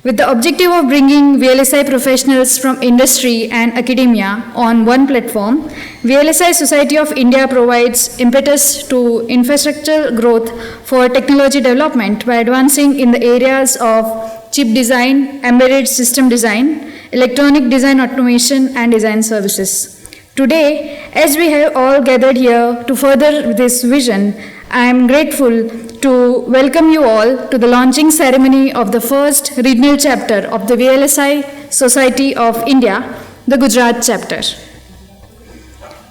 With the objective of bringing VLSI professionals from industry and academia on one platform, VLSI Society of India provides impetus to infrastructure growth for technology development by advancing in the areas of chip design, embedded system design, electronic design automation, and design services. Today, as we have all gathered here to further this vision, I am grateful to welcome you all to the launching ceremony of the first regional chapter of the VLSI Society of India, the Gujarat chapter.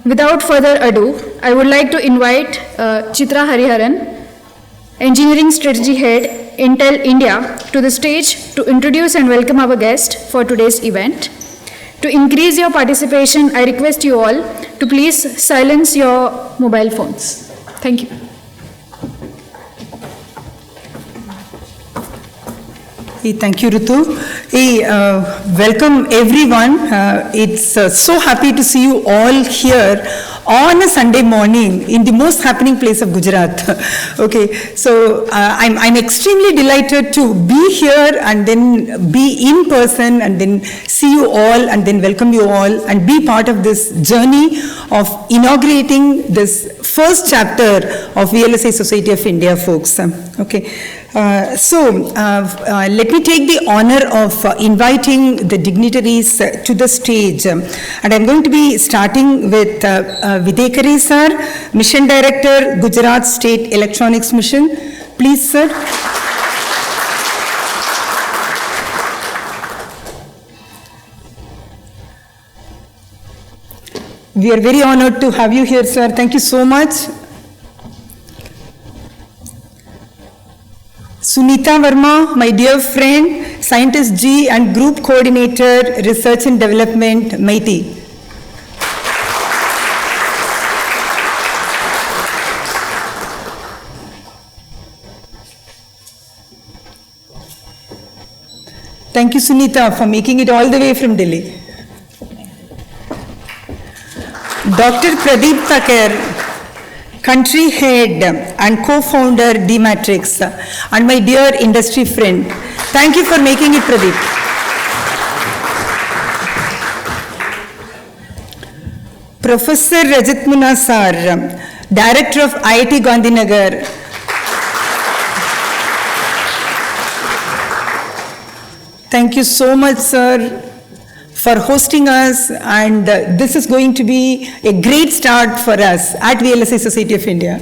Without further ado, I would like to invite Chitra Hariharan, Engineering Strategy Head, Intel India, to the stage to introduce and welcome our guest for today's event. To increase your participation, I request you all to please silence your mobile phones. Thank you. Thank you, Ritu. Welcome everyone. It's so happy to see you all here on a Sunday morning in the most happening place of Gujarat. Okay, so I'm extremely delighted to be here and then be in person and then see you all and then welcome you all and be part of this journey of inaugurating this first chapter of VLSI Society of India, folks. Okay. Let me take the honor of inviting the dignitaries to the stage. And I'm going to be starting with Videkari sir, Mission Director, Gujarat State Electronics Mission. Please, sir. We are very honored to have you here, sir. Thank you so much. Sunita Verma, my dear friend, Scientist G and Group Coordinator, Research and Development, MIT. Thank you, Sunita, for making it all the way from Delhi. Dr. Pradeep Thakur, Country Head and Co-Founder D-Matrix, and my dear industry friend. Thank you for making it, Pradeep. Professor Rajat Munna sir, Director of IIT Gandhinagar. Thank you so much, sir, for hosting us, and this is going to be a great start for us at VLSI Society of India.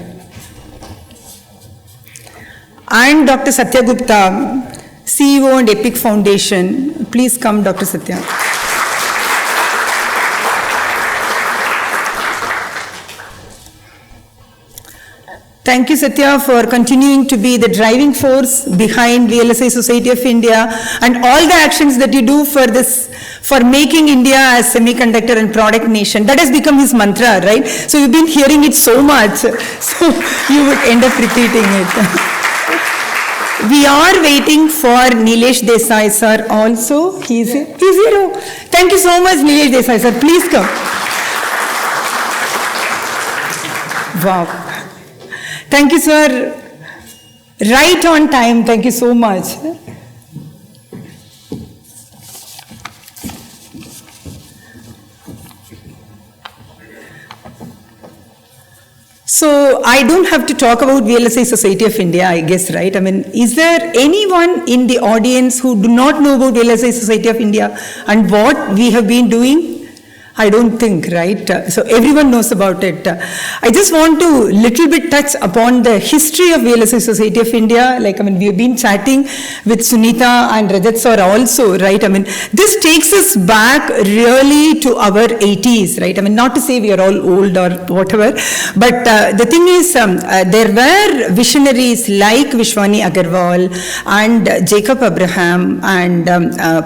And Dr. Satya Gupta, CEO and EPIC Foundation. Please come, Dr. Satya. Thank you, Satya, for continuing to be the driving force behind VLSI Society of India and all the actions that you do for this, for making India a semiconductor and product nation. That has become his mantra, right? So you've been hearing it so much, so you would end up repeating it. We are waiting for Nilesh Desai, sir, also. He's here. Oh, thank you so much, Nilesh Desai, sir. Please come. Wow. Thank you, sir. Right on time. Thank you so much. So I don't have to talk about VLSI Society of India, I guess, right? I mean, is there anyone in the audience who do not know about VLSI Society of India and what we have been doing? I don't think, right? So everyone knows about it. I just want to little bit touch upon the history of VLSI Society of India. Like, I mean, we've been chatting with Sunita and Rajat sir also, right? I mean, this takes us back really to our 80s, right? I mean, not to say we are all old or whatever, but the thing is, there were visionaries like Vishwani Agarwal and Jacob Abraham and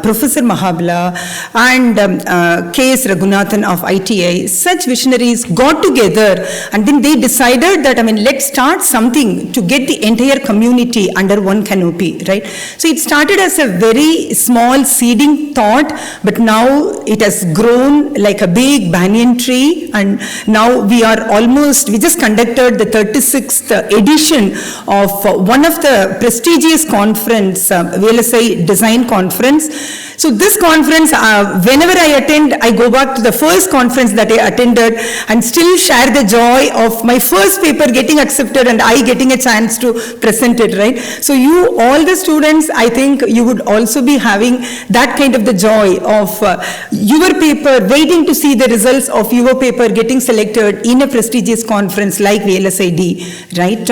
Professor Mahabla and K.S. Raghunath Raghunathan of ITI, such visionaries got together and then they decided that, let's start something to get the entire community under one canopy, right? So it started as a very small seeding thought, but now it has grown like a big banyan tree, and now we just conducted the 36th edition of one of the prestigious conference, VLSI Design Conference. So this conference, whenever I attend, I go back to the first conference that I attended and still share the joy of my first paper getting accepted and I getting a chance to present it, right? So you, all the students, I think you would also be having that kind of the joy of your paper, waiting to see the results of your paper getting selected in a prestigious conference like VLSID, right?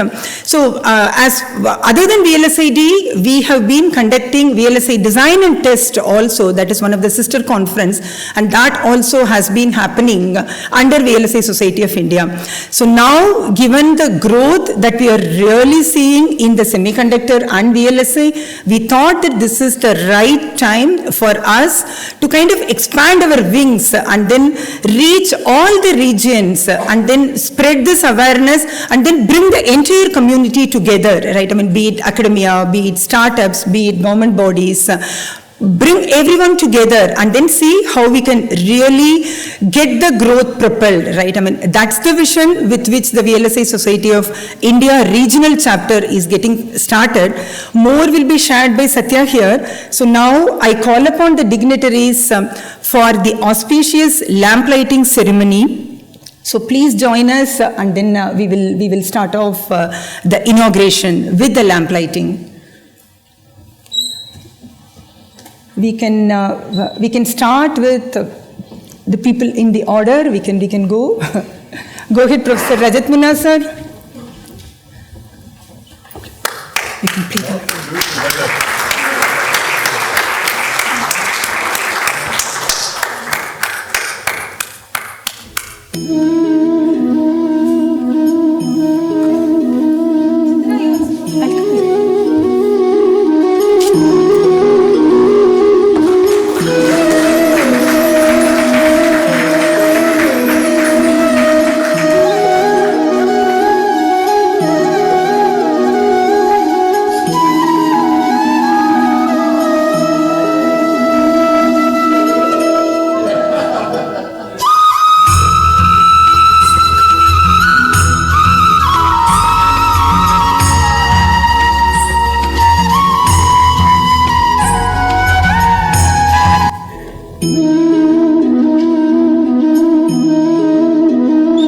So other than VLSID, we have been conducting VLSI Design and Test also, that is one of the sister conference, and that also has been happening under VLSI Society of India. So now, given the growth that we are really seeing in the semiconductor and VLSI, we thought that this is the right time for us to kind of expand our wings and then reach all the regions and then spread this awareness and then bring the entire community together, right? Be it academia, be it startups, be it government bodies, bring everyone together and then see how we can really get the growth propelled, right? That's the vision with which the VLSI Society of India regional chapter is getting started. More will be shared by Satya here. So now I call upon the dignitaries for the auspicious lamp lighting ceremony. So please join us and then we will start off the inauguration with the lamp lighting. We can start with the people in the order. We can go. Go ahead, Professor Rajat Munna, sir. You can please.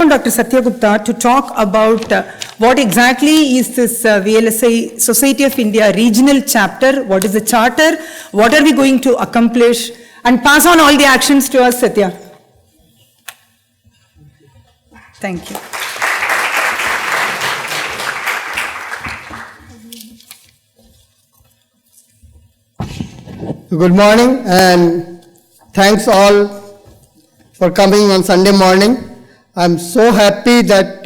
Dr. Satya Gupta to talk about what exactly is this VLSI Society of India regional chapter, what is the charter, what are we going to accomplish, and pass on all the actions to us, Satya. Thank you. Good morning and thanks all for coming on Sunday morning. I'm so happy that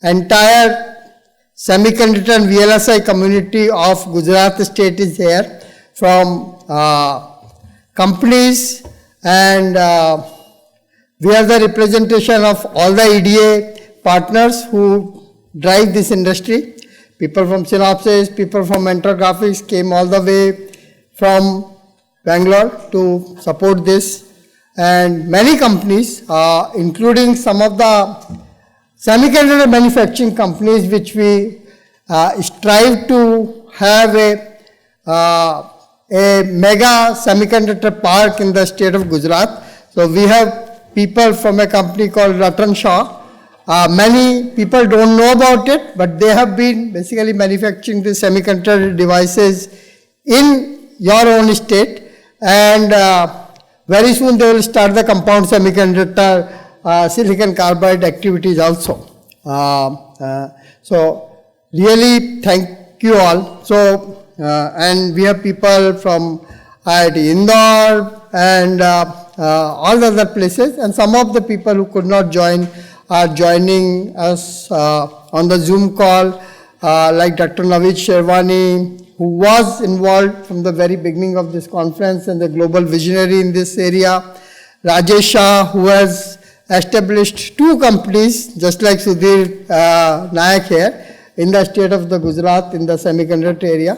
entire semiconductor and VLSI community of Gujarat state is here, from companies, and we are the representation of all the EDA partners who drive this industry. People from Synopsys, people from Mentor Graphics came all the way from Bangalore to support this. And many companies, including some of the semiconductor manufacturing companies, which we strive to have a mega semiconductor park in the state of Gujarat. So we have people from a company called Ratan Shaw. Many people don't know about it, but they have been basically manufacturing the semiconductor devices in your own state, and very soon they will start the compound semiconductor silicon carbide activities also. So really thank you all. So and we have people from IIT Indore and all the other places, and some of the people who could not join are joining us on the Zoom call, like Dr. Naveed Sherwani, who was involved from the very beginning of this conference and the global visionary in this area. Rajesh Shah, who has established 2 companies, just like Sudhir Nayak here, in the state of the Gujarat, in the semiconductor area.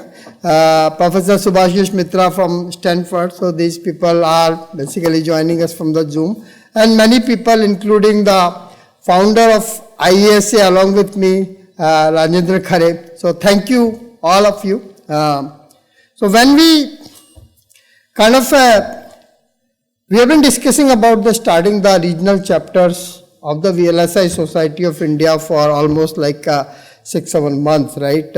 Professor Subhashish Mitra from Stanford, so these people are basically joining us from the Zoom. And many people, including the founder of IESA along with me, Rajendra Khare. So thank you, all of you. So when we kind of, we have been discussing about starting the regional chapters of the VLSI Society of India for almost like 6-7 months, right?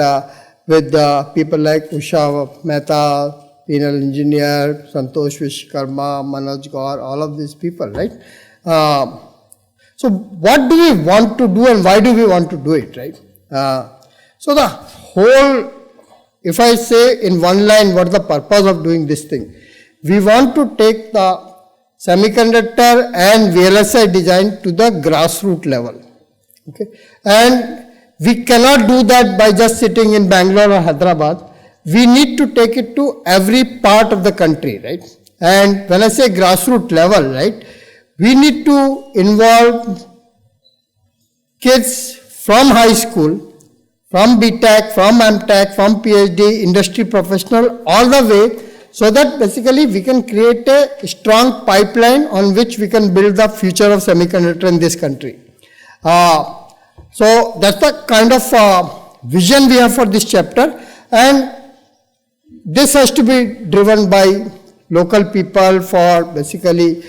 With people like Usha Mehta, penal engineer, Santosh Vishkarma, Manoj Gaur, all of these people, right? So what do we want to do and why do we want to do it, right? So the whole, if I say in one line what the purpose of doing this thing, we want to take the semiconductor and VLSI design to the grassroots level, okay? And we cannot do that by just sitting in Bangalore or Hyderabad. We need to take it to every part of the country, right? And when I say grassroots level, right, we need to involve kids from high school, from BTech, from MTech, from PhD, industry professional, all the way, so that basically we can create a strong pipeline on which we can build the future of semiconductor in this country. So that's the kind of vision we have for this chapter, and this has to be driven by local people for basically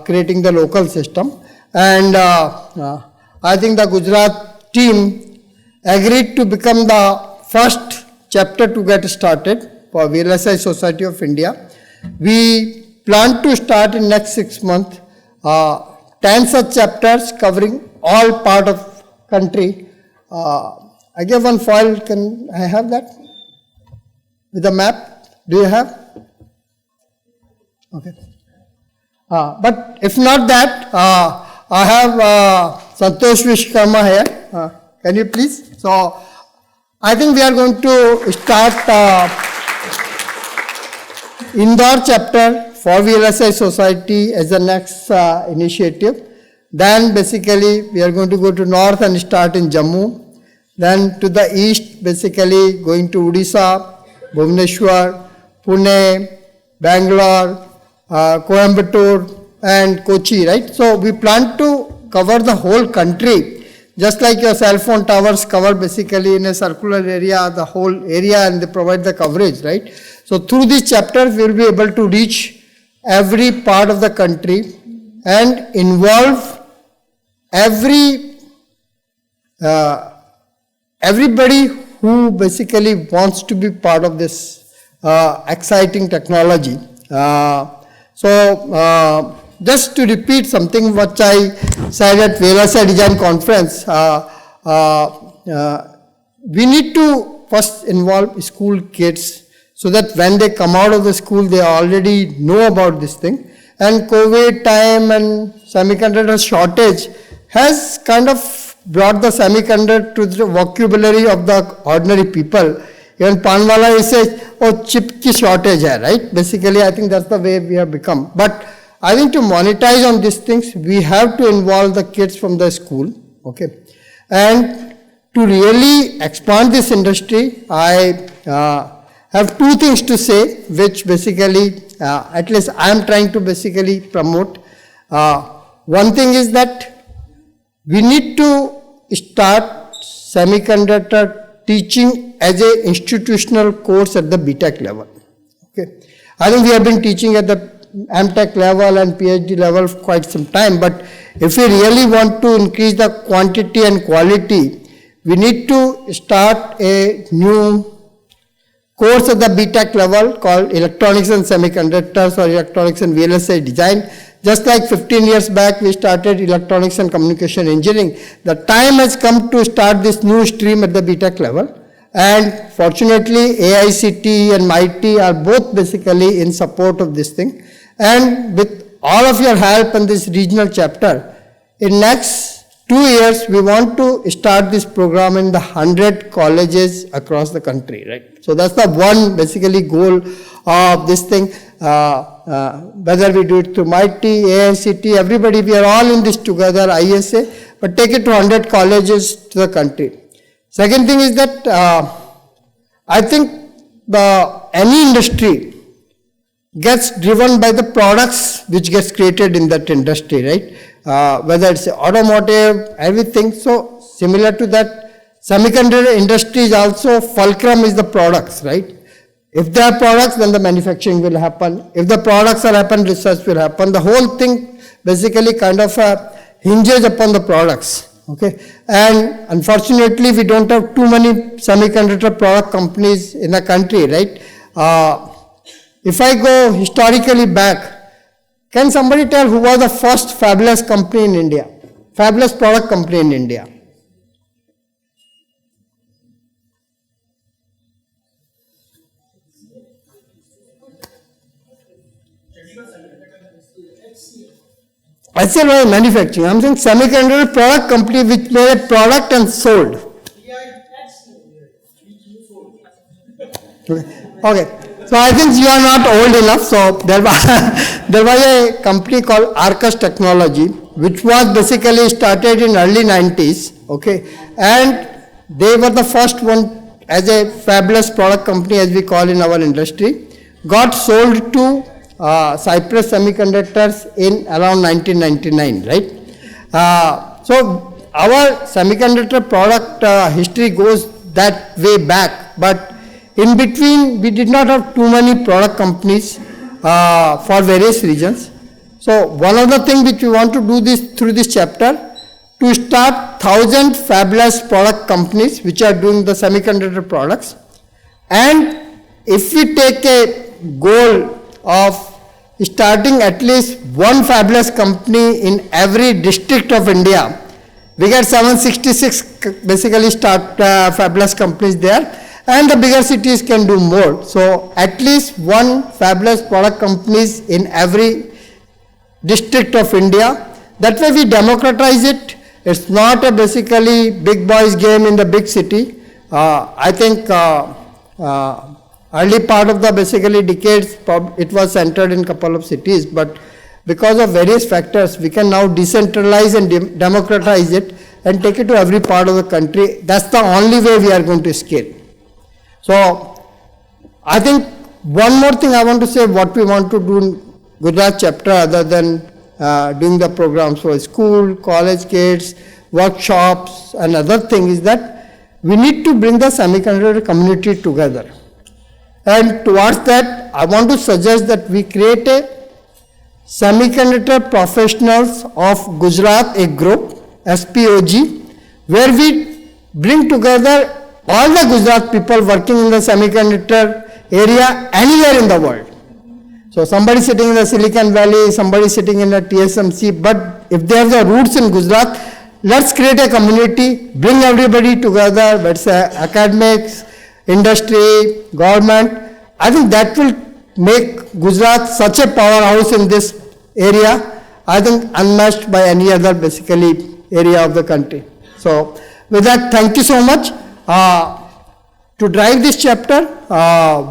creating the local system. And I think the Gujarat team agreed to become the first chapter to get started for VLSI Society of India. We plan to start in next 6 months 10 such chapters covering all part of country. I gave one file, can I have that? With a map, do you have? Okay. But if not that, I have Santosh Vishkarma here. Can you please? So, I think we are going to start Indore chapter for VLSI Society as the next initiative. Then basically we are going to go to north and start in Jammu. Then to the east, basically going to Odisha, Bhubaneswar, Pune, Bangalore, Coimbatore and Kochi, right? So we plan to cover the whole country, just like your cell phone towers cover basically in a circular area, the whole area, and they provide the coverage, right? So through this chapter, we will be able to reach every part of the country and involve everybody who basically wants to be part of this exciting technology. Just to repeat something which I said at VLSI Design Conference, we need to first involve school kids so that when they come out of the school, they already know about this thing. And COVID time and semiconductor shortage has kind of brought the semiconductor to the vocabulary of the ordinary people. Even Panwala says, oh, chip ki shortage hai, right? Basically, I think that's the way we have become. But I think to monetize on these things, we have to involve the kids from the school, okay? And to really expand this industry, I have 2 things to say, which basically, at least I am trying to basically promote. One thing is that we need to start semiconductor teaching as an institutional course at the BTech level. Okay, I think we have been teaching at the MTech level and PhD level for quite some time, but if we really want to increase the quantity and quality, we need to start a new course at the BTech level called Electronics and Semiconductors or Electronics and VLSI Design. Just like 15 years back, we started Electronics and Communication Engineering. The time has come to start this new stream at the BTech level. And fortunately, AICT and MIT are both basically in support of this thing. And with all of your help in this regional chapter, in next 2 years, we want to start this program in the 100 colleges across the country, right? So that's the one basically goal of this thing. whether we do it through MIT, AICT, everybody, we are all in this together, ISA, but take it to 100 colleges to the country. Second thing is that I think any industry gets driven by the products which gets created in that industry, right? Whether it's automotive, everything. So similar to that, semiconductor industry is also fulcrum is the products, right? If there are products, then the manufacturing will happen. If the products are happen, research will happen. The whole thing basically kind of hinges upon the products. Okay, and unfortunately, we don't have too many semiconductor product companies in the country, right? If I go historically back, can somebody tell who was the first fabulous company in India? Fabulous product company in India? I said well, manufacturing. I'm saying semiconductor product company which made a product and sold. Okay. So I think you are not old enough. So there was a company called Arcus Technology, which was basically started in early 90s. Okay, and they were the first one as a fabulous product company, as we call in our industry, got sold to Cypress Semiconductors in around 1999, right? So our semiconductor product history goes that way back, but in between we did not have too many product companies for various reasons. So one of the things which we want to do this through this chapter, to start 1,000 fabulous product companies which are doing the semiconductor products, and if we take a goal of starting at least one fabulous company in every district of India, we get 766 basically start fabulous companies there, and the bigger cities can do more. So at least one fabulous product companies in every district of India. That way we democratize it. It's not a basically big boys game in the big city. I think early part of the basically decades, it was centered in a couple of cities, but because of various factors, we can now decentralize and democratize it and take it to every part of the country. That's the only way we are going to scale. So I think one more thing I want to say, what we want to do in Gujarat chapter other than doing the programs for school, college kids, workshops and other things is that we need to bring the semiconductor community together. And towards that, I want to suggest that we create a Semiconductor Professionals of Gujarat, a group, SPOG, where we bring together all the Gujarat people working in the semiconductor area anywhere in the world. So somebody sitting in the Silicon Valley, somebody sitting in the TSMC, but if they have the roots in Gujarat, let's create a community, bring everybody together, let's say academics, industry, government. I think that will make Gujarat such a powerhouse in this area, I think unmatched by any other basically area of the country. So with that, thank you so much. To drive this chapter,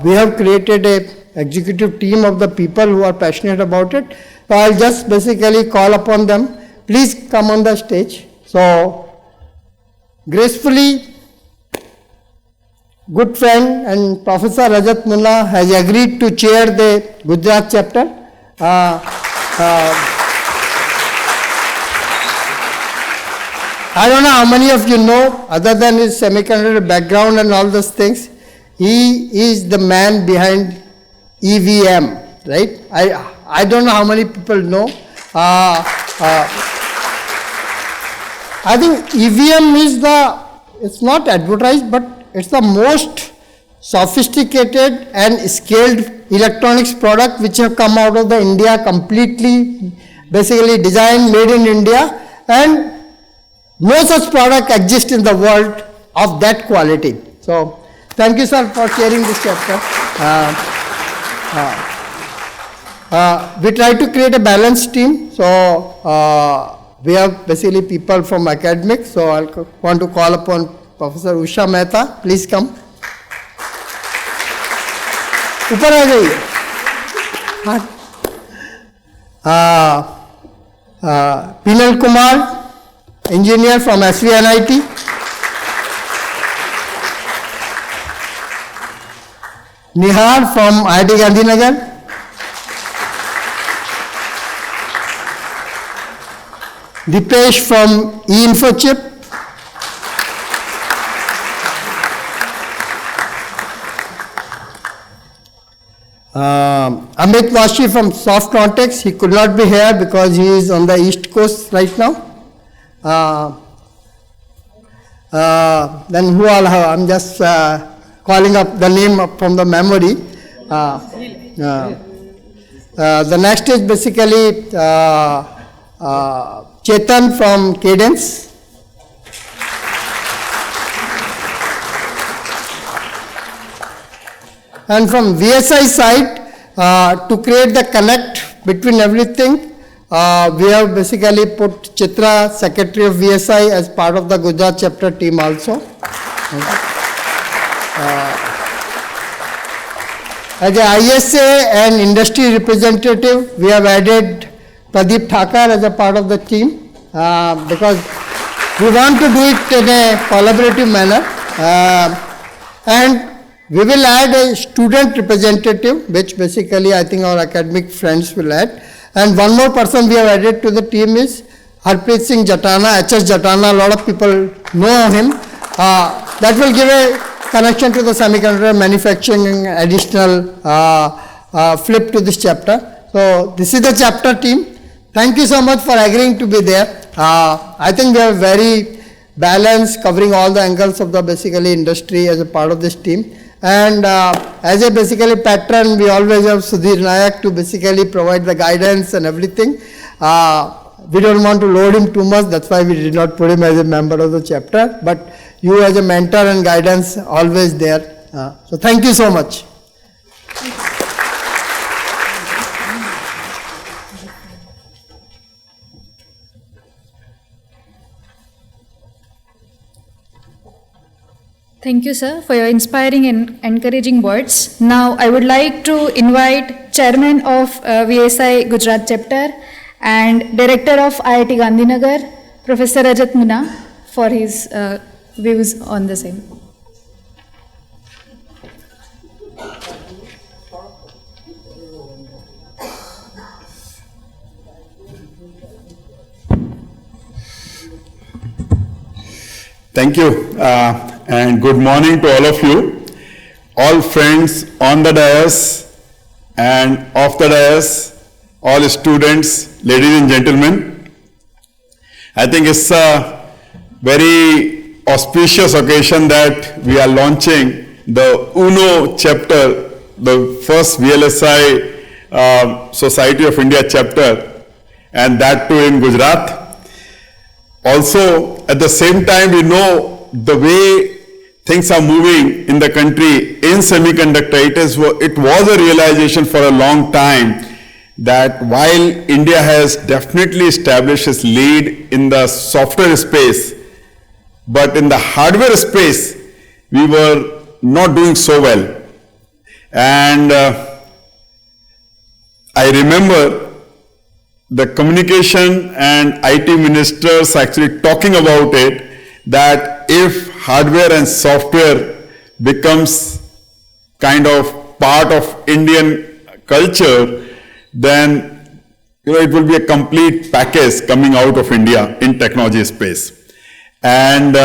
we have created a executive team of the people who are passionate about it. So I'll just basically call upon them. Please come on the stage. So gracefully, good friend and Professor Rajat Mullah has agreed to chair the Gujarat chapter. I don't know how many of you know, other than his semiconductor background and all those things, he is the man behind EVM, right? I don't know how many people know. I think EVM is it's not advertised, but it's the most sophisticated and scaled electronics product which have come out of the India, completely basically designed, made in India, and no such product exists in the world of that quality. So thank you, sir, for sharing this chapter. We try to create a balanced team. So we have basically people from academics. So I want to call upon Professor Usha Mehta. Please come. ऊपर आ जाइए. Pinal Kumar, engineer from SVNIT. Nihar from IIT Gandhinagar. Dipesh from eInfochip. Amit Vashi from Soft Context. He could not be here because he is on the East Coast right now. Then who all have? I'm just calling up the name from the memory. The next is basically Chetan from Cadence. And from VSI side, to create the connect between everything, we have basically put Chitra, Secretary of VSI, as part of the Gujarat chapter team also. As a ISA and industry representative, we have added Pradeep Thakar as a part of the team, because we want to do it in a collaborative manner. And we will add a student representative, which basically I think our academic friends will add. And one more person we have added to the team is Harpreet Singh Jatana, HS Jatana. A lot of people know him. That will give a connection to the semiconductor manufacturing, additional flip to this chapter. So this is the chapter team. Thank you so much for agreeing to be there. I think we are very balanced, covering all the angles of the basically industry as a part of this team. And as a basically patron, we always have Sudhir Nayak to basically provide the guidance and everything. We don't want to load him too much, that's why we did not put him as a member of the chapter. But you as a mentor and guidance, always there. So thank you so much. Thank you, sir, for your inspiring and encouraging words. Now, I would like to invite Chairman of VSI Gujarat Chapter and Director of IIT Gandhinagar, Professor Rajat Muna, for his views on the same. Thank you, and good morning to all of you, all friends on the dais and off the dais, all students, ladies and gentlemen. I think it's a very auspicious occasion that we are launching the UNO chapter, the first VLSI Society of India chapter, and that too in Gujarat. Also, at the same time, we know the way things are moving in the country in semiconductor. It was a realization for a long time that while India has definitely established its lead in the software space, but in the hardware space, we were not doing so well. And I remember the communication and IT ministers actually talking about it, that if hardware and software becomes kind of part of Indian culture, then it will be a complete package coming out of India in technology space. And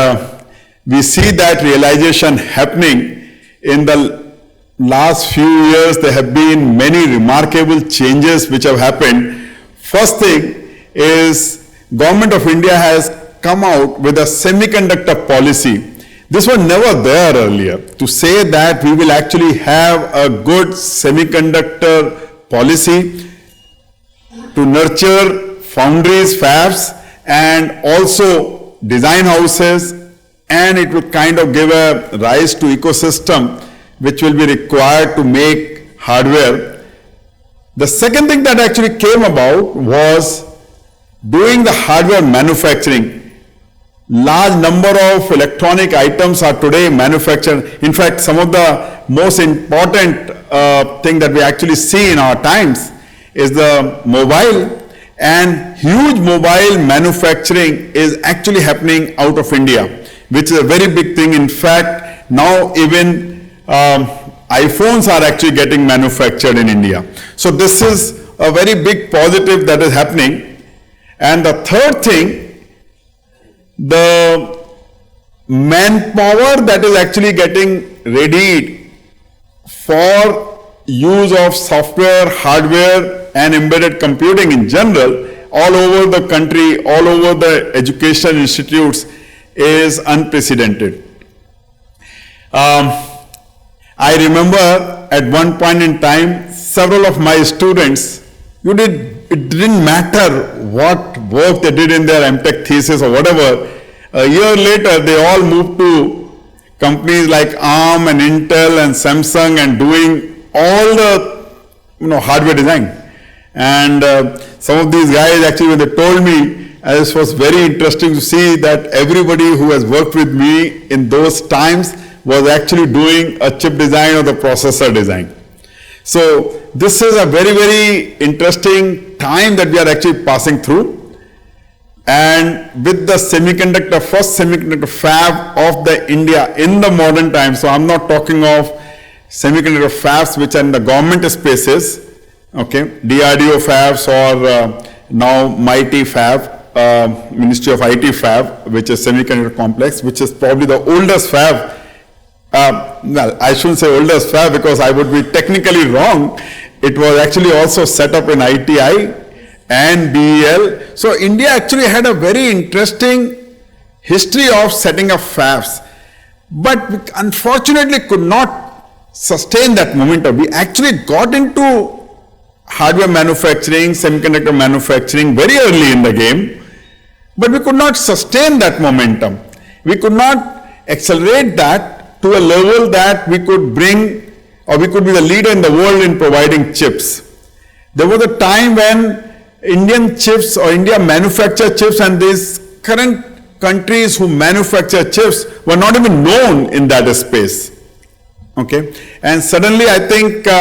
we see that realization happening in the last few years. There have been many remarkable changes which have happened. First thing is, Government of India has come out with a semiconductor policy. This was never there earlier. To say that we will actually have a good semiconductor policy to nurture foundries, fabs, and also design houses, and it will kind of give a rise to ecosystem which will be required to make hardware. The second thing that actually came about was doing the hardware manufacturing. Large number of electronic items are today manufactured. In fact, some of the most important thing that we actually see in our times is the mobile, and huge mobile manufacturing is actually happening out of India, which is a very big thing. In fact, now even iPhones are actually getting manufactured in India. So this is a very big positive that is happening. And the third thing, the manpower that is actually getting readied for use of software, hardware, and embedded computing in general, all over the country, all over the education institutes, is unprecedented. I remember at one point in time, several of my students, it didn't matter what work they did in their MTech thesis or whatever, a year later they all moved to companies like ARM and Intel and Samsung and doing all the hardware design. And some of these guys actually, when they told me, it was very interesting to see that everybody who has worked with me in those times was actually doing a chip design or the processor design. So this is a very, very interesting time that we are actually passing through. And with the first semiconductor fab of the India in the modern times, so I'm not talking of semiconductor fabs which are in the government spaces, okay, DRDO fabs or now MIT fab, Ministry of IT fab, which is semiconductor complex, which is probably the oldest fab. Well, I shouldn't say oldest fab because I would be technically wrong. It was actually also set up in ITI and BEL. So India actually had a very interesting history of setting up fabs, but we unfortunately could not sustain that momentum. We actually got into hardware manufacturing, semiconductor manufacturing very early in the game, but we could not sustain that momentum. We could not accelerate that to a level that we could bring, or we could be the leader in the world in providing chips. There was a time when Indian chips or India manufactured chips, and these current countries who manufacture chips were not even known in that space. Okay, and suddenly I think they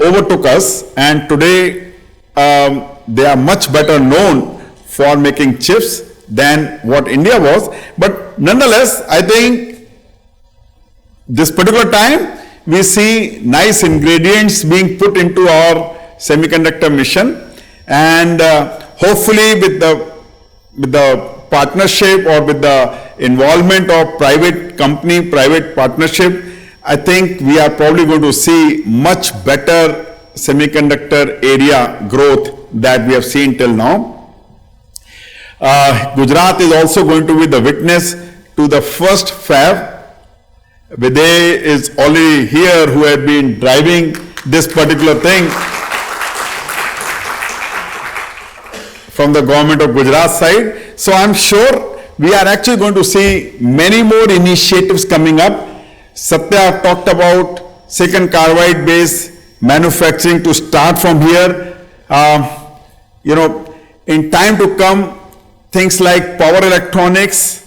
overtook us, and today they are much better known for making chips than what India was. But nonetheless, I think this particular time we see nice ingredients being put into our semiconductor mission, and hopefully with the partnership or with the involvement of private company, private partnership, I think we are probably going to see much better semiconductor area growth that we have seen till now. Gujarat is also going to be the witness to the first fab. Viday is already here, who had been driving this particular thing from the government of Gujarat side. So I'm sure we are actually going to see many more initiatives coming up. Satya talked about silicon carbide based manufacturing to start from here. In time to come, things like power electronics,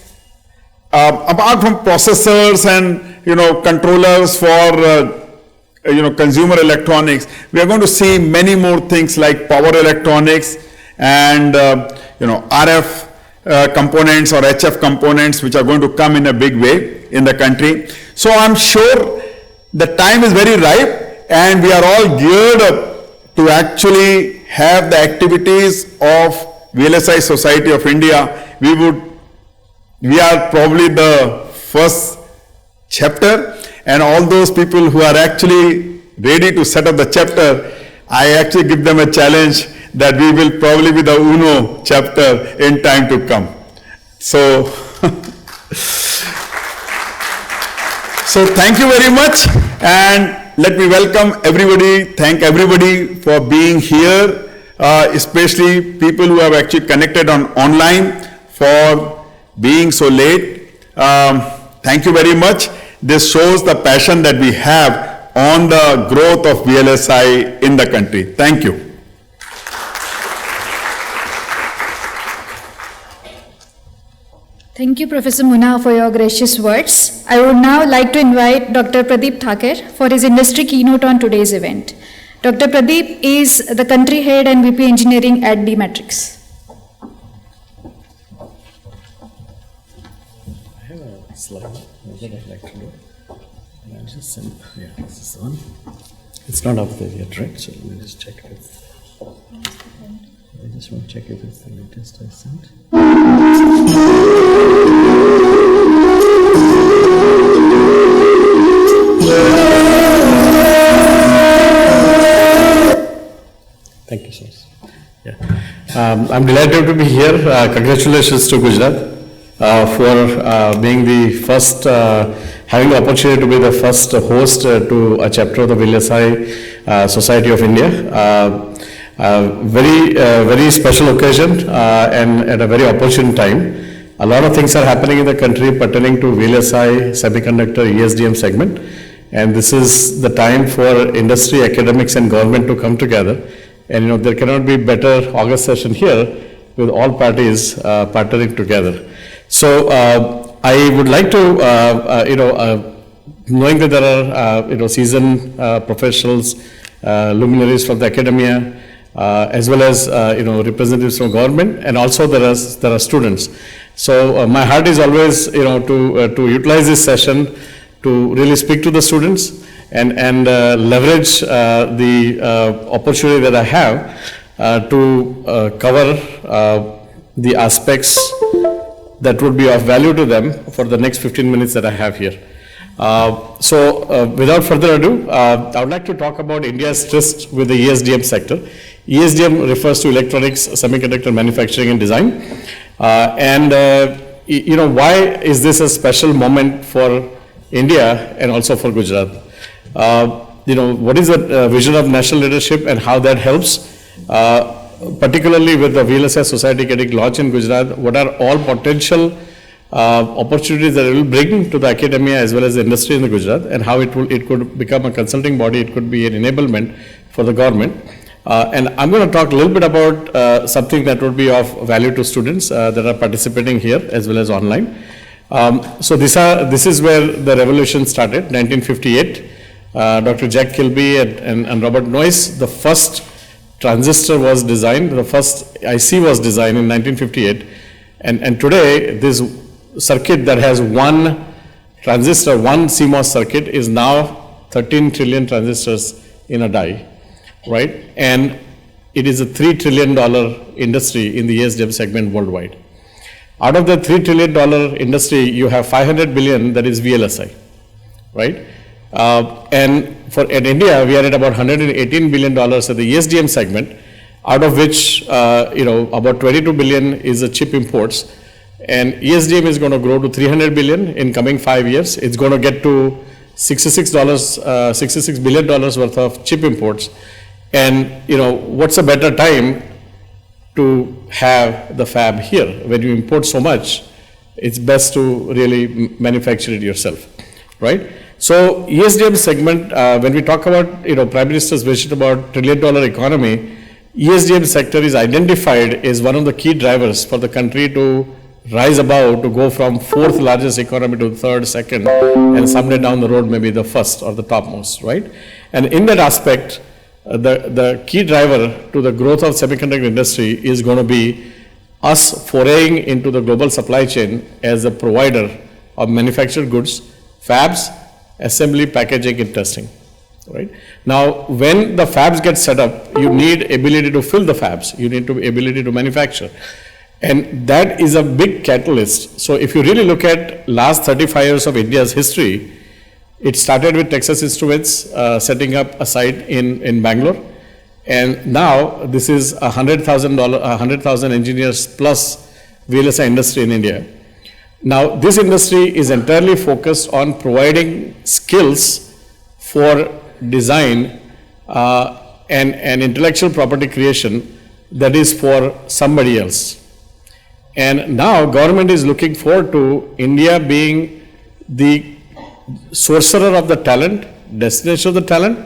apart from processors and controllers for consumer electronics, we are going to see many more things like power electronics and RF components or HF components, which are going to come in a big way in the country. So I'm sure the time is very ripe, and we are all geared up to actually have the activities of VLSI Society of India. We are probably the first chapter, and all those people who are actually ready to set up the chapter, I actually give them a challenge that we will probably be the UNO chapter in time to come. So, so thank you very much, and let me welcome everybody, thank everybody for being here, especially people who have actually connected online for being so late. Thank you very much. This shows the passion that we have on the growth of VLSI in the country. Thank you. Thank you, Professor Munna, for your gracious words. I would now like to invite Dr. Pradeep Thakur for his industry keynote on today's event. Dr. Pradeep is the country head and VP Engineering at D-Matrix. I have a slide that I'd like to do. I'll just send, yeah, this is the one. It's not up there yet, right? So let me just check it. I just want to check if it's the latest I sent. Thank you so much. Yeah. I'm delighted to be here. Congratulations to Gujarat for being the first, having the opportunity to be the first host to a chapter of the VLSI Society of India. Very special occasion and at a very opportune time. A lot of things are happening in the country pertaining to VLSI, semiconductor, ESDM segment. And this is the time for industry, academics and government to come together. And there cannot be better August session here with all parties partnering together. So I would like to, knowing that there are, seasoned professionals, luminaries from the academia, as well as, representatives from government, and also there are students. So my heart is always, to utilize this session to really speak to the students and leverage the opportunity that I have to cover the aspects that would be of value to them for the next 15 minutes that I have here. Without further ado, I would like to talk about India's tryst with the ESDM sector. ESDM refers to electronics, semiconductor manufacturing and design. Why is this a special moment for India and also for Gujarat? What is the vision of national leadership and how that helps? Particularly with the VLSI Society getting launched in Gujarat, what are all potential opportunities that it will bring to the academia as well as the industry in the Gujarat, and how it could become a consulting body, it could be an enablement for the government. And I'm going to talk a little bit about something that would be of value to students that are participating here as well as online. This is where the revolution started, 1958. Dr. Jack Kilby and Robert Noyce, the first transistor was designed, the first IC was designed in 1958. And today, this circuit that has one transistor, one CMOS circuit, is now 13 trillion transistors in a die, right? And it is a $3 trillion industry in the ESDM segment worldwide. Out of the $3 trillion industry, you have 500 billion that is VLSI, right? And in India, we are at about $118 billion at the ESDM segment, out of which, about 22 billion is the chip imports. And ESDM is going to grow to 300 billion in coming 5 years. It's going to get to $66 billion worth of chip imports. And, what's a better time to have the fab here? When you import so much, it's best to really manufacture it yourself, right? So ESDM segment, when we talk about, Prime Minister's vision about $1 trillion economy, ESDM sector is identified as one of the key drivers for the country to rise above, to go from fourth largest economy to third, second, and someday down the road maybe the first or the topmost, right? And in that aspect, the key driver to the growth of semiconductor industry is going to be us foraying into the global supply chain as a provider of manufactured goods, fabs, assembly, packaging, and testing, right? Now, when the fabs get set up, you need ability to fill the fabs. You need ability to manufacture. And that is a big catalyst. So if you really look at last 35 years of India's history, it started with Texas Instruments setting up a site in Bangalore. And now this is 100,000 engineers plus VLSI industry in India. Now, this industry is entirely focused on providing skills for design and intellectual property creation that is for somebody else. And now government is looking forward to India being the sorcerer of the talent, destination of the talent,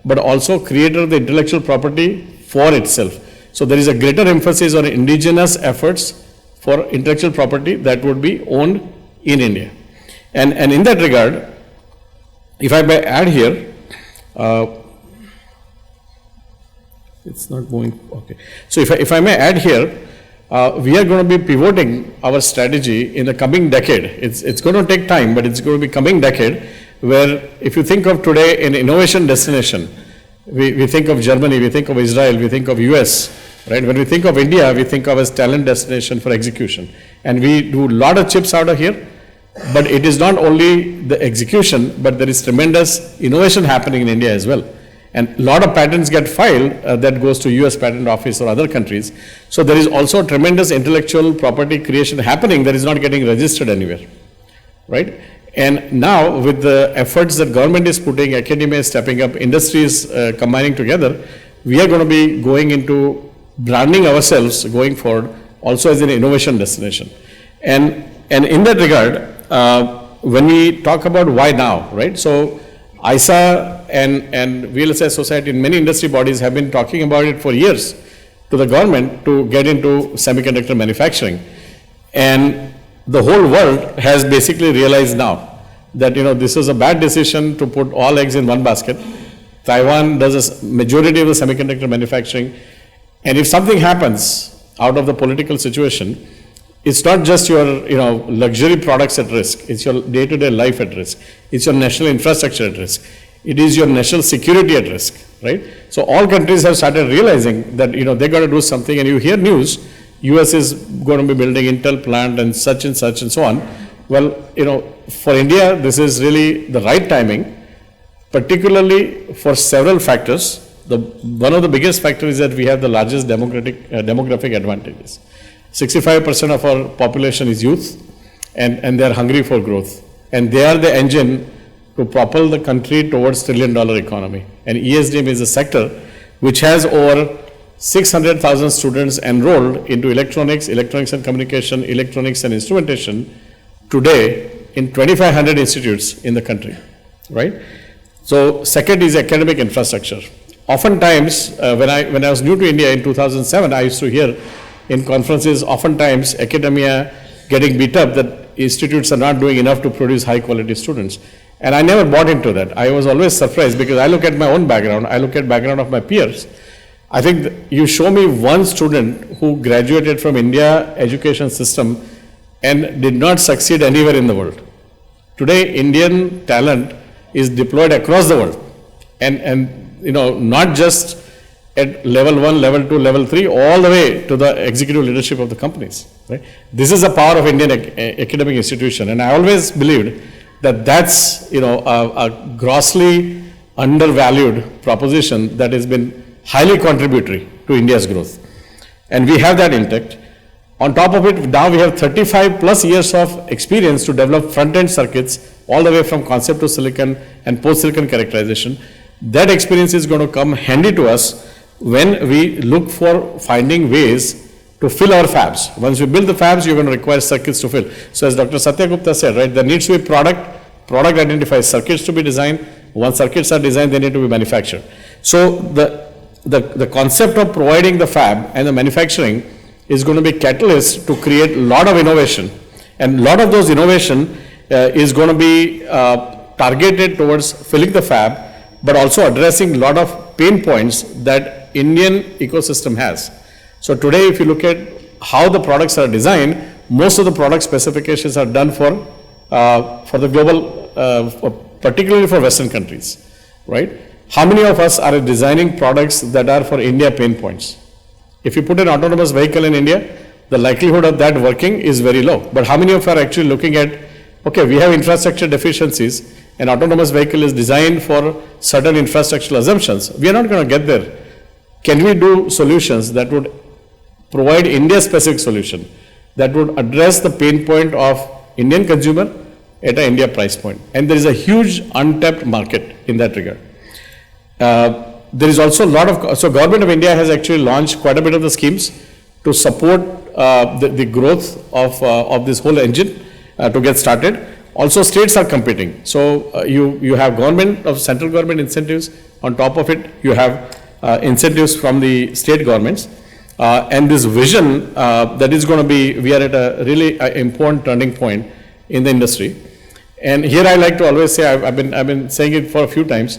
but also creator of the intellectual property for itself. So there is a greater emphasis on indigenous efforts for intellectual property that would be owned in India. And in that regard, if I may add here, It's not moving, okay. So if I may add here, we are going to be pivoting our strategy in the coming decade. It's going to take time, but it's going to be coming decade, where if you think of today an innovation destination, we think of Germany, we think of Israel, we think of US, right? When we think of India, we think of as talent destination for execution. And we do a lot of chips out of here, but it is not only the execution, but there is tremendous innovation happening in India as well. And a lot of patents get filed that goes to US Patent Office or other countries. So there is also tremendous intellectual property creation happening that is not getting registered anywhere, right? And now with the efforts that government is putting, academia is stepping up, industries combining together, we are going to be going into branding ourselves going forward also as an innovation destination. And in that regard, when we talk about why now, right? So ISA and VLSI Society and many industry bodies have been talking about it for years to the government to get into semiconductor manufacturing. And the whole world has basically realized now that, you know, this is a bad decision to put all eggs in one basket. Taiwan does a majority of the semiconductor manufacturing. And if something happens out of the political situation, it's not just your, you know, luxury products at risk. It's your day-to-day life at risk. It's your national infrastructure at risk. It is your national security at risk, right? So all countries have started realizing that, you know, they got to do something. And you hear news, US is going to be building Intel plant and such and so on. Well, you know, for India, this is really the right timing, particularly for several factors. One of the biggest factors is that we have the largest demographic advantages. 65% of our population is youth, and they are hungry for growth. And they are the engine to propel the country towards $1 trillion economy. And ESDM is a sector which has over 600,000 students enrolled into electronics and communication, electronics and instrumentation today in 2,500 institutes in the country, right? So second is academic infrastructure. Oftentimes, when I was new to India in 2007, I used to hear in conferences, oftentimes academia getting beat up that institutes are not doing enough to produce high quality students. And I never bought into that. I was always surprised because I look at my own background, I look at background of my peers. I think you show me one student who graduated from India education system and did not succeed anywhere in the world. Today, Indian talent is deployed across the world. And you know, not just at level 1, level 2, level 3, all the way to the executive leadership of the companies, right? This is the power of Indian academic institution. And I always believed that that's, you know, a grossly undervalued proposition that has been highly contributory to India's growth. And we have that intact. On top of it, now we have 35 plus years of experience to develop front-end circuits all the way from concept to silicon and post-silicon characterization. That experience is going to come handy to us when we look for finding ways to fill our fabs. Once we build the fabs, you're going to require circuits to fill. So as Dr. Satya Gupta said, right, there needs to be product identifies circuits to be designed. Once circuits are designed, they need to be manufactured. So the concept of providing the fab and the manufacturing is going to be catalyst to create a lot of innovation. And a lot of those innovation is going to be targeted towards filling the fab, but also addressing a lot of pain points that Indian ecosystem has. So today, if you look at how the products are designed, most of the product specifications are done for the global, particularly for Western countries, right? How many of us are designing products that are for India pain points? If you put an autonomous vehicle in India, the likelihood of that working is very low. But how many of us are actually looking at, okay, we have infrastructure deficiencies, an autonomous vehicle is designed for certain infrastructural assumptions. We are not going to get there. Can we do solutions that would provide India-specific solution that would address the pain point of Indian consumer at an India price point? And there is a huge untapped market in that regard. There is also a lot of, so Government of India has actually launched quite a bit of the schemes to support the growth of this whole engine to get started. Also states are competing. So you have central government incentives. On top of it, you have incentives from the state governments. And this vision that is going to be, we are at a really important turning point in the industry. And here I like to always say, I've been saying it for a few times,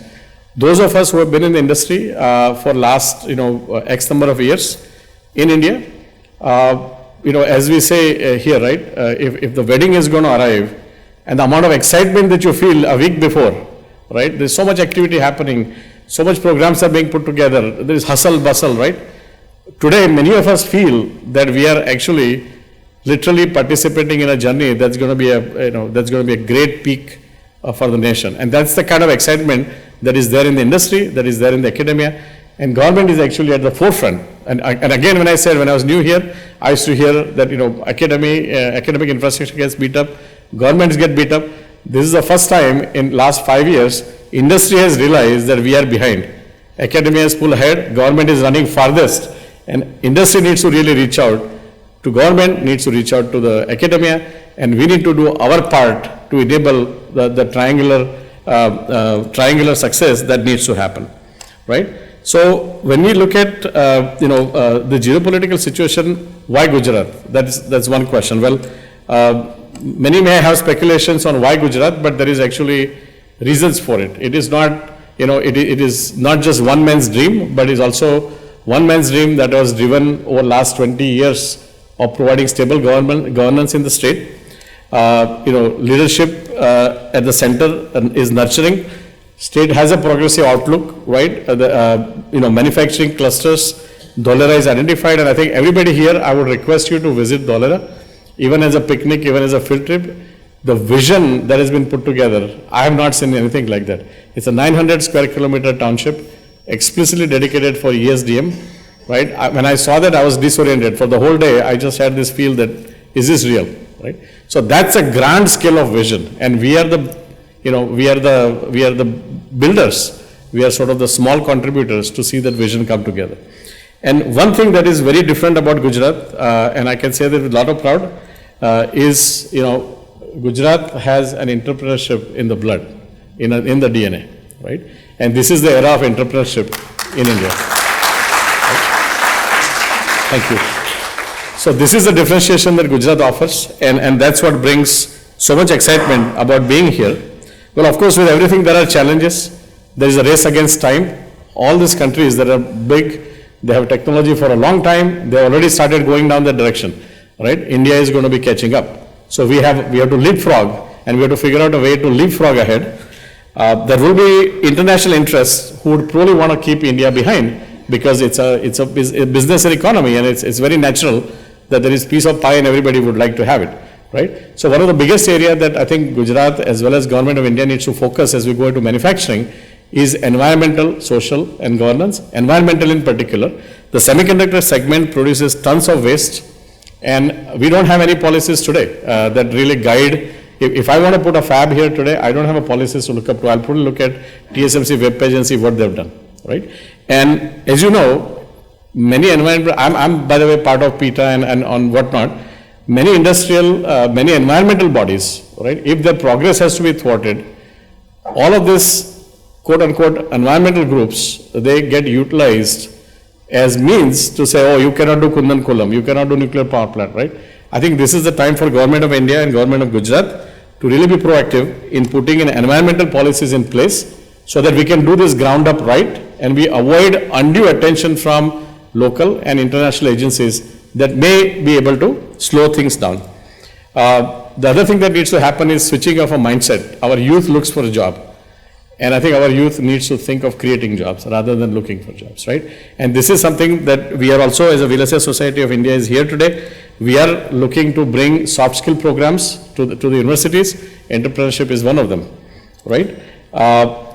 Those of us who have been in the industry for last, X number of years in India, as we say here, right, if the wedding is going to arrive and the amount of excitement that you feel a week before, right, there's so much activity happening, so much programs are being put together, there is hustle, bustle, right? Today, many of us feel that we are actually literally participating in a journey that's going to be a great peak for the nation. And that's the kind of excitement that is there in the industry, that is there in the academia, and government is actually at the forefront. And again, when I was new here, I used to hear that, academic infrastructure gets beat up, governments get beat up. This is the first time in last 5 years, industry has realized that we are behind. Academia is pulled ahead, government is running farthest, and industry needs to really reach out to government, needs to reach out to the academia, and we need to do our part to enable the triangular success that needs to happen, right? So when we look at the geopolitical situation, why Gujarat? That's one question. Well, many may have speculations on why Gujarat, but there is actually reasons for it. It is not, it is not just one man's dream, but is also one man's dream that was driven over last 20 years of providing stable governance in the state. Leadership at the center is nurturing. State has a progressive outlook, right? Manufacturing clusters, Dholera is identified, and I think everybody here, I would request you to visit Dholera, even as a picnic, even as a field trip. The vision that has been put together, I have not seen anything like that. It's a 900 square kilometer township, explicitly dedicated for ESDM, right? When I saw that, I was disoriented. For the whole day, I just had this feel that, is this real, right? So that's a grand scale of vision, and we are the builders. We are sort of the small contributors to see that vision come together. And one thing that is very different about Gujarat, and I can say that with a lot of pride, is, Gujarat has an entrepreneurship in the blood, in the DNA, right? And this is the era of entrepreneurship in India. Right? Thank you. So this is the differentiation that Gujarat offers, and that's what brings so much excitement about being here. Well, of course, with everything there are challenges. There is a race against time. All these countries that are big, they have technology for a long time. They already started going down that direction, right? India is going to be catching up. So we have to leapfrog, and we have to figure out a way to leapfrog ahead. There will be international interests who would probably want to keep India behind, because it's a business and economy, and it's very natural that there is piece of pie and everybody would like to have it, right? So one of the biggest area that I think Gujarat as well as Government of India needs to focus as we go into manufacturing is environmental, social, and governance. Environmental in particular, the semiconductor segment produces tons of waste, and we don't have any policies today that really guide. If I want to put a fab here today, I don't have a policies to look up to. I'll probably look at TSMC webpage and see what they've done, right? And as you know, many environmental, I'm by the way part of PETA and on whatnot, many many environmental bodies, right? If their progress has to be thwarted, all of this quote unquote environmental groups, they get utilized as means to say, oh, you cannot do Kundan Kulam, you cannot do nuclear power plant, right? I think this is the time for Government of India and Government of Gujarat to really be proactive in putting in environmental policies in place so that we can do this ground up right, and we avoid undue attention from local and international agencies that may be able to slow things down. The other thing that needs to happen is switching of a mindset. Our youth looks for a job, and I think our youth needs to think of creating jobs rather than looking for jobs, right? And this is something that we are also, as a VLSI Society of India is here today, we are looking to bring soft skill programs to the universities. Entrepreneurship is one of them, right?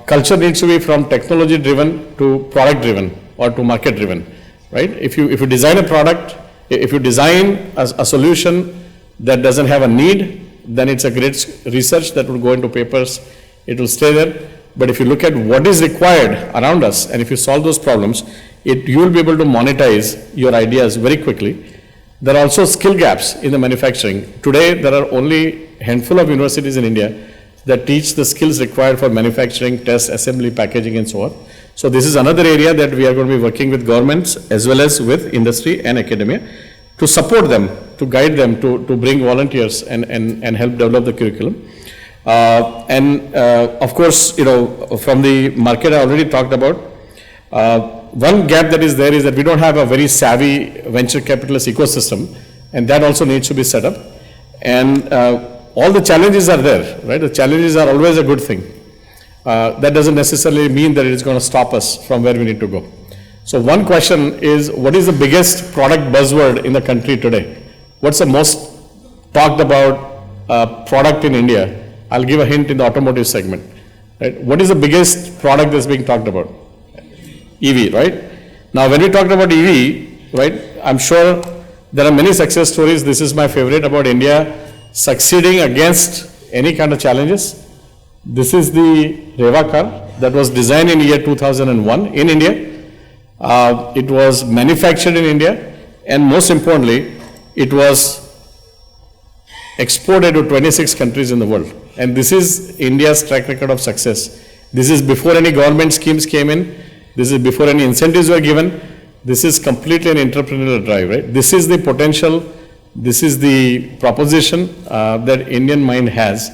Culture needs to be from technology driven to product driven or to market driven, right? If you design a product, if you design a solution that doesn't have a need, then it's a great research that will go into papers, it will stay there. But if you look at what is required around us, and if you solve those problems, you will be able to monetize your ideas very quickly. There are also skill gaps in the manufacturing. Today, there are only a handful of universities in India that teach the skills required for manufacturing, test, assembly, packaging, and so on. So this is another area that we are going to be working with governments as well as with industry and academia to support them, to guide them, to bring volunteers and help develop the curriculum. Of course, from the market I already talked about. One gap that is there is that we don't have a very savvy venture capitalist ecosystem, and that also needs to be set up. And all the challenges are there, right? The challenges are always a good thing. That doesn't necessarily mean that it is going to stop us from where we need to go. So one question is, what is the biggest product buzzword in the country today? What's the most talked about product in India? I'll give a hint in the automotive segment. Right? What is the biggest product that's being talked about? EV, right? Now, when we talked about EV, right, I'm sure there are many success stories. This is my favorite about India succeeding against any kind of challenges. This is the Reva car that was designed in year 2001 in India. It was manufactured in India, and most importantly, it was exported to 26 countries in the world. And this is India's track record of success. This is before any government schemes came in. This is before any incentives were given. This is completely an entrepreneurial drive, right? This is the potential, this is the proposition that Indian mind has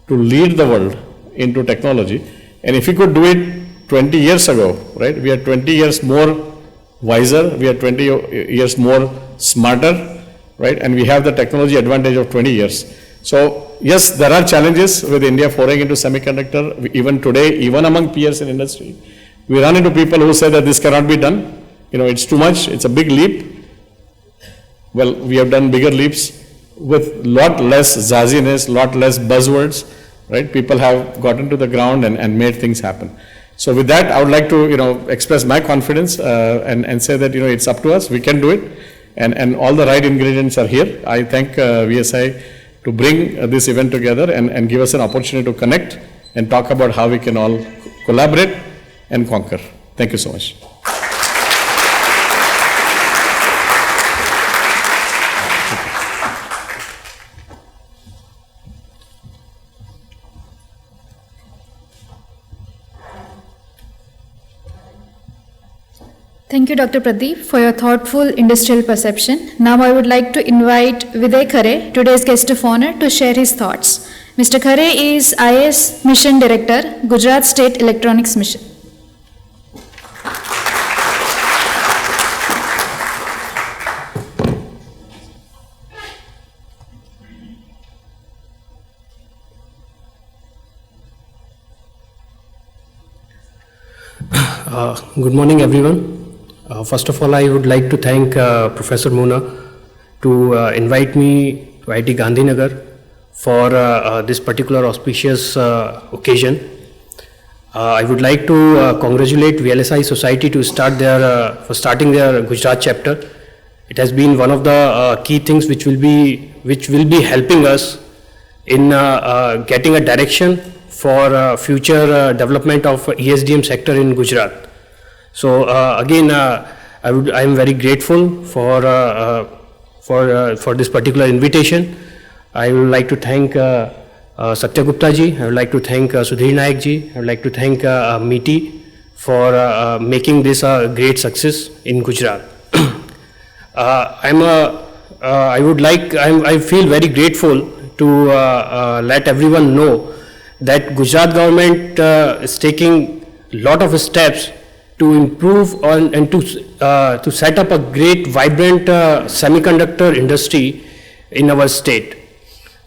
to lead the world into technology. And if we could do it 20 years ago, right? We are 20 years more wiser, we are 20 years more smarter, right? And we have the technology advantage of 20 years. So yes, there are challenges with India foraying into semiconductor. Even today, even among peers in industry, we run into people who say that this cannot be done. It's too much, it's a big leap. Well, we have done bigger leaps with lot less zazziness, lot less buzzwords, right? People have gotten to the ground and made things happen. So with that, I would like to, express my confidence and say that, it's up to us, we can do it. And all the right ingredients are here. I thank VSI to bring this event together and give us an opportunity to connect and talk about how we can all collaborate and conquer. Thank you so much. Thank you, Dr. Pradeep, for your thoughtful industrial perception. Now I would like to invite Viday Khare, today's guest of honor, to share his thoughts. Mr. Khare is IS Mission Director, Gujarat State Electronics Mission. Good morning, everyone. First of all, I would like to thank Professor Mona to invite me to IIT Gandhinagar for this particular auspicious occasion. I would like to congratulate VLSI Society to for starting their Gujarat chapter. It has been one of the key things which will be helping us in getting a direction for future development of ESDM sector in Gujarat. So again, I am very grateful for this particular invitation. I would like to thank Satya Gupta ji. I would like to thank Sudhir Nayak ji. I would like to thank MITI for making this a great success in Gujarat. I feel very grateful to let everyone know that Gujarat government is taking a lot of steps to improve on and to set up a great, vibrant semiconductor industry in our state.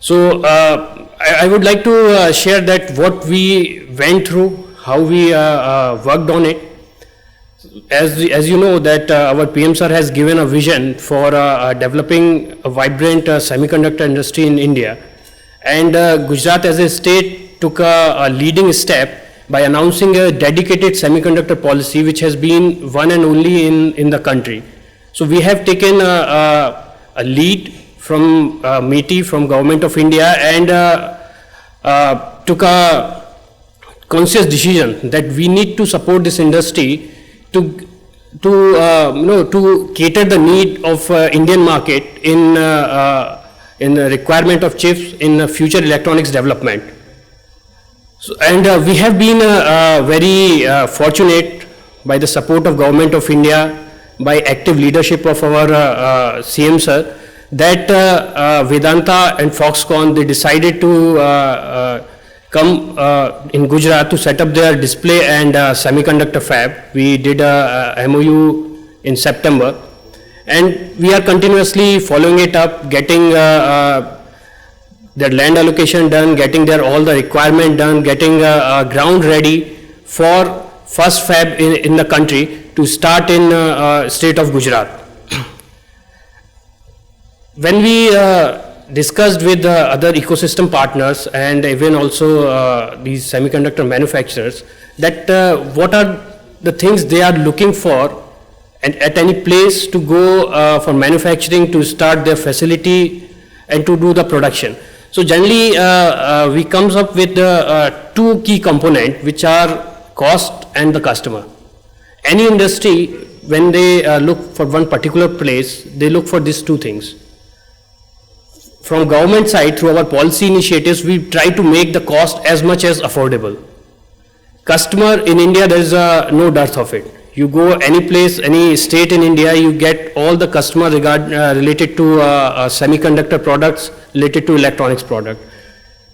So I would like to share that what we went through, how we worked on it. As you know that our PM sir has given a vision for developing a vibrant semiconductor industry in India, and Gujarat as a state took a leading step by announcing a dedicated semiconductor policy which has been one and only in the country. So we have taken a lead from MITI, from Government of India, and took a conscious decision that we need to support this industry to cater the need of Indian market in the requirement of chips in future electronics development. So, and we have been very fortunate by the support of Government of India, by active leadership of our CM sir, that Vedanta and Foxconn, they decided to come in Gujarat to set up their display and semiconductor fab. We did a MOU in September, and we are continuously following it up, getting their land allocation done, getting their all the requirement done, getting ground ready for first fab in the country to start in state of Gujarat. When we discussed with other ecosystem partners and even also these semiconductor manufacturers that what are the things they are looking for and at any place to go for manufacturing to start their facility and to do the production. So generally we comes up with two key components which are cost and the customer. Any industry, when they look for one particular place, they look for these two things. From government side, through our policy initiatives, we try to make the cost as much as affordable. Customer in India, there is no dearth of it. You go any place, any state in India, you get all the customer related to semiconductor products, related to electronics product.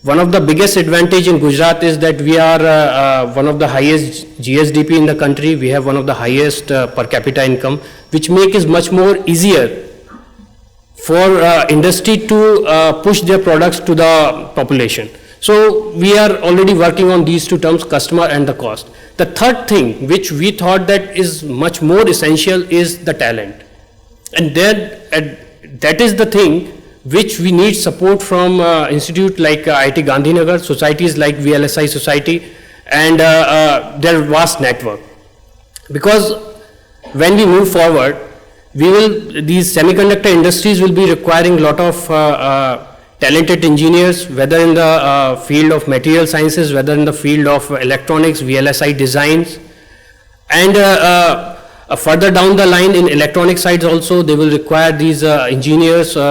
One of the biggest advantage in Gujarat is that we are one of the highest GSDP in the country. We have one of the highest per capita income, which make it much more easier for industry to push their products to the population. So we are already working on these two terms, customer and the cost. The third thing which we thought that is much more essential is the talent. And that is the thing which we need support from institute like IIT Gandhinagar, societies like VLSI society and their vast network. Because when we move forward, these semiconductor industries will be requiring a lot of talented engineers, whether in the field of material sciences, whether in the field of electronics, VLSI designs, and further down the line in electronic sides also they will require these engineers in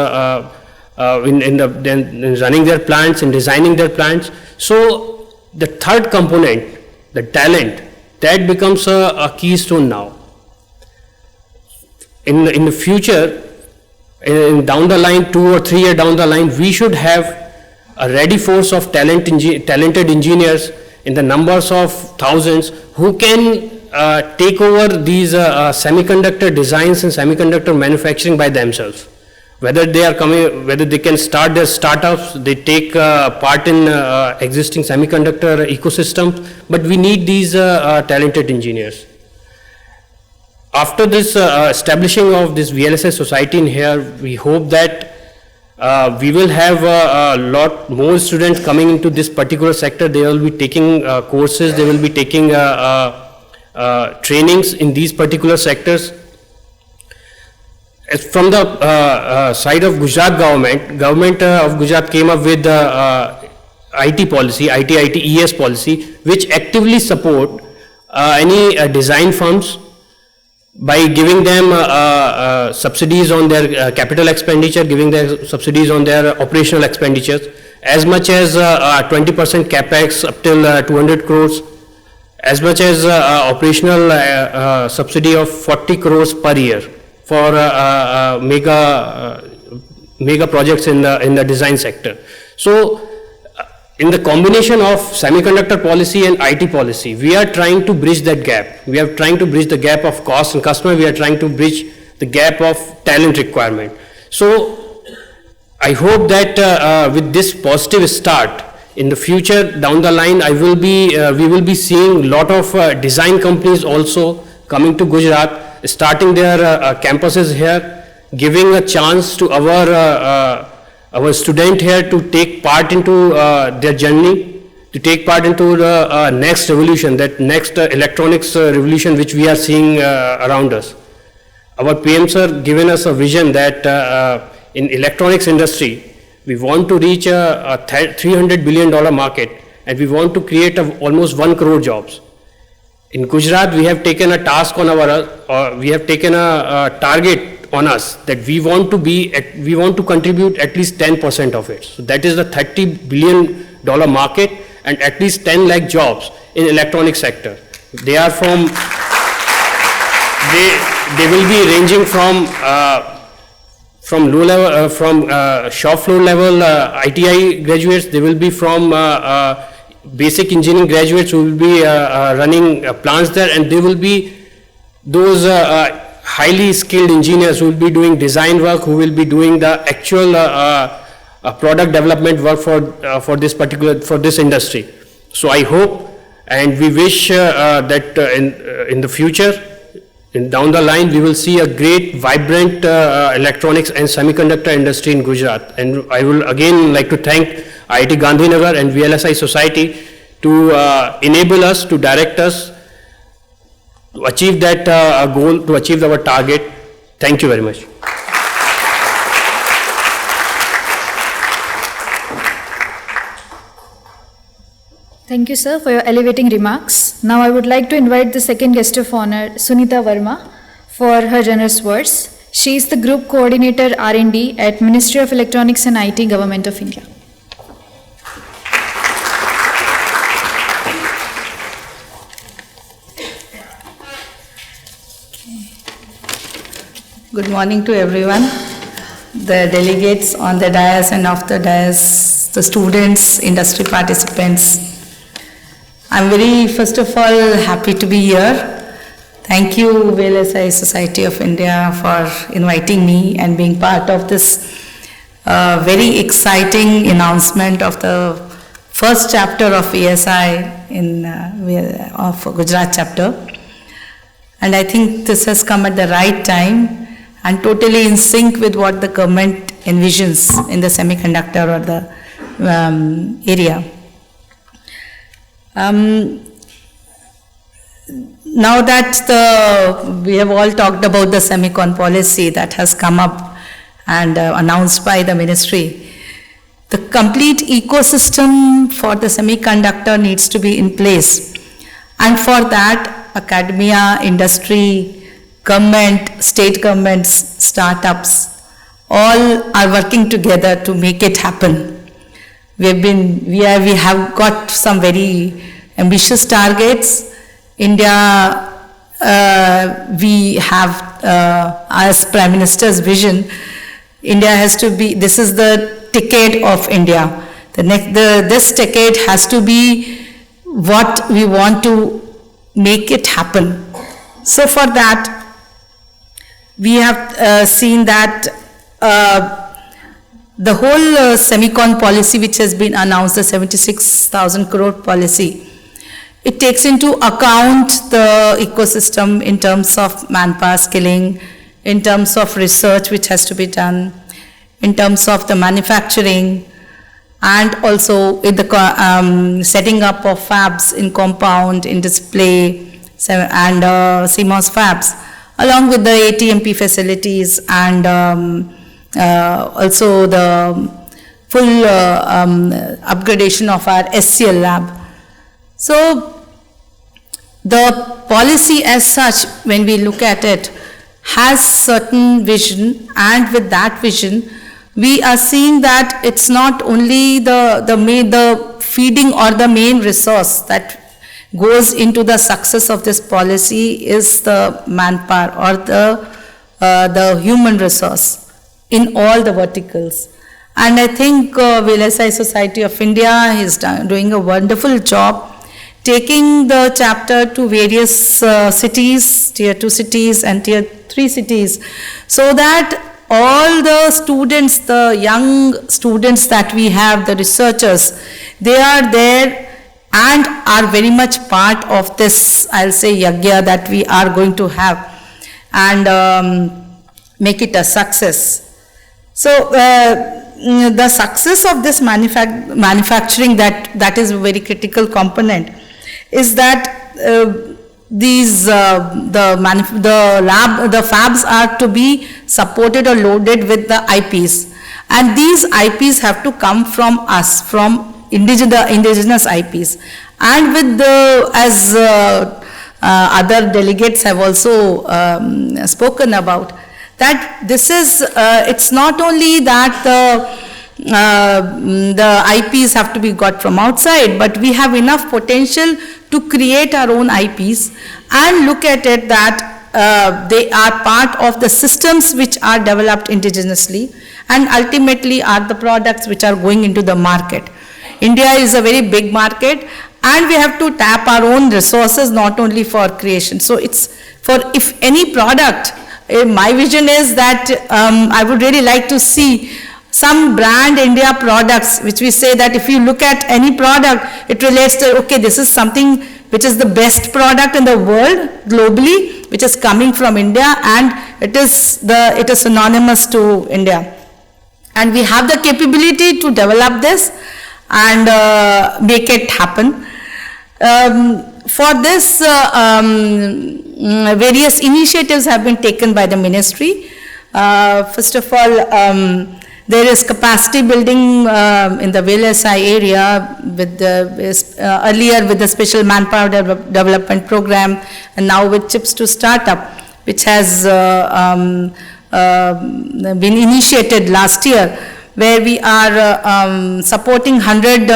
running their plants, in designing their plants. So the third component, the talent, that becomes a keystone now. In the future, down the line, 2 or 3 years down the line, we should have a ready force of talented engineers in the numbers of thousands who can take over these semiconductor designs and semiconductor manufacturing by themselves. Whether they can start their startups, they take part in existing semiconductor ecosystems, but we need these talented engineers. After this establishing of this VLSI society in here, we hope that we will have a lot more students coming into this particular sector. They will be taking courses, they will be taking trainings in these particular sectors. As from the side of Gujarat government of Gujarat came up with IT policy, IT-ES policy, which actively support any design firms by giving them subsidies on their capital expenditure, giving them subsidies on their operational expenditures, as much as 20% capex up till 200 crores, as much as operational subsidy of 40 crores per year for mega projects in the design sector. So in the combination of semiconductor policy and IT policy, we are trying to bridge that gap. We are trying to bridge the gap of cost and customer. We are trying to bridge the gap of talent requirement. So I hope that with this positive start, in the future down the line, we will be seeing a lot of design companies also coming to Gujarat, starting their campuses here, giving a chance to our student here to take part into their journey, to take part into the next revolution, that next electronics revolution which we are seeing around us. Our PM sir given us a vision that in electronics industry, we want to reach a $300 billion market, and we want to create almost 1 crore jobs. In Gujarat, we have taken a task on we have taken a target on us that we want to contribute at least 10% of it. So that is the $30 billion market and at least 10 lakh jobs in electronic sector. They are from, they will be ranging from low level, from shop floor level ITI graduates. They will be from basic engineering graduates who will be running plants there, and they will be those highly skilled engineers who will be doing design work, who will be doing the actual product development work for this industry. So I hope and we wish that in the future, down the line, we will see a great, vibrant electronics and semiconductor industry in Gujarat. And I will again like to thank IIT Gandhinagar and VLSI Society to enable us, to direct us to achieve that goal, to achieve our target. Thank you very much. Thank you, sir, for your elevating remarks. Now I would like to invite the second guest of honor, Sunita Verma, for her generous words. She is the Group Coordinator R&D at Ministry of Electronics and IT, Government of India. Good morning to everyone, the delegates on the dais and off the dais, the students, industry participants. I'm very, first of all, happy to be here. Thank you, VLSI Society of India, for inviting me and being part of this very exciting announcement of the first chapter of VSI of Gujarat chapter. And I think this has come at the right time and totally in sync with what the government envisions in the semiconductor or the area. Now that we have all talked about the semicon policy that has come up and announced by the ministry, the complete ecosystem for the semiconductor needs to be in place. And for that, academia, industry, government, state governments, startups, all are working together to make it happen. We have got some very ambitious targets. India, we have, as Prime Minister's vision, India has to be, this is the decade of India. This decade has to be what we want to make it happen. So for that, we have seen that the whole semicon policy which has been announced, the 76,000 crore policy, it takes into account the ecosystem in terms of manpower skilling, in terms of research which has to be done, in terms of the manufacturing, and also in the setting up of fabs in compound, in display, and CMOS fabs, along with the ATMP facilities and also the full upgradation of our SCL lab. So the policy as such, when we look at it, has certain vision, and with that vision, we are seeing that it's not only the feeding or the main resource that goes into the success of this policy is the manpower or the human resource in all the verticals. And I think VLSI Society of India is doing a wonderful job taking the chapter to various cities, tier 2 cities and tier 3 cities, so that all the students, the young students that we have, the researchers, they are there and are very much part of this, I'll say, yagya that we are going to have and make it a success. So the success of this manufacturing, that is a very critical component, is that the fabs are to be supported or loaded with the IPs, and these IPs have to come from us, from indigenous IPs, and with the, as other delegates have also spoken about, that this is, it's not only that the IPs have to be got from outside, but we have enough potential to create our own IPs and look at it that they are part of the systems which are developed indigenously and ultimately are the products which are going into the market. India is a very big market, and we have to tap our own resources, not only for creation. So it's for, if any product, my vision is that I would really like to see some brand India products, which we say that if you look at any product, it relates to, okay, this is something which is the best product in the world globally, which is coming from India, and it is synonymous to India. And we have the capability to develop this and make it happen. For this, various initiatives have been taken by the ministry. First of all, there is capacity building in the VLSI area with earlier with the special manpower development program, and now with Chips to Startup, which has been initiated last year, where we are supporting 100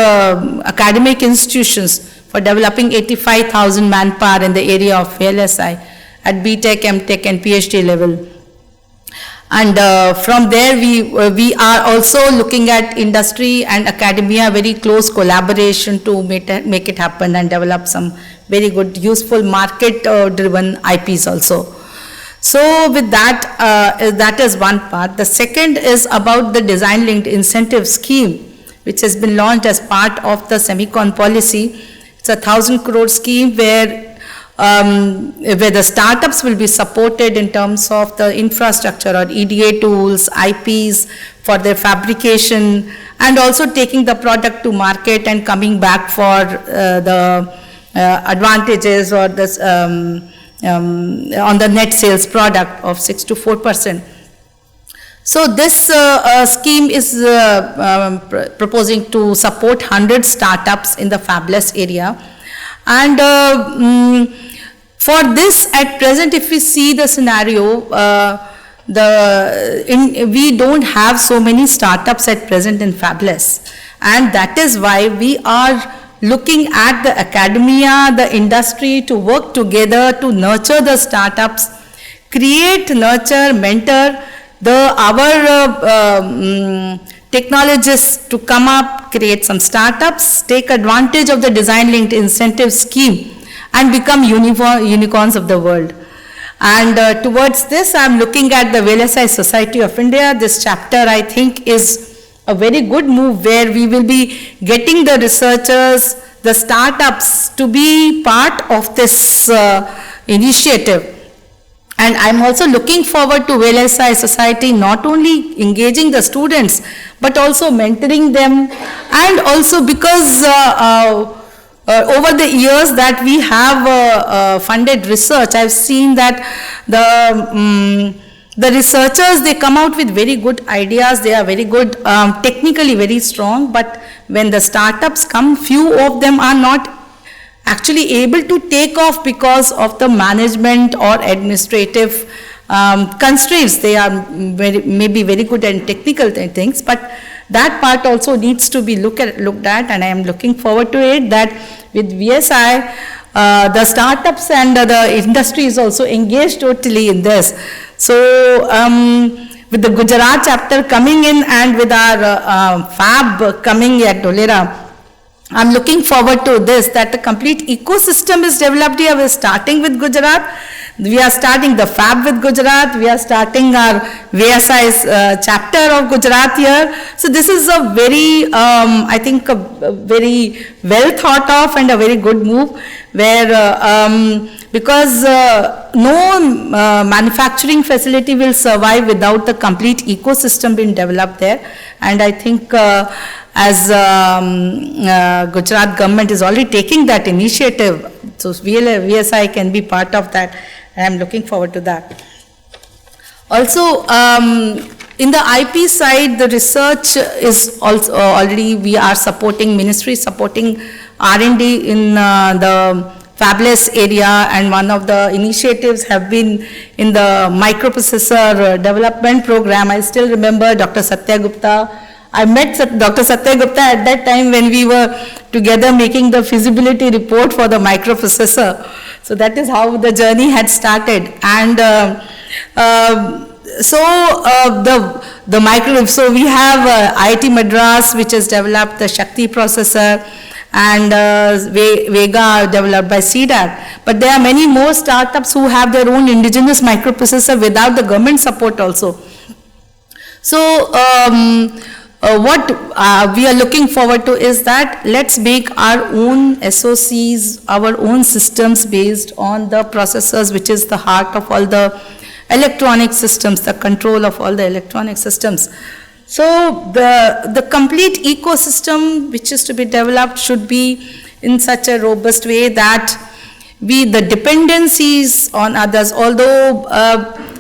academic institutions for developing 85,000 manpower in the area of VLSI at BTech, MTech and PhD level. And from there we are also looking at industry and academia, very close collaboration to make it happen and develop some very good useful market driven IPs also. So with that, that is one part. The second is about the design linked incentive scheme, which has been launched as part of the semicon policy. It's a 1,000 crore scheme where the startups will be supported in terms of the infrastructure or EDA tools, IPs for their fabrication, and also taking the product to market and coming back for the advantages or this on the net sales product of 6 to 4%. So this scheme is proposing to support 100 startups in the fabless area. And for this, at present, if we see the scenario, we don't have so many startups at present in fabless, and that is why we are looking at the academia, the industry to work together to nurture the startups, create, nurture, mentor our technologists to come up, create some startups, take advantage of the design linked incentive scheme and become unicorns of the world. And towards this, I am looking at the VLSI Society of India. This chapter, I think, is a very good move where we will be getting the researchers, the startups to be part of this initiative. And I am also looking forward to VLSI Society not only engaging the students, but also mentoring them, and also because over the years that we have funded research, I have seen that the researchers, they come out with very good ideas, they are very good, technically very strong, but when the startups come, few of them are not actually able to take off because of the management or administrative constraints. They are maybe very good at technical things, but that part also needs to be looked at, and I am looking forward to it that with VSI, the startups and the industry is also engaged totally in this. So with the Gujarat chapter coming in and with our fab coming at Dholera, I'm looking forward to this, that the complete ecosystem is developed here. We're starting with Gujarat. We are starting the fab with Gujarat. We are starting our VSI chapter of Gujarat here. So this is a very, I think, a very well thought of and a very good move where because no manufacturing facility will survive without the complete ecosystem being developed there. And I think as Gujarat government is already taking that initiative, so VSI can be part of that. I am looking forward to that. Also, in the IP side, the research is also already, we are supporting, ministry supporting R&D in the fabless area, and one of the initiatives have been in the microprocessor development program. I still remember Dr. Satya Gupta. I met Dr. Satya Gupta at that time when we were together making the feasibility report for the microprocessor. So that is how the journey had started. And the microwave, so we have IIT Madras, which has developed the Shakti processor, and Vega developed by CDAC. But there are many more startups who have their own indigenous microprocessor without the government support also. So what we are looking forward to is that let's make our own SoCs, our own systems based on the processors, which is the heart of all the electronic systems, the control of all the electronic systems. So the complete ecosystem which is to be developed should be in such a robust way that the dependencies on others, although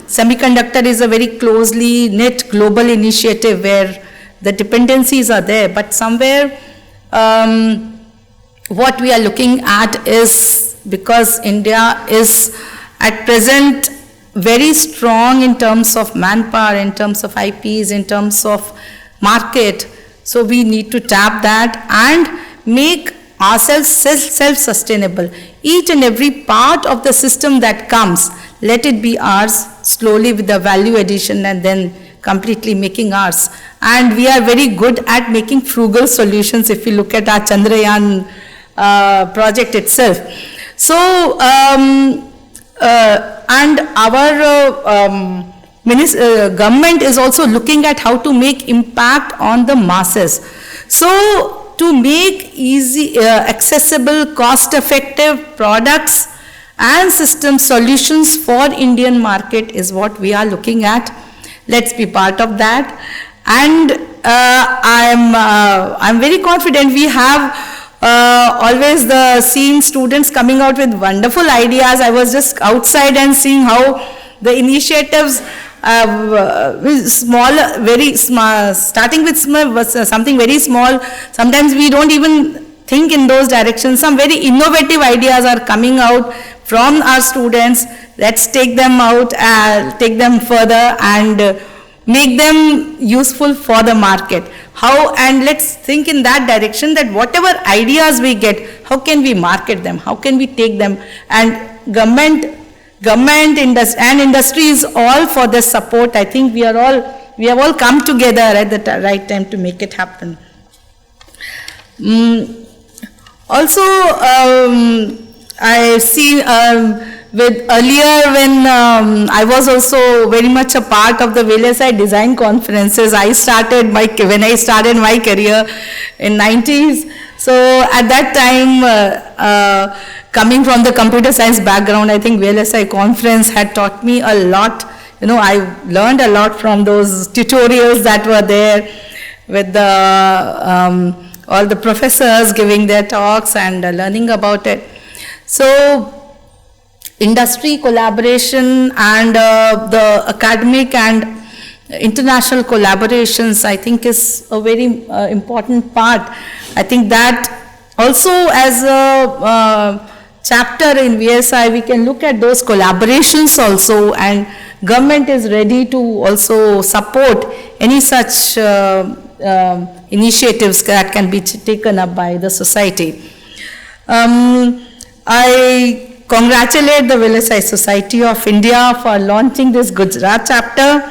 semiconductor is a very closely knit global initiative where the dependencies are there, but somewhere what we are looking at is, because India is at present very strong in terms of manpower, in terms of IPs, in terms of market, so we need to tap that and make ourselves self-sustainable. Each and every part of the system that comes, let it be ours slowly with the value addition and then completely making ours. And we are very good at making frugal solutions if you look at our Chandrayaan project itself. So, and our government is also looking at how to make impact on the masses. So, to make easy, accessible, cost-effective products and system solutions for Indian market is what we are looking at. Let's be part of that. And I'm very confident we have always seen students coming out with wonderful ideas. I was just outside and seeing how the initiatives small, very small, starting with something very small. Sometimes we don't even think in those directions. Some very innovative ideas are coming out from our students. Let's take them out, take them further and make them useful for the market. How, and let's think in that direction, that whatever ideas we get, how can we market them? How can we take them? And government, and industry is all for the support. I think we have all come together at the right time to make it happen. Also, I see earlier when I was also very much a part of the VLSI design conferences. When I started my career in 90s. So at that time, coming from the computer science background, I think VLSI conference had taught me a lot. You know, I learned a lot from those tutorials that were there with all the professors giving their talks and learning about it. So industry collaboration and the academic and international collaborations, I think, is a very important part. I think that also as a chapter in VSI, we can look at those collaborations also, and government is ready to also support any such initiatives that can be taken up by the society. I congratulate the VLSI Society of India for launching this Gujarat chapter,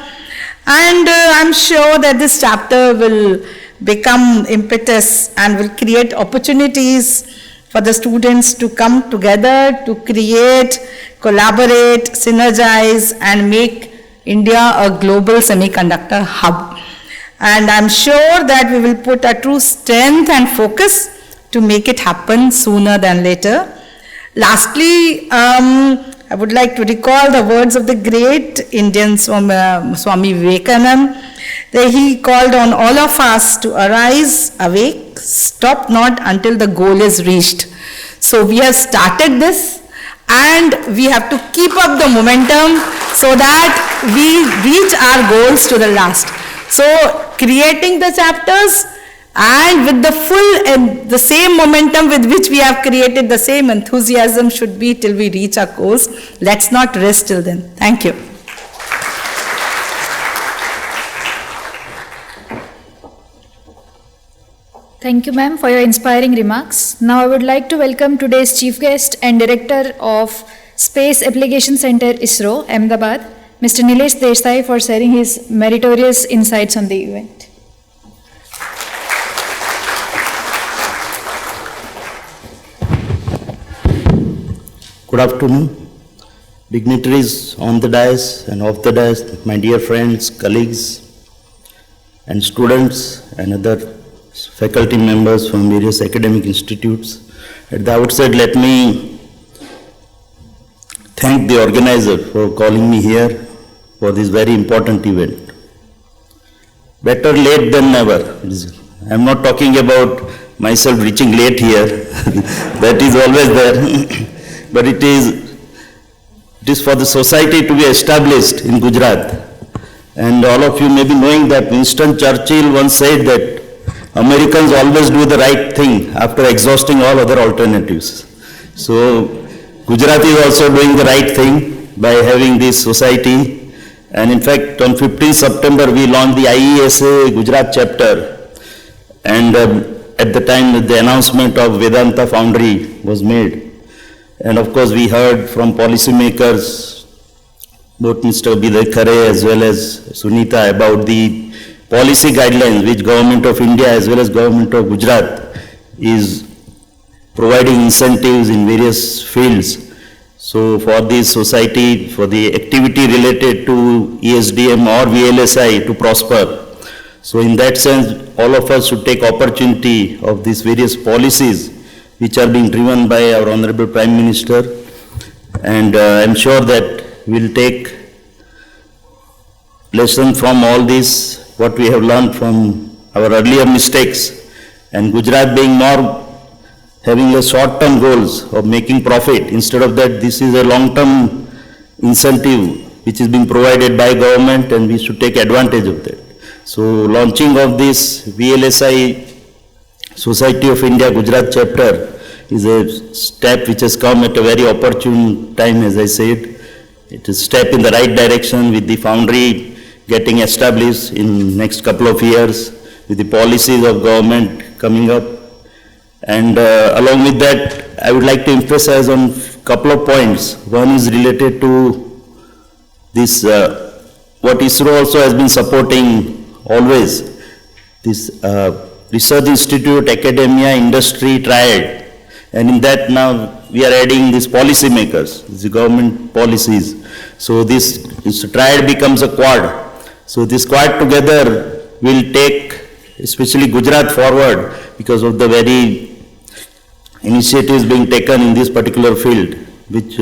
and I'm sure that this chapter will become impetus and will create opportunities for the students to come together to create, collaborate, synergize and make India a global semiconductor hub. And I'm sure that we will put a true strength and focus to make it happen sooner than later. Lastly, I would like to recall the words of the great Indian Swami Vivekananda. He called on all of us to arise, awake, stop not until the goal is reached. So we have started this and we have to keep up the momentum so that we reach our goals to the last. So creating the chapters and with the full and the same momentum with which we have created, the same enthusiasm should be till we reach our goals. Let's not rest till then. Thank you. Thank you, ma'am, for your inspiring remarks. Now I would like to welcome today's Chief Guest and Director of Space Application Center, ISRO, Ahmedabad, Mr. Nilesh Desai, for sharing his meritorious insights on the event. Good afternoon, dignitaries on the dais and off the dais, my dear friends, colleagues, and students and other faculty members from various academic institutes. At the outset, let me thank the organizer for calling me here for this very important event. Better late than never. I'm not talking about myself reaching late here, that is always there, but it is for the society to be established in Gujarat. And all of you may be knowing that Winston Churchill once said that Americans always do the right thing after exhausting all other alternatives. So Gujarat is also doing the right thing by having this society. And in fact, on 15th September, we launched the IESA Gujarat chapter. And at the time, the announcement of Vedanta Foundry was made. And of course, we heard from policymakers, both Mr. Bidai Khare as well as Sunita, about the policy guidelines which Government of India as well as Government of Gujarat is providing incentives in various fields. So for this society, for the activity related to ESDM or VLSI to prosper. So in that sense, all of us should take opportunity of these various policies which are being driven by our Honorable Prime Minister. And I'm sure that we'll take lesson from all this, what we have learned from our earlier mistakes. And Gujarat being more having a short-term goals of making profit, instead of that, this is a long-term incentive which is being provided by government, and we should take advantage of that. So launching of this VLSI Society of India Gujarat chapter is a step which has come at a very opportune time, as I said. It is a step in the right direction with the foundry getting established in next couple of years, with the policies of government coming up. And along with that, I would like to emphasize on a couple of points. One is related to this, what ISRO also has been supporting always, this research institute, academia, industry triad. And in that now we are adding these policy makers, the government policies. So this triad becomes a quad. So this quad together will take especially Gujarat forward because of the very initiatives being taken in this particular field, which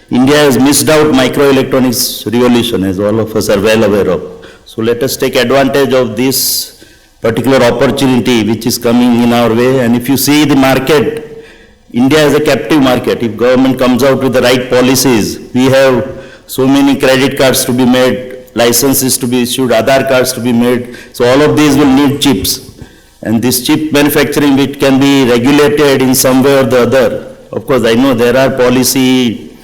India has missed out microelectronics revolution, as all of us are well aware of. So let us take advantage of this particular opportunity which is coming in our way. And if you see the market, India is a captive market. If government comes out with the right policies, we have so many credit cards to be made, licenses to be issued, Aadhaar cards to be made. So all of these will need chips. And this chip manufacturing, which can be regulated in some way or the other. Of course, I know there are policy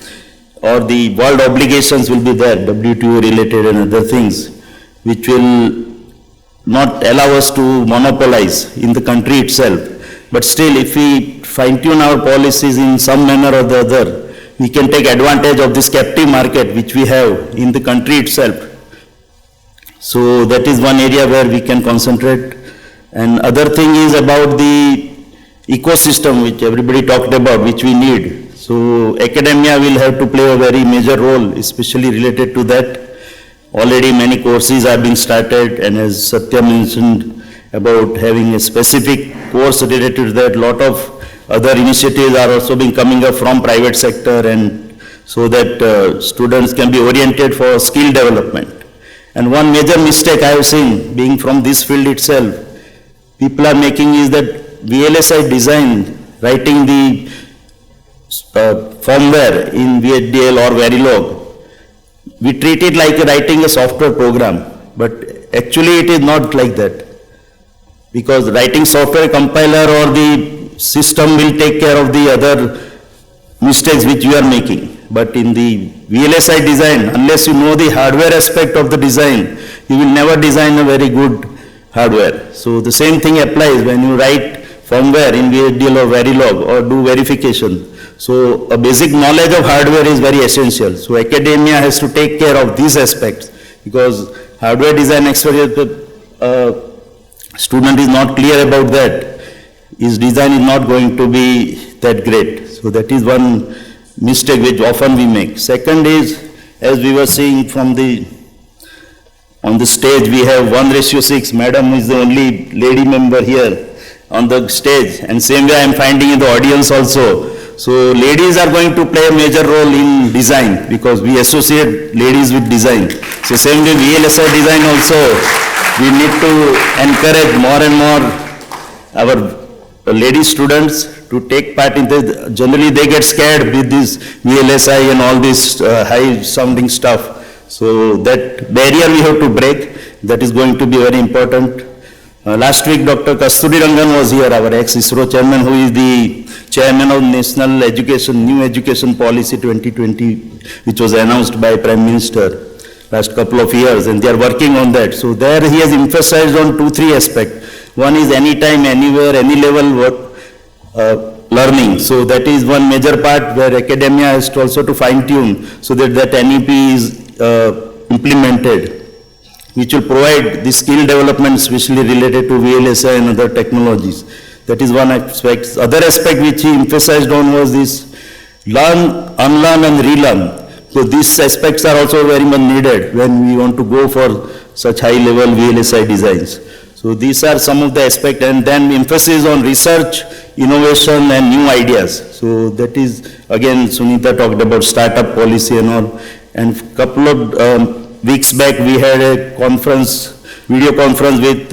or the world obligations will be there, WTO related and other things, which will not allow us to monopolize in the country itself. But still, if we fine-tune our policies in some manner or the other, we can take advantage of this captive market which we have in the country itself. So that is one area where we can concentrate. And other thing is about the ecosystem which everybody talked about, which we need. So academia will have to play a very major role, especially related to that. Already many courses are being started, and as Satya mentioned about having a specific course related to that, lot of other initiatives are also being coming up from private sector, and so that students can be oriented for skill development. And one major mistake I have seen, being from this field itself, people are making is that VLSI design, writing the firmware in VHDL or Verilog, we treat it like writing a software program, but actually it is not like that. Because writing software compiler or the system will take care of the other mistakes which you are making. But in the VLSI design, unless you know the hardware aspect of the design, you will never design a very good hardware. So the same thing applies when you write firmware in VHDL or Verilog or do verification. So a basic knowledge of hardware is very essential. So academia has to take care of these aspects because hardware design experience, student is not clear about that, his design is not going to be that great. So that is one mistake which often we make. Second is, as we were seeing from on the stage, we have 1:6. Madam is the only lady member here on the stage, and same way I am finding in the audience also. So ladies are going to play a major role in design because we associate ladies with design. So same way VLSI design also, we need to encourage more and more our lady students to take part in this. Generally they get scared with this VLSI and all this high sounding stuff. So that barrier we have to break. That is going to be very important. Last week Dr. Kasturi Rangan was here, our ex-ISRO chairman, who is the chairman of National New Education Policy 2020, which was announced by Prime Minister last couple of years, and they are working on that. So there he has emphasized on 2-3 aspects. One is anytime, anywhere, any level learning. So that is one major part where academia has to also to fine-tune so that NEP is implemented, which will provide the skill development especially related to VLSI and other technologies. That is one aspect. Other aspect which he emphasized on was this learn, unlearn and relearn. So these aspects are also very much needed when we want to go for such high level VLSI designs. So these are some of the aspects, and then emphasis on research, innovation and new ideas. So that is, again, Sunita talked about startup policy and all. And couple of weeks back we had a video conference with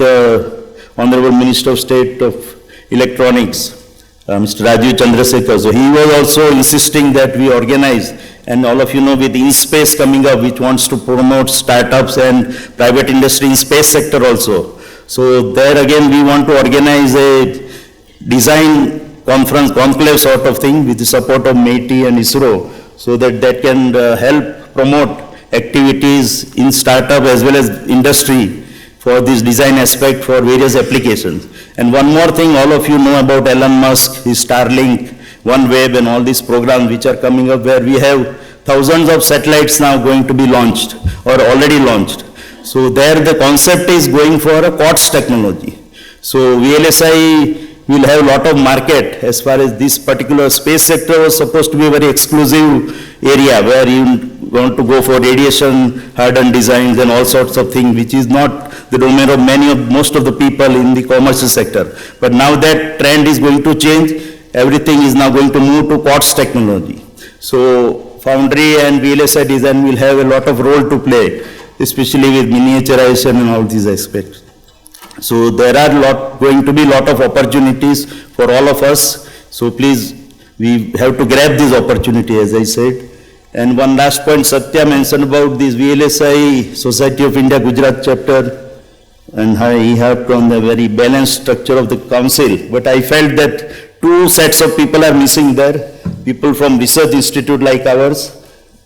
Honorable Minister of State of Electronics, Mr. Rajiv Chandrasekhar. So he was also insisting that we organize, and all of you know with InSpace coming up, which wants to promote startups and private industry in space sector also. So there again we want to organize a design conference, conclave sort of thing with the support of MeitY and ISRO, so that can help promote activities in startup as well as industry for this design aspect for various applications. And one more thing, all of you know about Elon Musk, his Starlink, OneWeb and all these programs which are coming up, where we have thousands of satellites now going to be launched or already launched. So there the concept is going for a quartz technology. So VLSI will have a lot of market as far as this particular space sector was supposed to be a very exclusive area where you want to go for radiation hardened designs and all sorts of things, which is not the domain of most of the people in the commercial sector. But now that trend is going to change. Everything is now going to move to quartz technology. So foundry and VLSI design will have a lot of role to play, especially with miniaturization and all these aspects. So there are going to be a lot of opportunities for all of us. So please, we have to grab this opportunity, as I said. And one last point, Satya mentioned about this VLSI Society of India Gujarat chapter, and he helped on the very balanced structure of the council. But I felt that 2 sets of people are missing there, people from research institute like ours,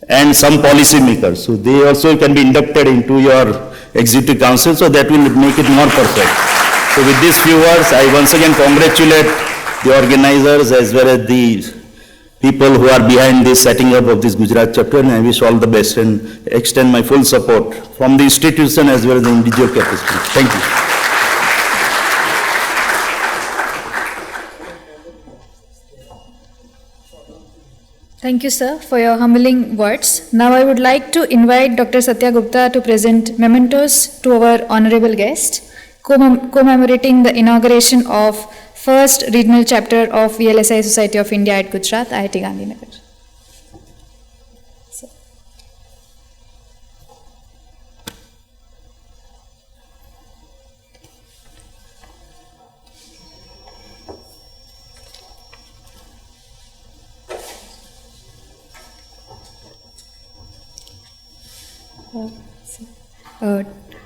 and some policy makers. So they also can be inducted into your executive council, so that will make it more perfect. So with these few words, I once again congratulate the organizers as well as the people who are behind this setting up of this Gujarat chapter, and I wish all the best and extend my full support from the institution as well as the individual capacity. Thank you. Thank you, sir, for your humbling words. Now I would like to invite Dr. Satya Gupta to present mementos to our honorable guest, commemorating the inauguration of first regional chapter of VLSI Society of India at Gujarat, IIT Gandhinagar.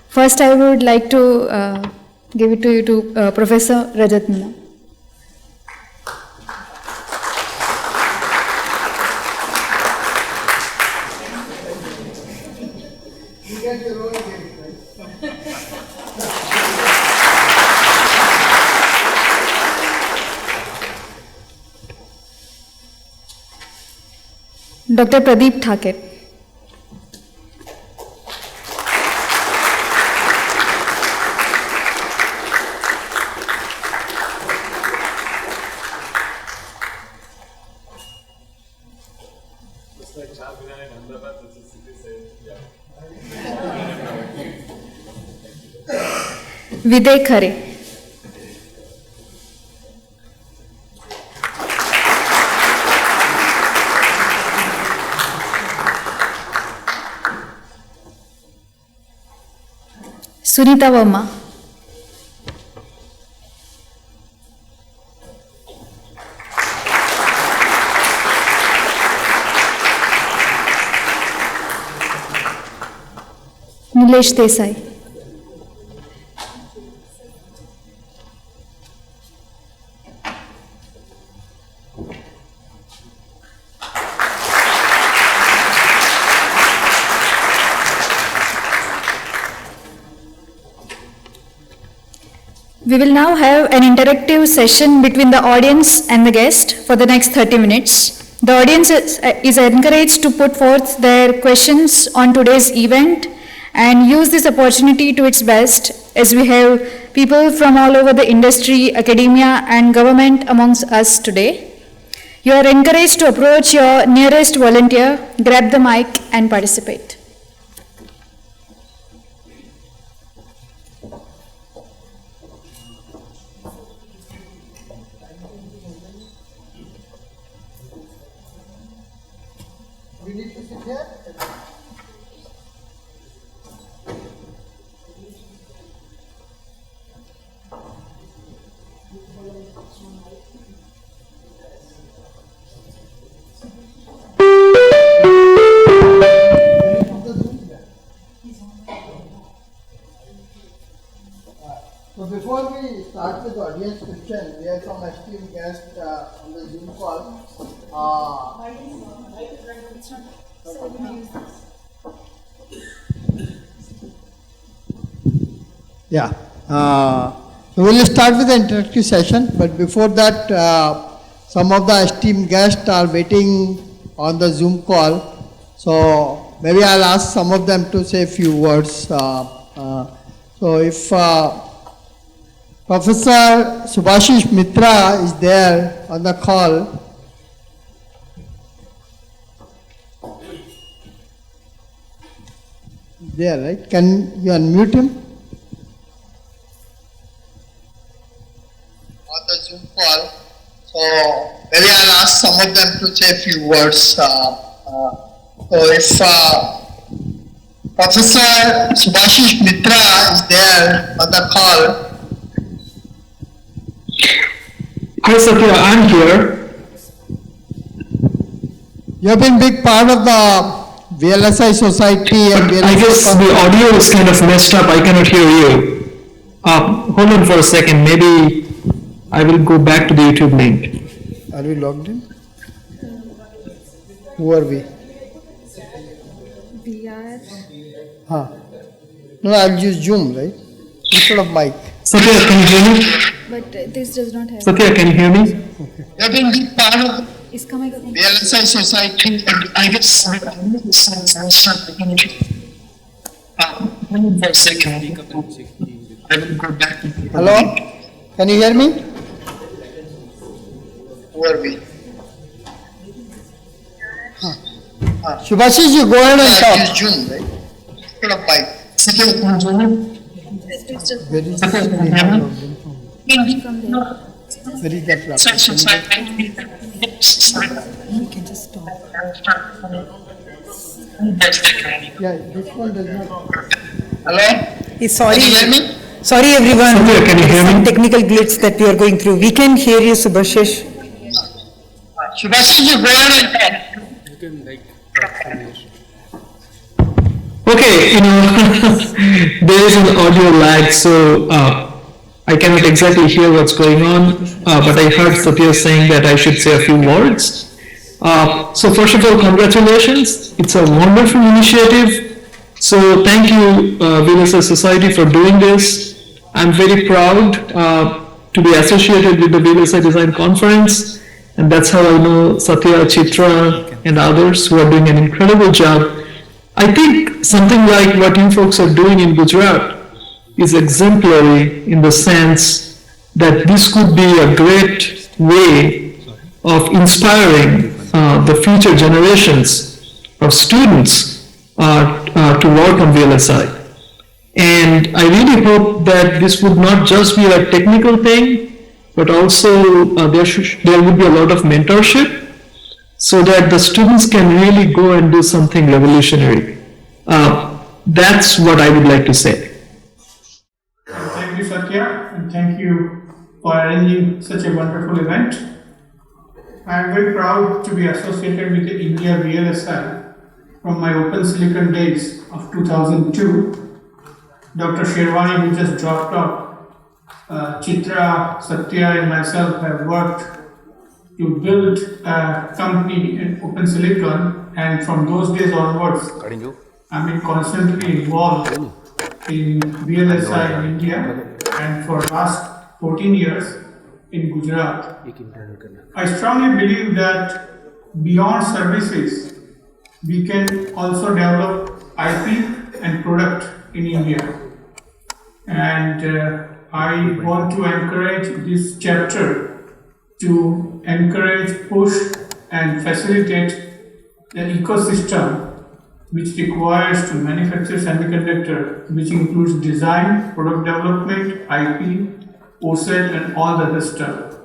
First, I would like to give it to you to Professor Rajat Meena. Dr. Pradeep Thakur. Viday Khare. Sunita Verma. Nilesh Desai. We will now have an interactive session between the audience and the guest for the next 30 minutes. The audience is encouraged to put forth their questions on today's event and use this opportunity to its best, as we have people from all over the industry, academia and government amongst us today. You are encouraged to approach your nearest volunteer, grab the mic and participate. So before we start with the audience question, we have some esteemed guests on the Zoom call. Yeah. So we'll start with the interactive session, but before that, some of the esteemed guests are waiting on the Zoom call. So maybe I'll ask some of them to say a few words. So if Professor Subhashish Mitra is there on the call. There, right? Can you unmute him? On the Zoom call. So maybe I'll ask some of them to say a few words. So if Professor Subhashish Mitra is there on the call. Hi Satya, I'm here. You have been big part of the VLSI Society and VLSI I guess the audio is kind of messed up. I cannot hear you. Hold on for a second. Maybe I will go back to the YouTube link. Are we logged in? Who are we? We are. No, I'll use Zoom, right? Instead of mic. Satya, can you hear me? But this does not have. Satya, can you hear me? You have been big part of इसका microphone. VLSI Society and I guess for a second. I will go back. Hello? Can you hear me? Who are we? Subhashish, you go ahead and talk. Use Zoom, right? Instead of mic. Where is that laptop? We can just stop. Yeah, this one does not. Hello? Sorry. Can you hear me? Sorry everyone. Satya, can you hear Some me? technical glitch that we are going through. We can hear you, Subhashish. Subhashish, you go ahead and talk. Okay, there is an audio lag, so I cannot exactly hear what's going on, but I heard Satya saying that I should say a few words. So first of all, congratulations. It's a wonderful initiative. So thank you, VLSI Society, for doing this. I'm very proud to be associated with the VLSI Design Conference, and that's how I know Satya, Chitra, and others who are doing an incredible job. I think something like what you folks are doing in Gujarat is exemplary in the sense that this could be a great way of inspiring the future generations of students to work on VLSI. And I really hope that this would not just be a technical thing, but also there would be a lot of mentorship so that the students can really go and do something revolutionary. That's what I would like to say. Thank you, Satya, and thank you for arranging such a wonderful event. I am very proud to be associated with the India VLSI from my Open Silicon days of 2002. Dr. Sherwani, who just dropped off, Chitra, Satya and myself have worked to build a company in Open Silicon, and from those days onwards, I've been constantly involved in VLSI in India, and for last 14 years in Gujarat. I strongly believe that beyond services, we can also develop IP and product in India. And I want to encourage this chapter to encourage, push and facilitate the ecosystem which requires to manufacture semiconductor, which includes design, product development, IP, OSAT and all the other stuff.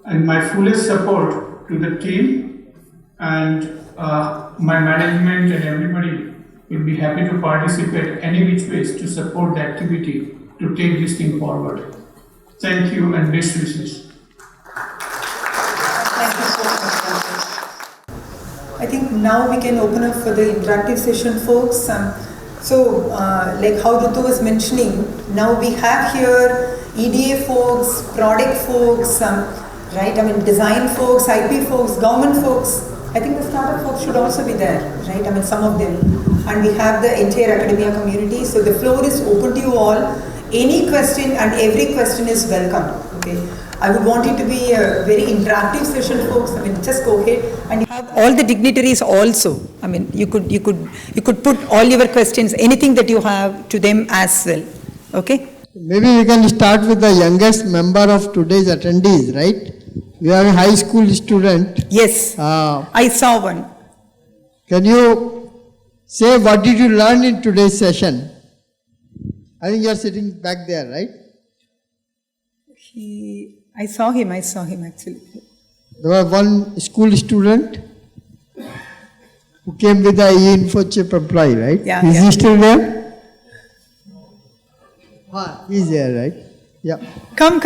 And my fullest support to the team and my management and everybody will be happy to participate any which ways to support the activity to take this thing forward. Thank you and best wishes. I think now we can open up for the interactive session, folks. Like how Ritu was mentioning, now we have here EDA folks, product folks, right? I mean, design folks, IP folks, government folks. I think the startup folks should also be there, right? I mean, some of them. And we have the entire academia community. So the floor is open to you all. Any question and every question is welcome, okay? I would want it to be a very interactive session, folks. I mean, just go ahead and you have all the dignitaries also. I mean, you could put all your questions, anything that you have to them as well, okay? Maybe we can start with the youngest member of today's attendees, right? You are a high school student. Yes, I saw one. Can you say what did you learn in today's session? I think you are sitting back there, right? I saw him actually. There was one school student who came with the e-info chip employee, right? Yeah. Is he still there? He's there, right? Yeah. Come.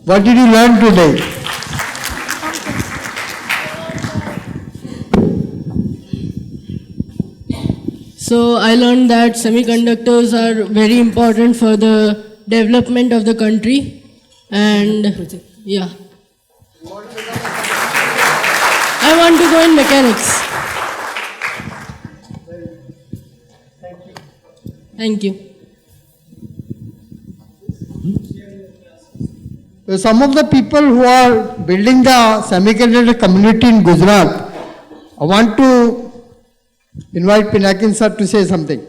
What did you learn today? So I learned that semiconductors are very important for the development of the country, and yeah. I want to go in mechanics. Thank you. So some of the people who are building the semiconductor community in Gujarat, I want to invite Pinakin sir to say something.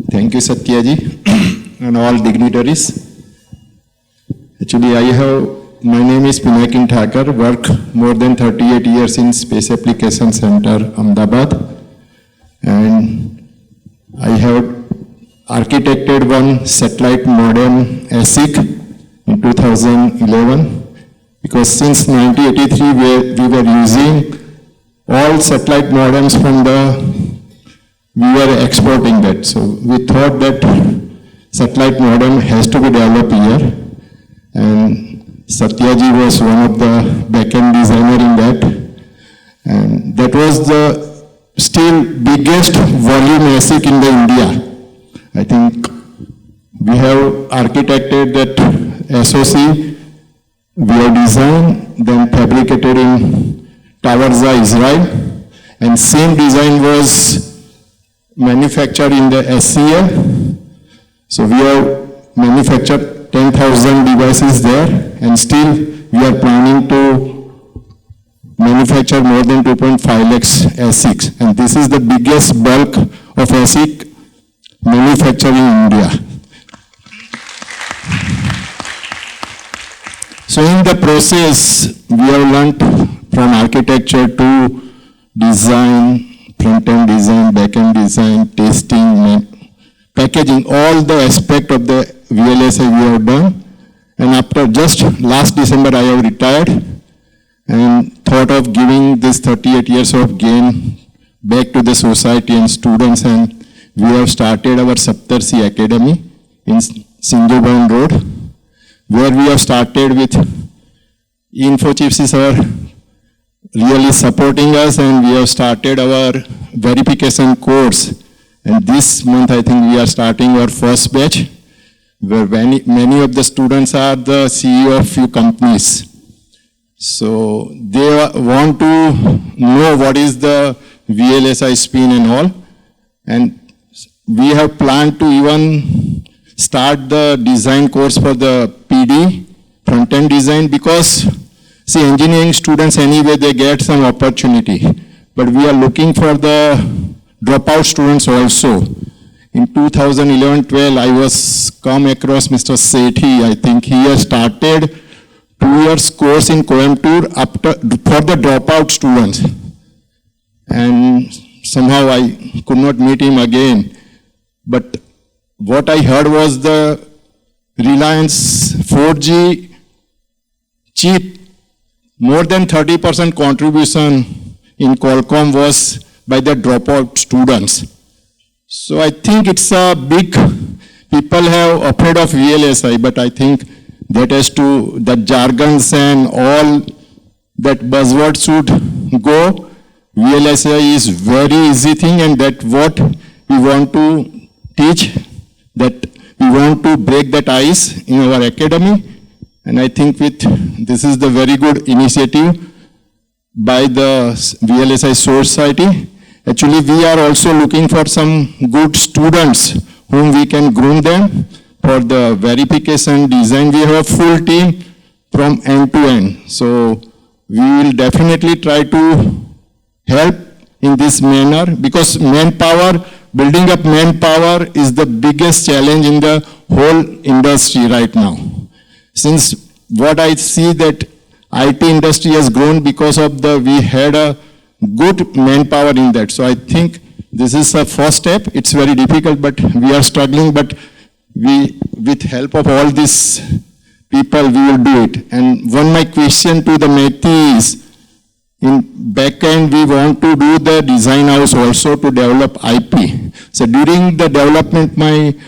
Thank you, Satyaji, and all dignitaries. Actually, my name is Pinakin Thakur, work more than 38 years in Space Application Center, Ahmedabad, and I have architected one satellite modem ASIC in 2011, because since 1983 we were using all satellite modems we were exporting that. So we thought that satellite modem has to be developed here, and Satyaji was one of the back-end designer in that, and that was the still biggest volume ASIC in the India. I think we have architected that SoC, we have designed, then fabricated in Tawarza, Israel, and same design was manufactured in the SCL. So we have manufactured 10,000 devices there, and still we are planning to manufacture more than 2.5 lakhs ASICs, and this is the biggest bulk of ASIC manufacturing in India. So in the process, we have learned from architecture to design, front-end design, back-end design, testing, packaging, all the aspect of the VLSI we have done. And after just last December, I have retired and thought of giving this 38 years of gain back to the society and students, and we have started our Saptarshi Academy in Sindhuban Road, where we have started with InfoChips is our really supporting us, and we have started our verification course. And this month, I think we are starting our first batch, where many of the students are the CEO of few companies. So they want to know what is the VLSI spin and all. And we have planned to even start the design course for the PD, front-end design, because see, engineering students anyway, they get some opportunity. But we are looking for the dropout students also. In 2011-12, I was come across Mr. Sethi. I think he has started 2 years course in Coimbatore for the dropout students. And somehow I could not meet him again. But what I heard was the Reliance 4G chip, more than 30% contribution in Qualcomm was by the dropout students. So I think it's a big, people have afraid of VLSI, but I think that has to, the jargons and all that buzzword should go. VLSI is very easy thing, and that what we want to teach, that we want to break that ice in our academy. And I think this is the very good initiative by the VLSI Society. Actually, we are also looking for some good students whom we can groom them for the verification design. We have a full team from end to end. So we will definitely try to help in this manner, because manpower, building up manpower is the biggest challenge in the whole industry right now. Since what I see that IT industry has grown because of we had a good manpower in that. So I think this is a first step. It's very difficult, but we are struggling, but with help of all these people, we will do it. And my question to the Methi is, in backend, we want to do the design house also to develop IP. So during the development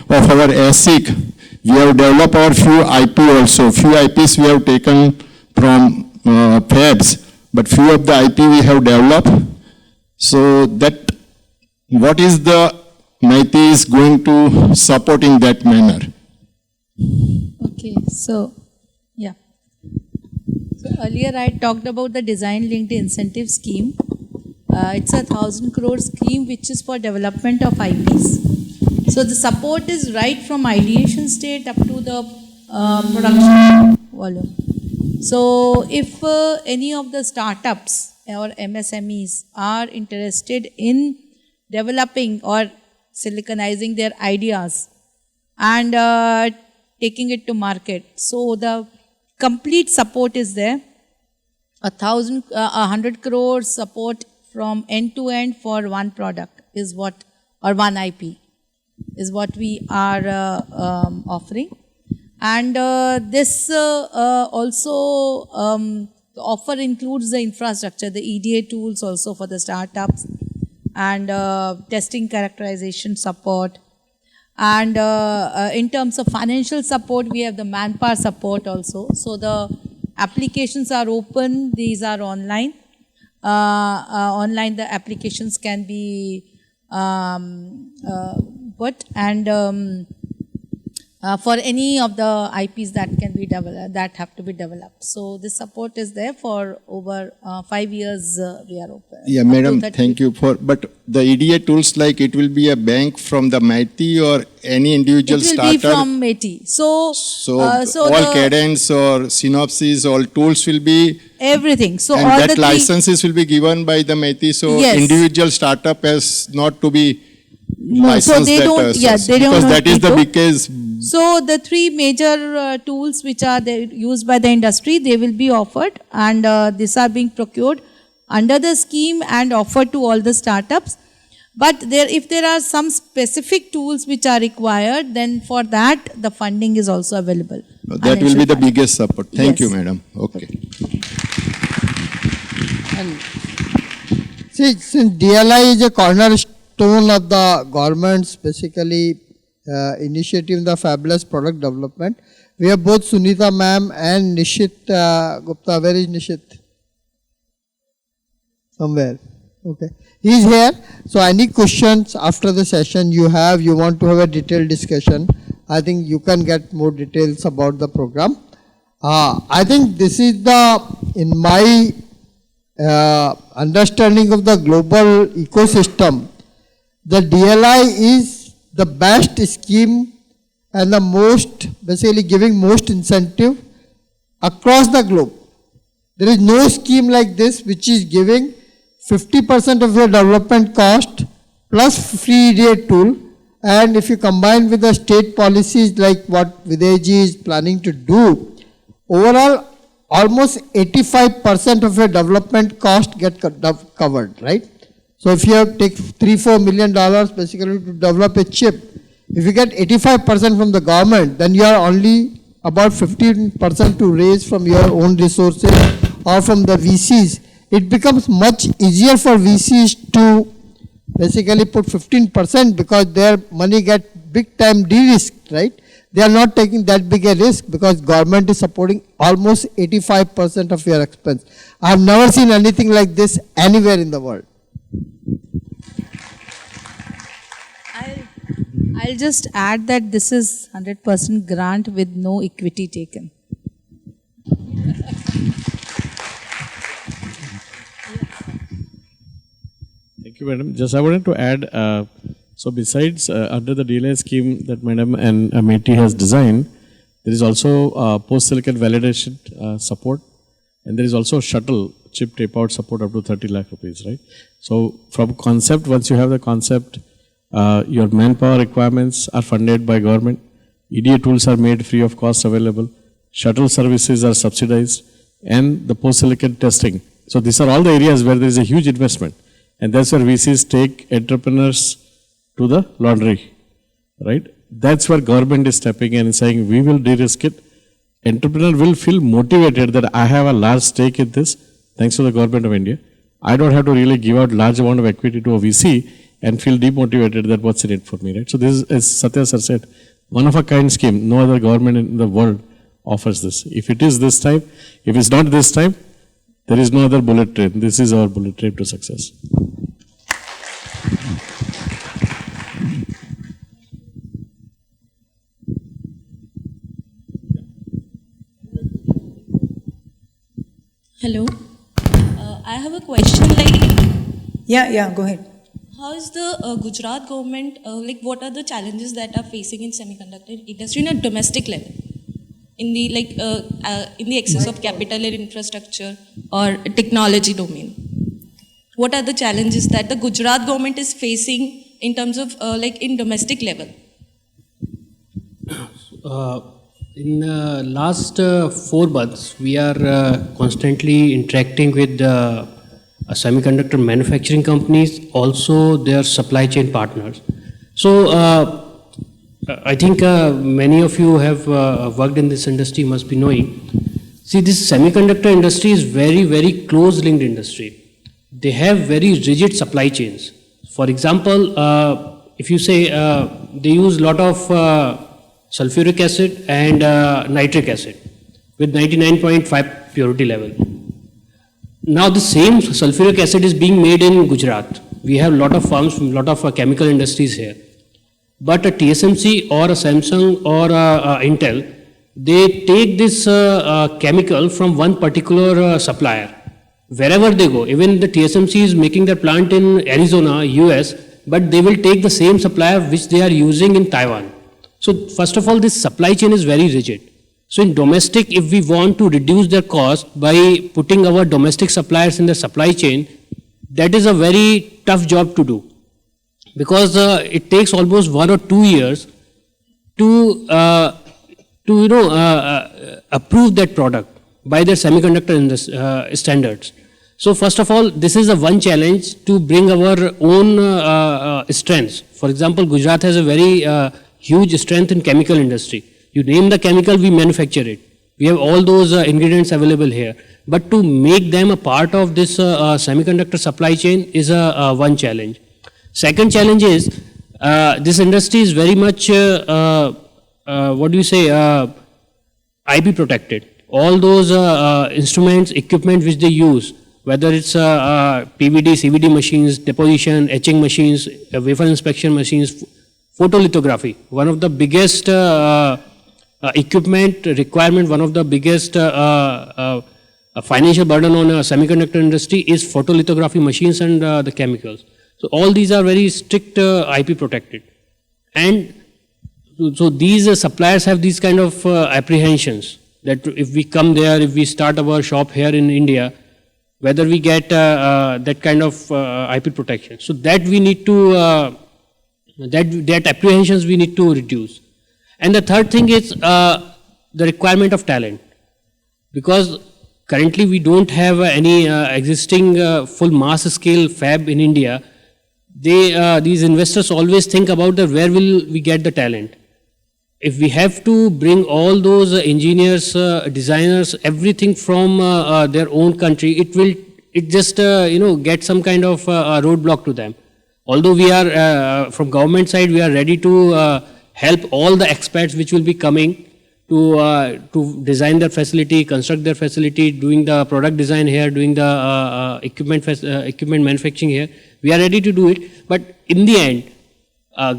of our ASIC, we have developed our few IP also. Few IPs we have taken from fabs, but few of the IP we have developed. So that, what is the Methi is going to support in that manner? Okay, so, yeah. So earlier I talked about the design linked incentive scheme. It's a 1,000 crore scheme which is for development of IPs. So the support is right from ideation state up to the production volume. So if any of the startups or MSMEs are interested in developing or siliconizing their ideas and taking it to market, so the complete support is there. 100 crore support from end to end for one product is what, or one IP is what we are offering. And this also, the offer includes the infrastructure, the EDA tools also for the startups, and testing characterization support. And in terms of financial support, we have the manpower support also. So the applications are open, these are online. Online the applications can be put, and for any of the IPs that can be developed, that have to be developed. So this support is there for over 5 years. We are open. Yeah, Up to madam, 30. thank you for, but the EDA tools, like it will be a bank from the MIT or any individual It will starter? be from METI. So, all cadence or synopsis, all tools will be, everything. So and all that the licenses will be given by the MIT, so Yes. individual startup has not to be No, so licensed they that, don't. Yeah, they don't. because that is need the to. biggest. So the three major tools which are there used by the industry, they will be offered, and these are being procured under the scheme and offered to all the startups. But if there are some specific tools which are required, then for that the funding is also available. That will be the biggest support. Thank you, Yes. madam. Okay. See, since DLI is a cornerstone of the government's basically initiative in the fabulous product development, we have both Sunita ma'am and Nishit Gupta. Where is Nishit? Somewhere. Okay. He is here. So any questions after the session you want to have a detailed discussion, I think you can get more details about the program. I think this is in my understanding of the global ecosystem, the DLI is the best scheme and the most, basically giving most incentive across the globe. There is no scheme like this which is giving 50% of your development cost plus free EDA tool, and if you combine with the state policies like what Videji is planning to do, overall almost 85% of your development cost get covered, right? So if you have take $3-4 million basically to develop a chip, if you get 85% from the government, then you are only about 15% to raise from your own resources or from the VCs. It becomes much easier for VCs to basically put 15% because their money get big time de-risked, right? They are not taking that big a risk because government is supporting almost 85% of your expense. I have never seen anything like this anywhere in the world. I'll just add that this is 100% grant with no equity taken. Thank you, madam. Just I wanted to add, so besides under the DLI scheme that madam and METI has designed, there is also post-silicon validation support, and there is also shuttle chip tape-out support up to 30 lakh rupees, right? So from concept, once you have the concept, your manpower requirements are funded by government, EDA tools are made free of cost available, shuttle services are subsidized, and the post-silicon testing. So these are all the areas where there is a huge investment. And that's where VCs take entrepreneurs to the laundry, right? That's where government is stepping in and saying, we will de-risk it. Entrepreneur will feel motivated that I have a large stake in this, thanks to the government of India. I don't have to really give out large amount of equity to a VC and feel demotivated that what's in it for me, right? So this is, as Satya sir said, one of a kind scheme. No other government in the world offers this. If it is this time, if it's not this time, there is no other bullet train. This is our bullet train to success. Hello. I have a question Yeah, go ahead. how is the Gujarat government, what are the challenges that are facing in semiconductor industry in a domestic level? In the excess of capital and infrastructure or technology domain? What are the challenges that the Gujarat government is facing in terms of in domestic level? In the last 4 months, we are constantly interacting with semiconductor manufacturing companies, also their supply chain partners. So I think many of you have worked in this industry, must be knowing. See, this semiconductor industry is very, very close linked industry. They have very rigid supply chains. For example, if you say they use a lot of sulfuric acid and nitric acid with 99.5 purity level. Now the same sulfuric acid is being made in Gujarat. We have a lot of farms, a lot of chemical industries here. But a TSMC or a Samsung or a Intel, they take this chemical from one particular supplier. Wherever they go, even the TSMC is making their plant in Arizona, US, but they will take the same supplier which they are using in Taiwan. So first of all, this supply chain is very rigid. So in domestic, if we want to reduce their cost by putting our domestic suppliers in the supply chain, that is a very tough job to do. Because it takes almost 1 or 2 years to approve that product by their semiconductor standards. So first of all, this is a one challenge to bring our own strengths. For example, Gujarat has a very huge strength in chemical industry. You name the chemical, we manufacture it. We have all those ingredients available here. But to make them a part of this semiconductor supply chain is one challenge. Second challenge is this industry is very much IP protected. All those instruments, equipment which they use, whether it's PVD, CVD machines, deposition, etching machines, wafer inspection machines, photolithography, one of the biggest equipment requirement, one of the biggest financial burden on a semiconductor industry is photolithography machines and the chemicals. So all these are very strict IP protected. And so these suppliers have these kind of apprehensions that if we come there, if we start our shop here in India, whether we get that kind of IP protection. So that we need to, that apprehensions we need to reduce. And the third thing is the requirement of talent. Because currently we don't have any existing full mass scale fab in India. These investors always think about where will we get the talent. If we have to bring all those engineers, designers, everything from their own country, it just get some kind of roadblock to them. Although we are from government side, we are ready to help all the expats which will be coming to design their facility, construct their facility, doing the product design here, doing the equipment manufacturing here. We are ready to do it, but in the end,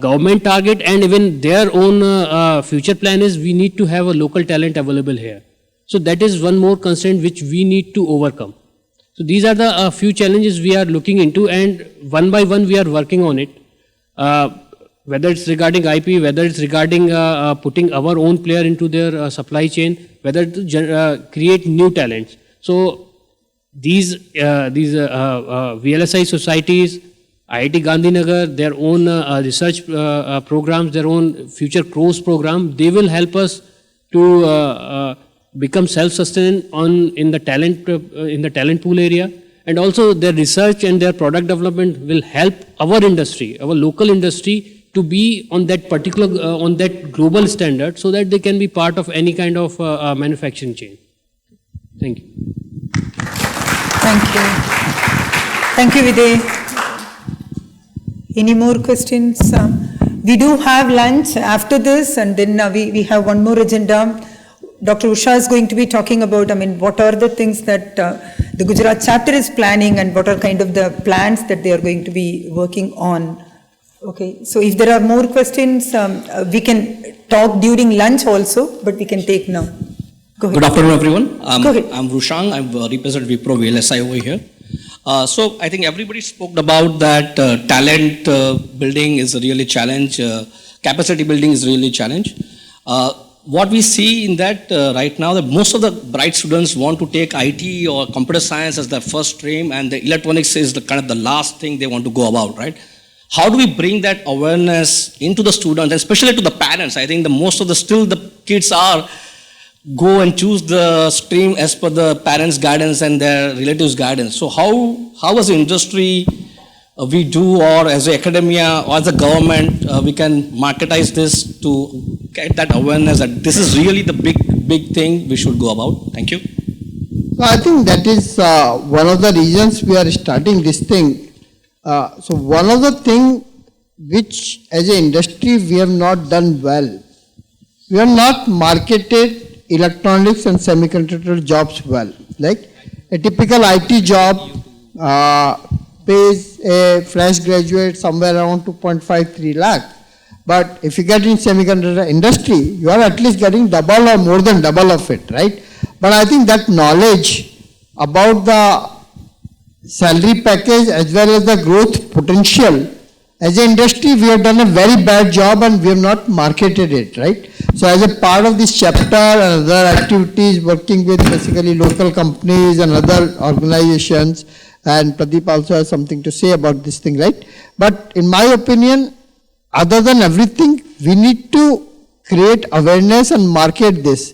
government target and even their own future plan is we need to have a local talent available here. So that is one more constraint which we need to overcome. So these are the few challenges we are looking into, and one by one we are working on it. Whether it's regarding IP, whether it's regarding putting our own player into their supply chain, whether to create new talents. So these VLSI societies, IIT Gandhinagar, their own research programs, their own future course program, they will help us to become self-sustained in the talent pool area, and also their research and their product development will help our industry, our local industry, to be on that particular on that global standard, so that they can be part of any kind of manufacturing chain. Thank you. Thank you. Thank you, Vijay. Any more questions? We do have lunch after this, and then we have one more agenda. Dr. Usha is going to be talking about, what are the things that the Gujarat chapter is planning, and what are kind of the plans that they are going to be working on. Okay, so if there are more questions, we can talk during lunch also, but we can take now. Go ahead. Good afternoon, everyone. Go ahead. I'm Rushang. I represent Wipro VLSI over here. So I think everybody spoke about that talent building is a really challenge. Capacity building is really a challenge. What we see in that right now, that most of the bright students want to take IT or computer science as their first stream, and the electronics is the kind of the last thing they want to go about, right? How do we bring that awareness into the students, especially to the parents? I think most of the kids are go and choose the stream as per the parents' guidance and their relatives' guidance. So how as an industry we do, or as an academia or as a government, we can marketize this to get that awareness that this is really the big thing we should go about? Thank you. So I think that is one of the reasons we are starting this thing. So one of the things which as an industry we have not done well, we have not marketed electronics and semiconductor jobs well. Like a typical IT job pays a fresh graduate somewhere around 2.53 lakh. But if you get in semiconductor industry, you are at least getting double or more than double of it, right? But I think that knowledge about the salary package as well as the growth potential, as an industry, we have done a very bad job and we have not marketed it, right? So as a part of this chapter and other activities, working with basically local companies and other organizations, and Pradeep also has something to say about this thing, right? But in my opinion, other than everything, we need to create awareness and market this.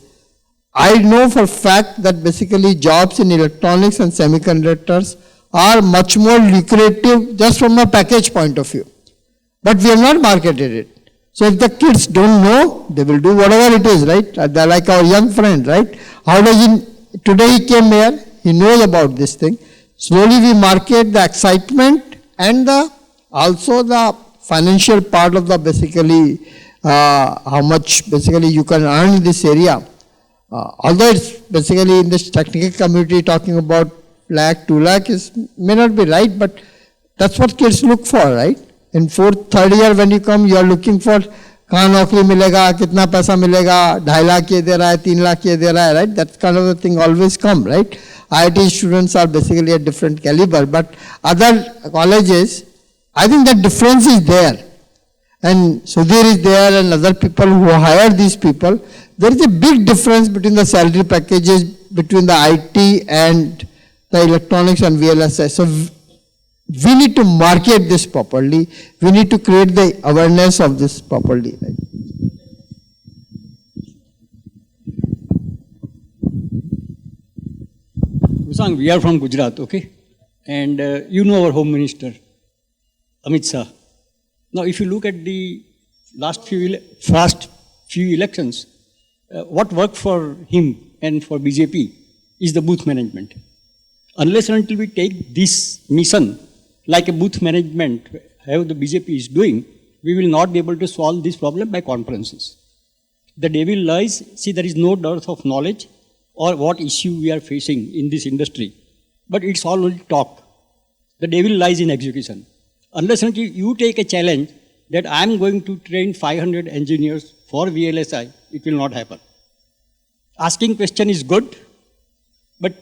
I know for a fact that basically jobs in electronics and semiconductors are much more lucrative just from a package point of view. But we have not marketed it. So if the kids don't know, they will do whatever it is, right? They're like our young friend, right? How does he, today he came here, he knows about this thing. Slowly we market the excitement and also the financial part of the basically how much basically you can earn in this area. Although it's basically in this technical community talking about lakh, 2 lakh may not be right, but that's what kids look for, right? In third year when you come, you are looking for कहाँ नौकरी मिलेगा, कितना पैसा मिलेगा, 2.5 लाख ये दे रहा है, 3 लाख ये दे रहा है, right? That kind of a thing always come, right? IIT students are basically a different caliber, but other colleges, I think that difference is there. And Sudhir is there and other people who hire these people. There is a big difference between the salary packages between the IT and the electronics and VLSI. So we need to market this properly. We need to create the awareness of this properly. Right? Usang, we are from Gujarat, okay? And you know our Home Minister, Amit Shah. Now, if you look at the last few elections, what worked for him and for BJP is the booth management. Unless and until we take this mission like a booth management, how the BJP is doing, we will not be able to solve this problem by conferences. The devil lies, see, there is no dearth of knowledge or what issue we are facing in this industry. But it's all only talk. The devil lies in execution. Unless until you take a challenge that I'm going to train 500 engineers for VLSI, it will not happen. Asking question is good, but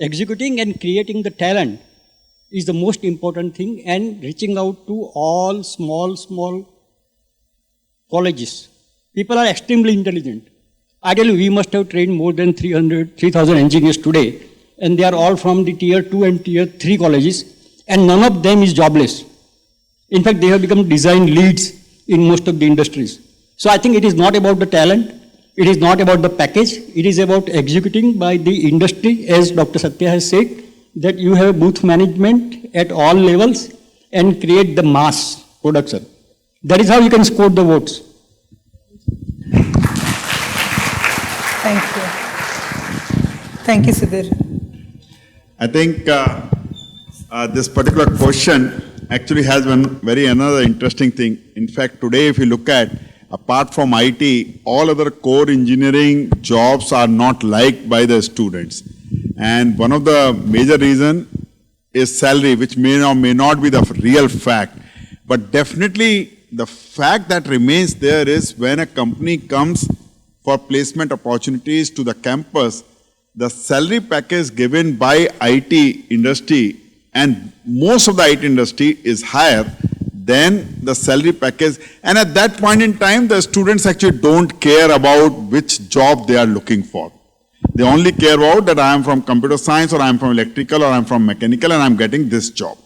executing and creating the talent is the most important thing, and reaching out to all small colleges. People are extremely intelligent. Ideally, we must have trained more than 3,000 engineers today, and they are all from the tier 2 and tier 3 colleges, and none of them is jobless. In fact, they have become design leads in most of the industries. So I think it is not about the talent, it is not about the package, it is about executing by the industry, as Dr. Satya has said, that you have booth management at all levels and create the mass production. That is how you can score the votes. Thank you. Thank you, Sudhir. I think this particular question actually has another interesting thing. In fact, today if you look at, apart from IT, all other core engineering jobs are not liked by the students. And one of the major reasons is salary, which may or may not be the real fact. But definitely the fact that remains there is when a company comes for placement opportunities to the campus, the salary package given by IT industry, and most of the IT industry is higher than the salary package. And at that point in time, the students actually don't care about which job they are looking for. They only care about that I am from computer science, or I am from electrical, or I am from mechanical, and I am getting this job.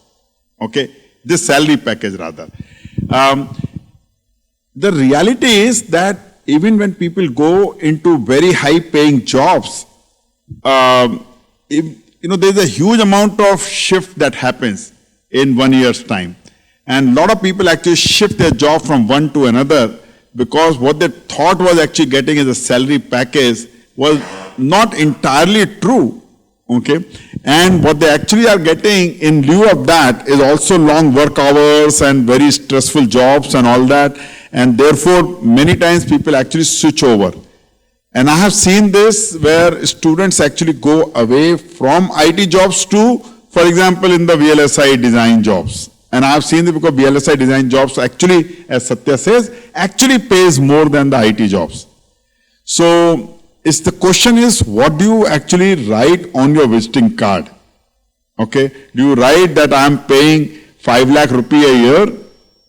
Okay? This salary package rather. The reality is that even when people go into very high paying jobs, there's a huge amount of shift that happens in 1 year's time. And a lot of people actually shift their job from one to another because what they thought was actually getting as a salary package was not entirely true, okay? And what they actually are getting in lieu of that is also long work hours and very stressful jobs and all that. And therefore, many times people actually switch over. And I have seen this where students actually go away from IT jobs to, for example, in the VLSI design jobs. and I have seen it because VLSI design jobs actually, as Satya says, actually pays more than the IT jobs. So, the question is, what do you actually write on your visiting card? Okay, do you write that I am paying 5 lakh rupee a year,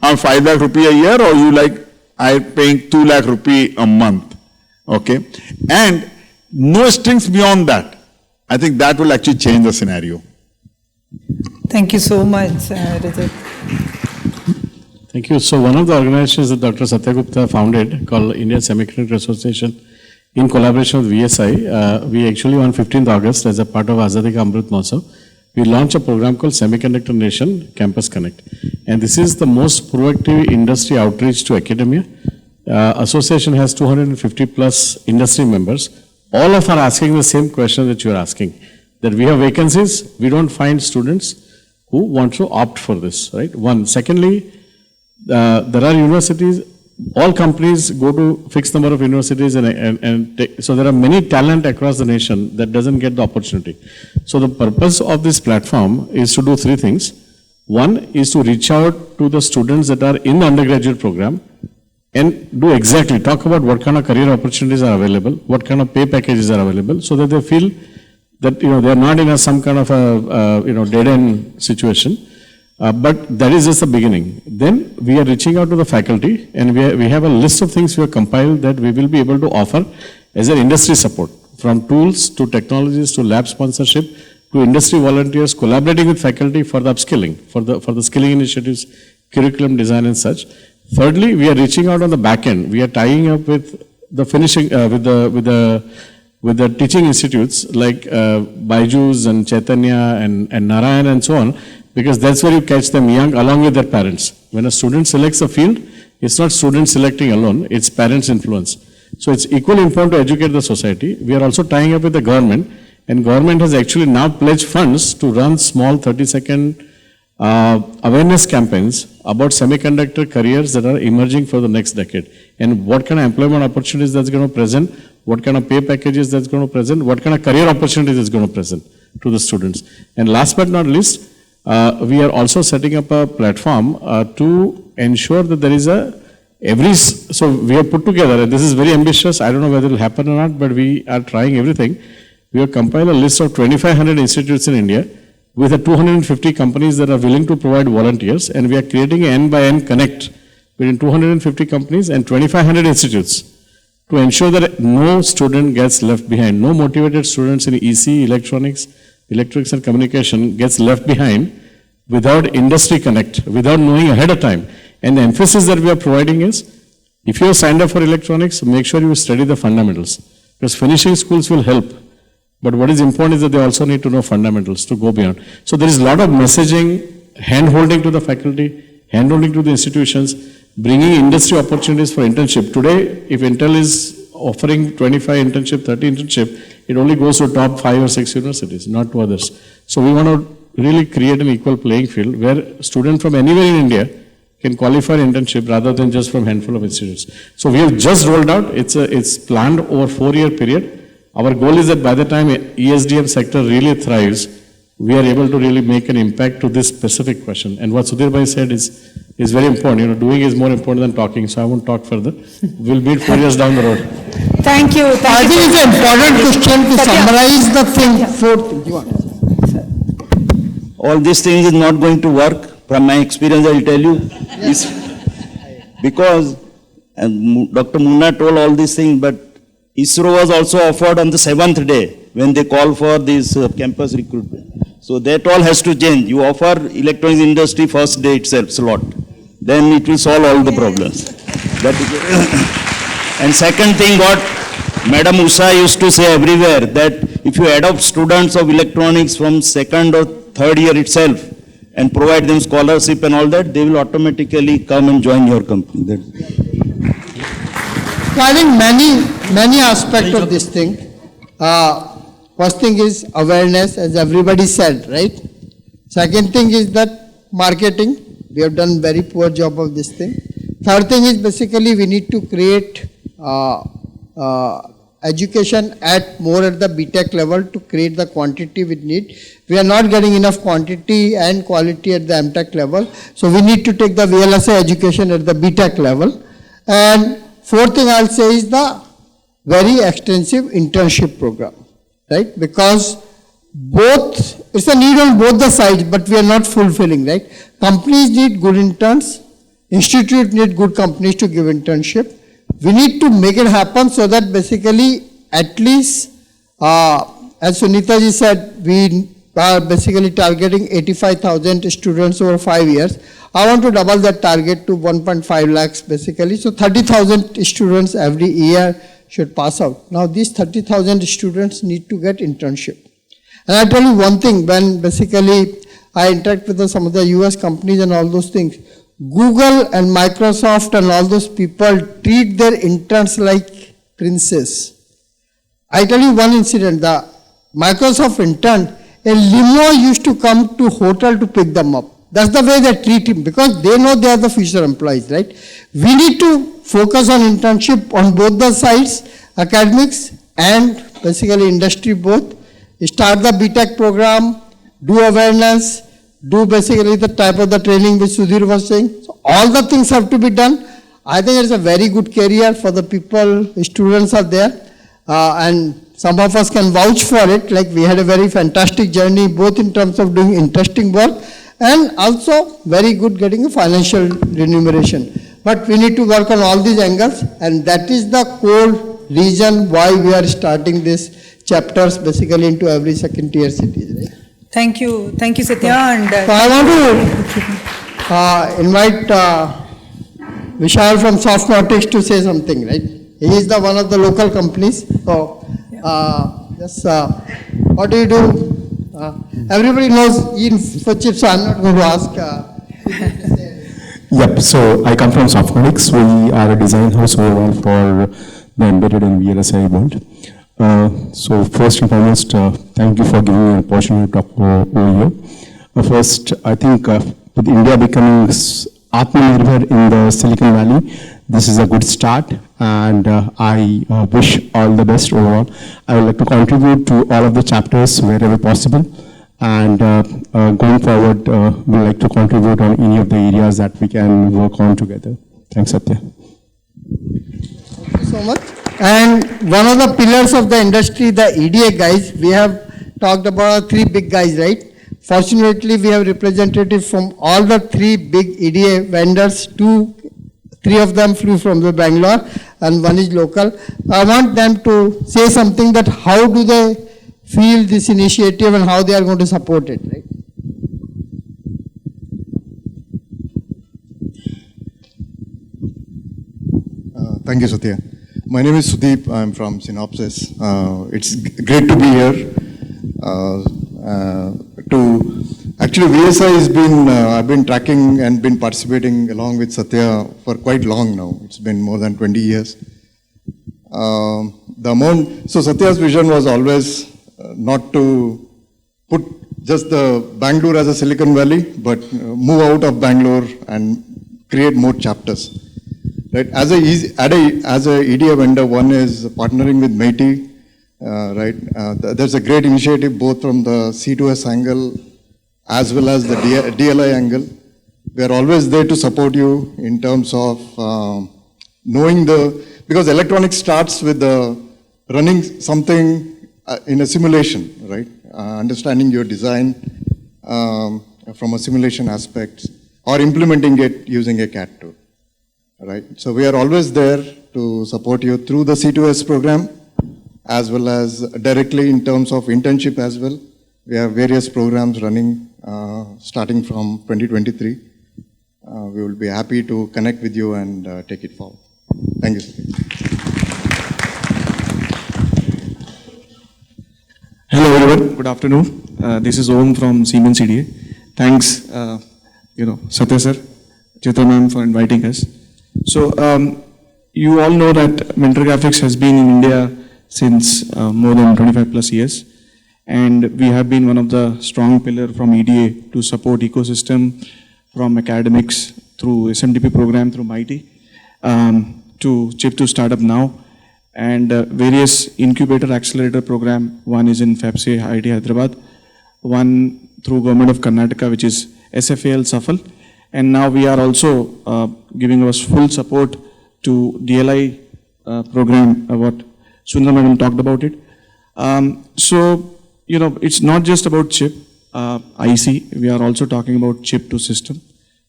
or 5 lakh rupee a year, or you like I am paying 2 lakh rupee a month? Okay, and no strings beyond that. I think that will actually change the scenario. Thank you so much, Rajat. Thank you. So one of the organizations that Dr. Satya Gupta founded, called Indian Semiconductor Association, in collaboration with VSI, we actually on 15th August, as a part of Azadi Ka Amrit Mahotsav, we launched a program called Semiconductor Nation Campus Connect. And this is the most proactive industry outreach to academia. Association has 250 plus industry members. All of are asking the same question that you are asking, that we have vacancies, we don't find students who want to opt for this, right? One. Secondly, there are universities, all companies go to fixed number of universities so there are many talent across the nation that doesn't get the opportunity. So the purpose of this platform is to do three things. One is to reach out to the students that are in the undergraduate program and do exactly, talk about what kind of career opportunities are available, what kind of pay packages are available, so that they feel that, they are not in some kind of a, dead-end situation. But that is just the beginning. Then we are reaching out to the faculty, and we have a list of things we have compiled that we will be able to offer as an industry support, from tools to technologies to lab sponsorship to industry volunteers collaborating with faculty for the upskilling, for the skilling initiatives, curriculum design and such. Thirdly, we are reaching out on the back end. We are tying up with the finishing, with the teaching institutes like Byju's and Chaitanya and Narayan and so on, because that's where you catch them young along with their parents. When a student selects a field, it's not student selecting alone, it's parents' influence. So it's equally important to educate the society. We are also tying up with the government, and government has actually now pledged funds to run small 30-second awareness campaigns about semiconductor careers that are emerging for the next decade, and what kind of employment opportunities that's going to present, what kind of pay packages that's going to present, what kind of career opportunities it's going to present to the students. And last but not least, we are also setting up a platform to ensure that there is so we have put together, and this is very ambitious, I don't know whether it will happen or not, but we are trying everything. We have compiled a list of 2,500 institutes in India with 250 companies that are willing to provide volunteers, and we are creating an end-by-end connect between 250 companies and 2,500 institutes to ensure that no student gets left behind. No motivated students in EC, electronics and communication gets left behind without industry connect, without knowing ahead of time. And the emphasis that we are providing is, if you are signed up for electronics, make sure you study the fundamentals, because finishing schools will help. But what is important is that they also need to know fundamentals to go beyond. So there is a lot of messaging, hand-holding to the faculty, hand-holding to the institutions, bringing industry opportunities for internship. Today, if Intel is offering 25 internship, 30 internship, it only goes to top 5 or 6 universities, not to others. So we want to really create an equal playing field where students from anywhere in India can qualify internship rather than just from handful of institutes. So we have just rolled out, it's planned over 4-year period. Our goal is that by the time ESDM sector really thrives, we are able to really make an impact to this specific question. And what Sudhir Bhai said is very important. Doing is more important than talking, so I won't talk further. We'll meet 4 years down the road. Thank you. I think it's an important question to summarize the thing. All these things is not going to work. From my experience, I will tell you. Because Dr. Munna told all these things, but ISRO was also offered on the 7th day when they call for this campus recruitment. So that all has to change. You offer electronics industry first day itself slot. Then it will solve all the problems. And second thing, what Madam Usha used to say everywhere, that if you adopt students of electronics from 2nd or 3rd year itself and provide them scholarship and all that, they will automatically come and join your company. I think many aspects of this thing. First thing is awareness, as everybody said, right? Second thing is that marketing. We have done very poor job of this thing. Third thing is basically we need to create education at more at the BTech level to create the quantity we need. We are not getting enough quantity and quality at the MTech level, so we need to take the VLSI education at the BTech level. And fourth thing I'll say is the very extensive internship program, right? Because both, it's a need on both the sides, but we are not fulfilling, right? Companies need good interns, institutes need good companies to give internship. We need to make it happen so that basically at least, as Sunita ji said, we are basically targeting 85,000 students over 5 years. I want to double that target to 1.5 lakhs basically. So 30,000 students every year should pass out. Now these 30,000 students need to get internship. And I tell you one thing, when basically I interact with some of the US companies and all those things, Google and Microsoft and all those people treat their interns like princes. I tell you one incident, the Microsoft intern, a limo used to come to hotel to pick them up. That's the way they treat him, because they know they are the future employees, right? We need to focus on internship on both the sides, academics and basically industry both. Start the BTech program, do awareness, do basically the type of the training which Sudhir was saying. So all the things have to be done. I think it's a very good career for the people, students are there, and some of us can vouch for it. Like we had a very fantastic journey, both in terms of doing interesting work and also very good getting a financial remuneration. But we need to work on all these angles, and that is the core reason why we are starting these chapters basically into every second tier cities. Right? Thank you, Satya. And so I want to invite Vishal from Softnotics to say something, right? He is the one of the local companies. So, just what do you do? Everybody knows info chips, so I'm not going to ask. Yep, so I come from Softnotics. We are a design house overall for the embedded and VLSI world. So first and foremost, thank you for giving me an opportunity to talk over here. First, I think with India becoming Atmanirbhar in the Silicon Valley, this is a good start, and I wish all the best overall. I would like to contribute to all of the chapters wherever possible, and going forward, we would like to contribute on any of the areas that we can work on together. Thanks, Satya. Thank you so much. And one of the pillars of the industry, the EDA guys, we have talked about 3 big guys, right? Fortunately, we have representatives from all the 3 big EDA vendors. 3 of them flew from the Bangalore and 1 is local. I want them to say something that how do they feel this initiative and how they are going to support it, right? Thank you, Satya. My name is Sudeep. I'm from Synopsys. It's great to be here. Actually, VSI has been, I've been tracking and been participating along with Satya for quite long now. It's been more than 20 years. So Satya's vision was always not to put just the Bangalore as a Silicon Valley, but move out of Bangalore and create more chapters. Right? As a EDA vendor, one is partnering with MIT, right? There's a great initiative both from the C2S angle as well as the DLI angle. We are always there to support you in terms of knowing because electronics starts with running something in a simulation, right? Understanding your design from a simulation aspect or implementing it using a CAD tool. Right. So we are always there to support you through the C2S program as well as directly in terms of internship as well. We have various programs running starting from 2023. We will be happy to connect with you and take it forward. Thank you. Hello everyone, good afternoon. This is Om from Siemens EDA. Thanks, Satya sir, Chetan ma'am for inviting us. So, you all know that Mentor Graphics has been in India since more than 25 plus years, and we have been one of the strong pillars from EDA to support ecosystem from academics through SMDP program through MIT to chip to startup now. and various incubator accelerator program. One is in FAPSI IIT Hyderabad, one through Government of Karnataka, which is SFAL Safal, and now we are also giving us full support to DLI program, what Sundar Madam talked about it. So, you know, it's not just about chip, IC, we are also talking about chip to system,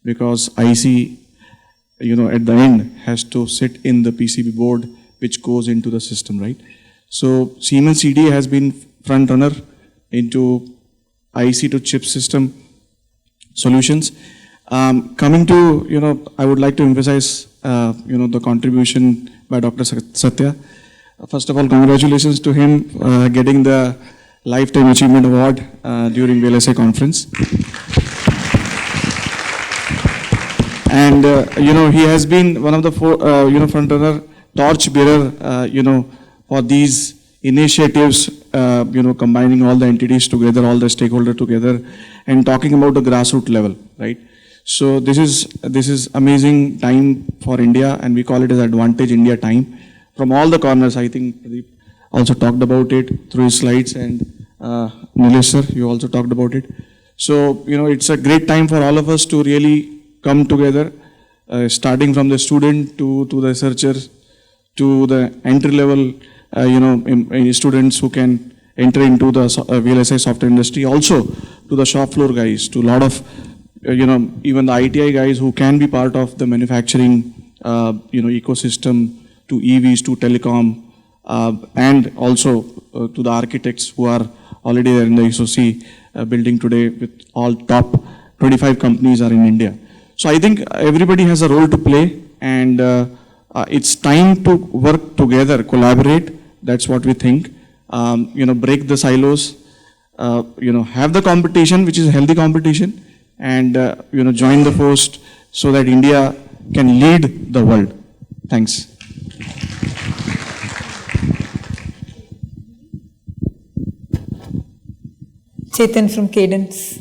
because IC, you know, at the end has to sit in the PCB board which goes into the system, right? So Siemens CDA has been front runner into IC to chip system solutions. Coming to, you know, I would like to emphasize, you know, the contribution by Dr. Satya. First of all, congratulations to him getting the Lifetime Achievement Award during VLSI conference. And, you know, he has been one of the you know, front runner, torch bearer, you know, for these initiatives, you know, combining all the entities together, all the stakeholders together, and talking about the grassroots level, right? So this is amazing time for India, and we call it as Advantage India time. From all the corners, I think Pradeep also talked about it through his slides, and Nilesh sir, you also talked about it. So, you know, it's a great time for all of us to really come together, starting from the student to the researchers, to the entry level, you know, students who can enter into the VLSI software industry, also to the shop floor guys, to a lot of, you know, even the ITI guys who can be part of the manufacturing, you know, ecosystem, to EVs, to telecom, and also to the architects who are already there in the SOC building today, with all top 25 companies are in India. So I think everybody has a role to play, and it's time to work together, collaborate. That's what we think. You know, break the silos, you know, have the competition, which is healthy competition, and, you know, join the force so that India can lead the world. Thanks. Chetan from Cadence.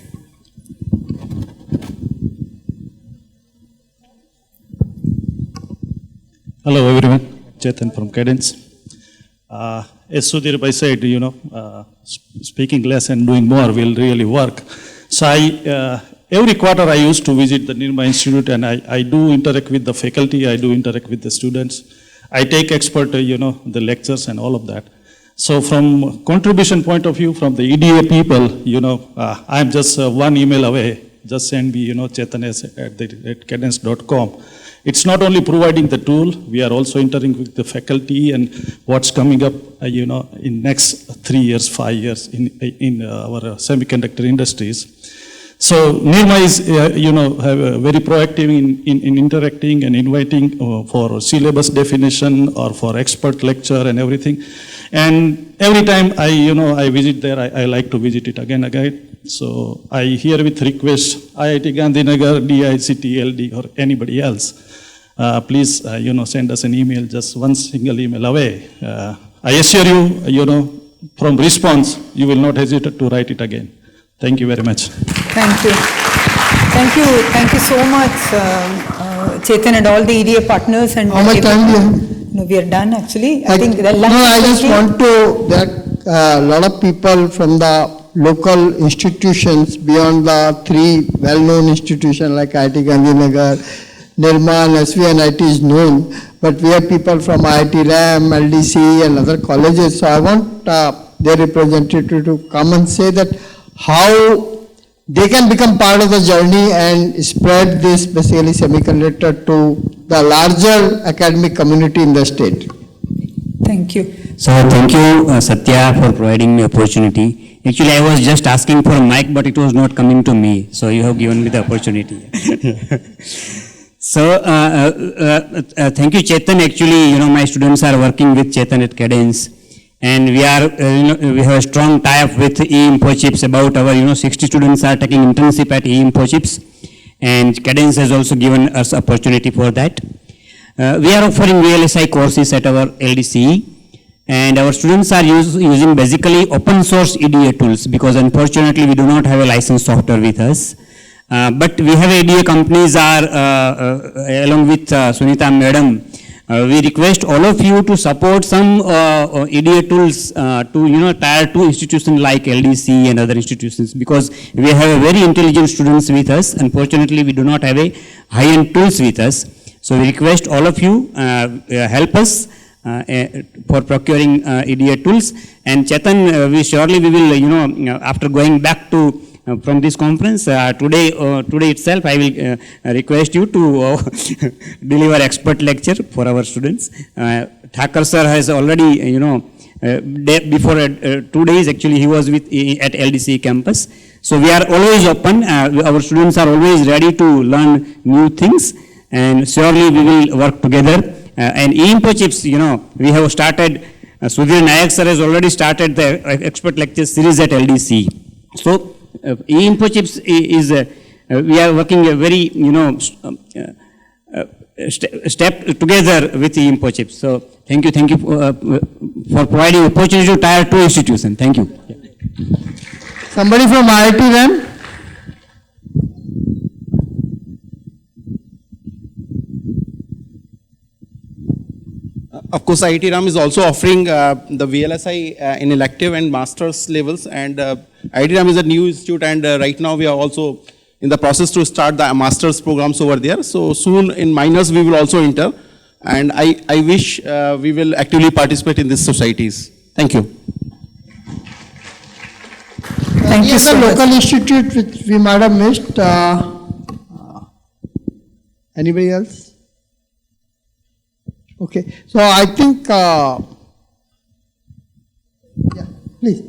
Hello everyone, Chetan from Cadence. As Sudhir Bhai said, you know, speaking less and doing more will really work. So every quarter I used to visit the Nirma Institute, and I do interact with the faculty, I do interact with the students. I take expert, you know, the lectures and all of that. So from contribution point of view, from the EDA people, you know, I'm just one email away. Just send me, you know, chetan@cadence.com. It's not only providing the tool, we are also interacting with the faculty and what's coming up, you know, in next 3 years, 5 years in our semiconductor industries. So Nirma is, you know, very proactive in interacting and inviting for syllabus definition or for expert lecture and everything. And every time I visit there, I like to visit it again. So I herewith request IIT Gandhinagar, DICT, LD, or anybody else, please, send us an email, just one single email away. I assure you, from response, you will not hesitate to write it again. Thank you very much. Thank you. Thank you. Thank you so much, Chetan, and all the EDA partners. And how much time do you have? No, we are done actually. I think I just want to, that a lot of people from the local institutions beyond the three well-known institutions like IIT Gandhinagar, Nirma and SVNIT is known, but we have people from IIT RAM, LDC and other colleges. So I want their representative to come and say that how they can become part of the journey and spread this basically semiconductor to the larger academic community in the state. Thank you. So thank you, Satya, for providing me opportunity. Actually, I was just asking for a mic, but it was not coming to me. So you have given me the opportunity. So thank you, Chetan. Actually, my students are working with Chetan at Cadence, and we are, we have a strong tie-up with eInfochips. About our, 60 students are taking internship at eInfochips, and Cadence has also given us opportunity for that. We are offering VLSI courses at our LDCE, and our students are using basically open source EDA tools, because unfortunately we do not have a licensed software with us. But we have EDA companies are, along with Sunita Madam, we request all of you to support some EDA tools to tier 2 institutions like LDC and other institutions, because we have a very intelligent students with us. Unfortunately, we do not have a high-end tools with us. So we request all of you help us for procuring EDA tools. And Chetan, we will, after going back to from this conference, today itself, I will request you to deliver expert lecture for our students. Thakur sir has already, before 2 days actually, he was at LDC campus. So we are always open. Our students are always ready to learn new things, and surely we will work together. And e-info chips, we have started. Sudhir Nayak sir has already started the expert lecture series at LDC. So e-info chips is we are working a very step together with e-info chips. So thank you for providing opportunity to tier 2 institution. Thank you. Somebody from IIT then? Of course, IIT RAM is also offering the VLSI in elective and master's levels, and IIT RAM is a new institute, and right now we are also in the process to start the master's programs over there. So soon in minors we will also enter, and I wish we will actively participate in these societies. Thank you. Thank you so much. Local institute which we might have missed. Anybody else? Okay, so I think, yeah, please.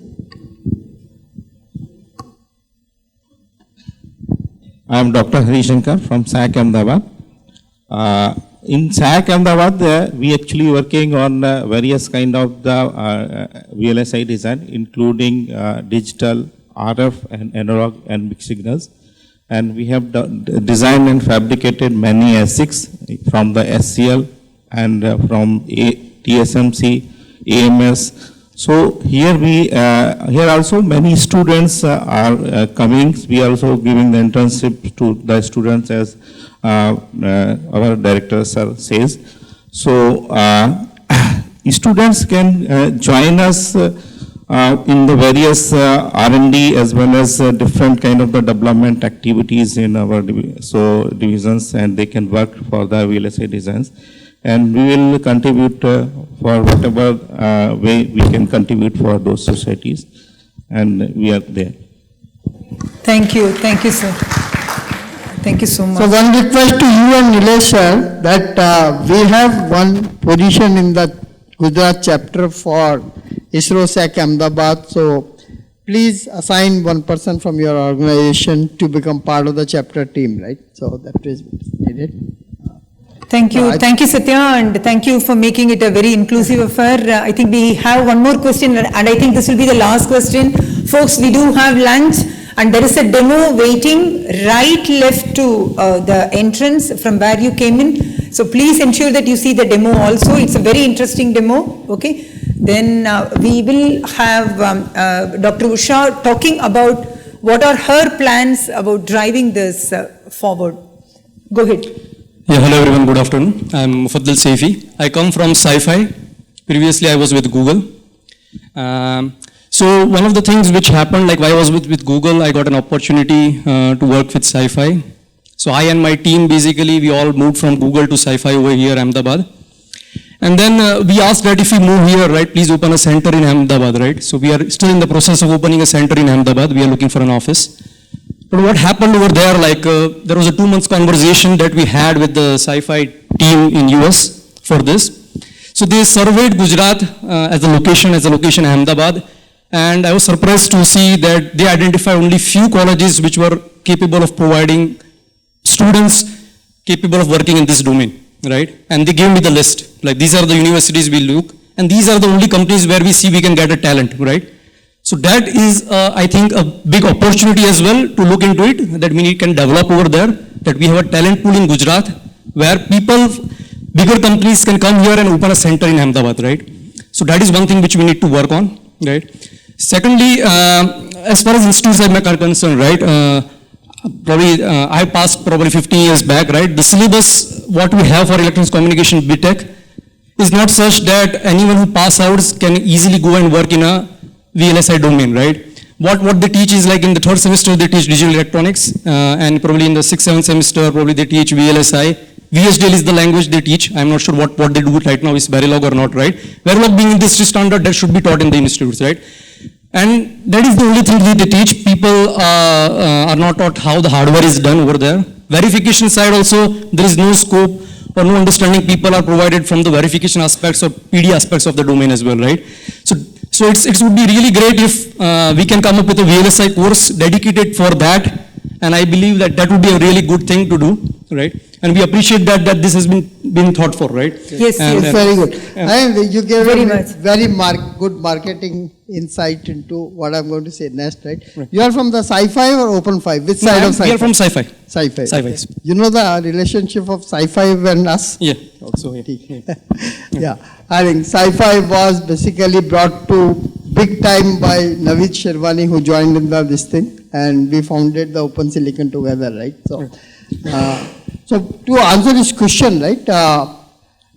I am Dr. Harishankar from SAC Ahmedabad. In SAC Ahmedabad, we actually working on various kind of the VLSI design, including digital, RF, and analog and mixed signals. And we have designed and fabricated many ASICs from the SCL and from TSMC, AMS. So here here also many students are coming. We are also giving the internship to the students, as our director sir says. So students can join us in the various R&D as well as different kind of the development activities in our divisions, and they can work for the VLSI designs. And we will contribute for whatever way we can contribute for those societies, and we are there. Thank you, sir. Thank you so much. So one request to you and Nilesh sir, that we have one position in the Gujarat chapter for ISRO SAC Ahmedabad. So please assign one person from your organization to become part of the chapter team, right? So that is needed. Thank you, Satya, and thank you for making it a very inclusive affair. I think we have one more question, and I think this will be the last question. Folks, we do have lunch, and there is a demo waiting right left to the entrance from where you came in. So please ensure that you see the demo also. It's a very interesting demo, okay? Then we will have Dr. Usha talking about what are her plans about driving this forward. Go ahead. Yeah, hello everyone, good afternoon. I'm Mufaddal Saifi. I come from Sci-Fi. Previously I was with Google. So one of the things which happened, like while I was with Google, I got an opportunity to work with Sci-Fi. So I and my team, basically, we all moved from Google to Sci-Fi over here, Ahmedabad. And then we asked that if we move here, right, please open a center in Ahmedabad, right? So we are still in the process of opening a center in Ahmedabad. We are looking for an office. But what happened over there, like there was a 2 months conversation that we had with the Sci-Fi team in US for this. So they surveyed Gujarat as a location Ahmedabad, and I was surprised to see that they identified only few colleges which were capable of providing students capable of working in this domain, right? And they gave me the list, like these are the universities we look, and these are the only companies where we see we can get a talent, right? So that is, I think, a big opportunity as well to look into it, that we can develop over there, that we have a talent pool in Gujarat, where people, bigger companies can come here and open a center in Ahmedabad, right? So that is one thing which we need to work on, right? Secondly, as far as institutes are concerned, right, I passed probably 15 years back, right? The syllabus, what we have for electronics communication BTech, is not such that anyone who pass out can easily go and work in a VLSI domain, right? What they teach is like in the 3rd semester they teach digital electronics, and probably in the 6th, 7th semester probably they teach VLSI. VHDL is the language they teach. I'm not sure what they do right now is Verilog or not, right? Verilog being industry standard, that should be taught in the institutes, right? And that is the only thing that they teach. People are not taught how the hardware is done over there. Verification side also, there is no scope or no understanding. People are provided from the verification aspects or PD aspects of the domain as well, right? So it would be really great if we can come up with a VLSI course dedicated for that, and I believe that would be a really good thing to do, right? And we appreciate that this has been thought for, right? Yes, and, very good. And you gave Very a much. very good marketing insight into what I'm going to say next, right? You are from the Sci-Fi or Open 5? Which side of Sci-Fi? We are from Sci-Fi. Sci-Fi. Sci-Fi. You know the relationship of Sci-Fi and us? Yeah, also, yeah. Yeah, I think Sci-Fi was basically brought to big time by Naveed Sherwani, who joined in this thing, and we founded the Open Silicon together, right? So to answer this question, right,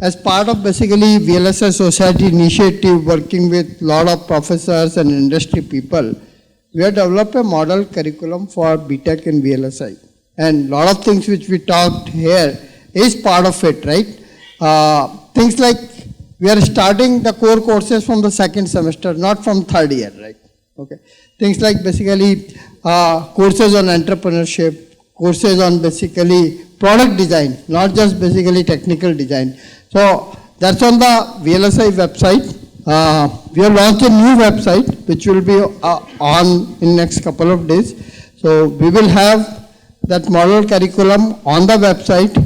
as part of basically VLSI Society initiative, working with lot of professors and industry people, we have developed a model curriculum for BTech in VLSI. And lot of things which we talked here is part of it, right? Things like we are starting the core courses from the 2nd semester, not from 3rd year, right? Okay. Things like basically courses on entrepreneurship, courses on basically product design, not just basically technical design. So that's on the VLSI website. We have launched a new website which will be on in next couple of days. So we will have that model curriculum on the website.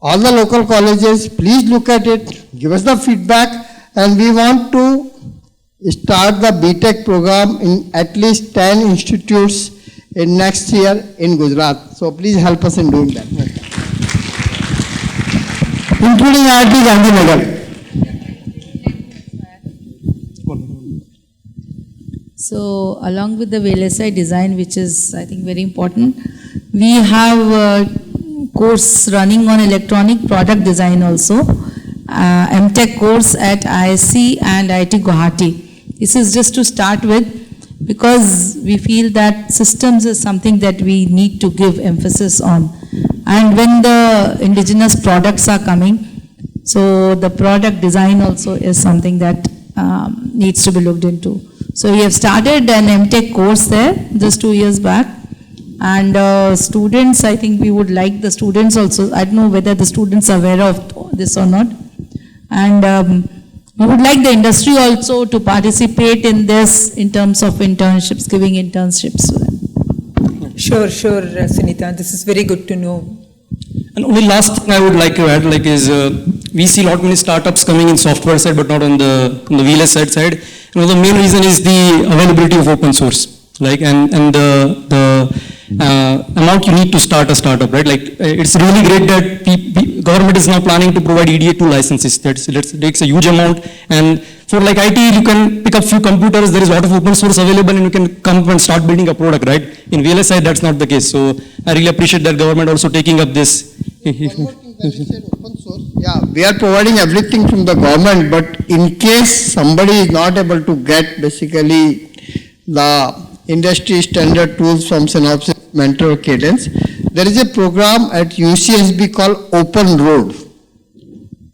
All the local colleges, please look at it, give us the feedback, and we want to start the BTech program in at least 10 institutes in next year in Gujarat. So please help us in doing that. Including IIT Gandhinagar. So along with the VLSI design, which is I think very important, we have a course running on electronic product design also, MTech course at ISC and IIT Guwahati. This is just to start with, because we feel that systems is something that we need to give emphasis on. And when the indigenous products are coming, so the product design also is something that needs to be looked into. So we have started an MTech course there just 2 years back. And students, I think we would like the students also, I don't know whether the students are aware of this or not. And we would like the industry also to participate in this in terms of internships, giving internships to them. Sure, Sunita. This is very good to know. And only last thing I would like to add, is we see lot many startups coming in software side, but not on the VLSI side. The main reason is the availability of open source, and the amount you need to start a startup, right? It's really great that government is now planning to provide EDA 2 licenses. That takes a huge amount, and for IT, you can pick up few computers. There is a lot of open source available, and you can come and start building a product, right? In VLSI, that's not the case. So I really appreciate that government also taking up this. Yeah, we are providing everything from the government, but in case somebody is not able to get basically the industry standard tools from Synopsys, Mentor, Cadence, there is a program at UCSB called Open Road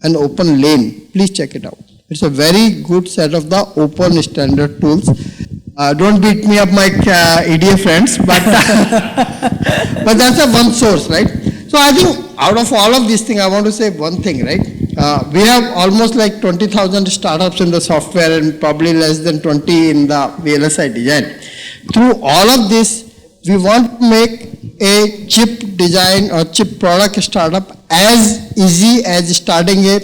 and Open Lane. Please check it out. It's a very good set of the open standard tools. Don't beat me up, my EDA friends, but but that's a one source, right? So I think out of all of these things, I want to say one thing, right? We have almost 20,000 startups in the software and probably less than 20 in the VLSI design. Through all of this, we want to make a chip design or chip product startup as easy as starting a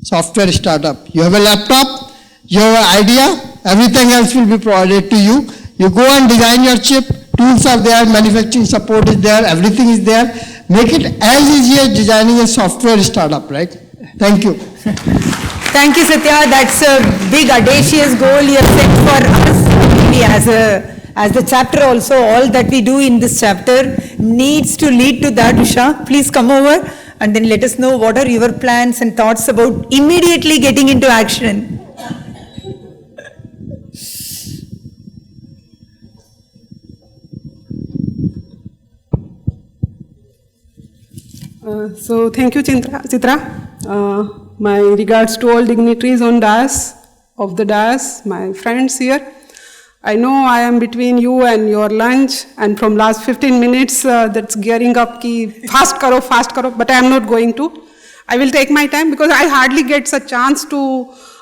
software startup. You have a laptop, you have an idea, everything else will be provided to you. You go and design your chip, tools are there, manufacturing support is there, everything is there. Make it as easy as designing a software startup, right? Thank you. Thank you, Satya. That's a big audacious goal you have set for us. Maybe as the chapter also, all that we do in this chapter needs to lead to that, Usha. Please come over and then let us know what are your plans and thoughts about immediately getting into action. So thank you, Chitra. My regards to all dignitaries on dais, of the dais, my friends here. I know I am between you and your lunch, and from last 15 minutes that's gearing up ki fast karo, but I am not going to. I will take my time because I hardly get a chance to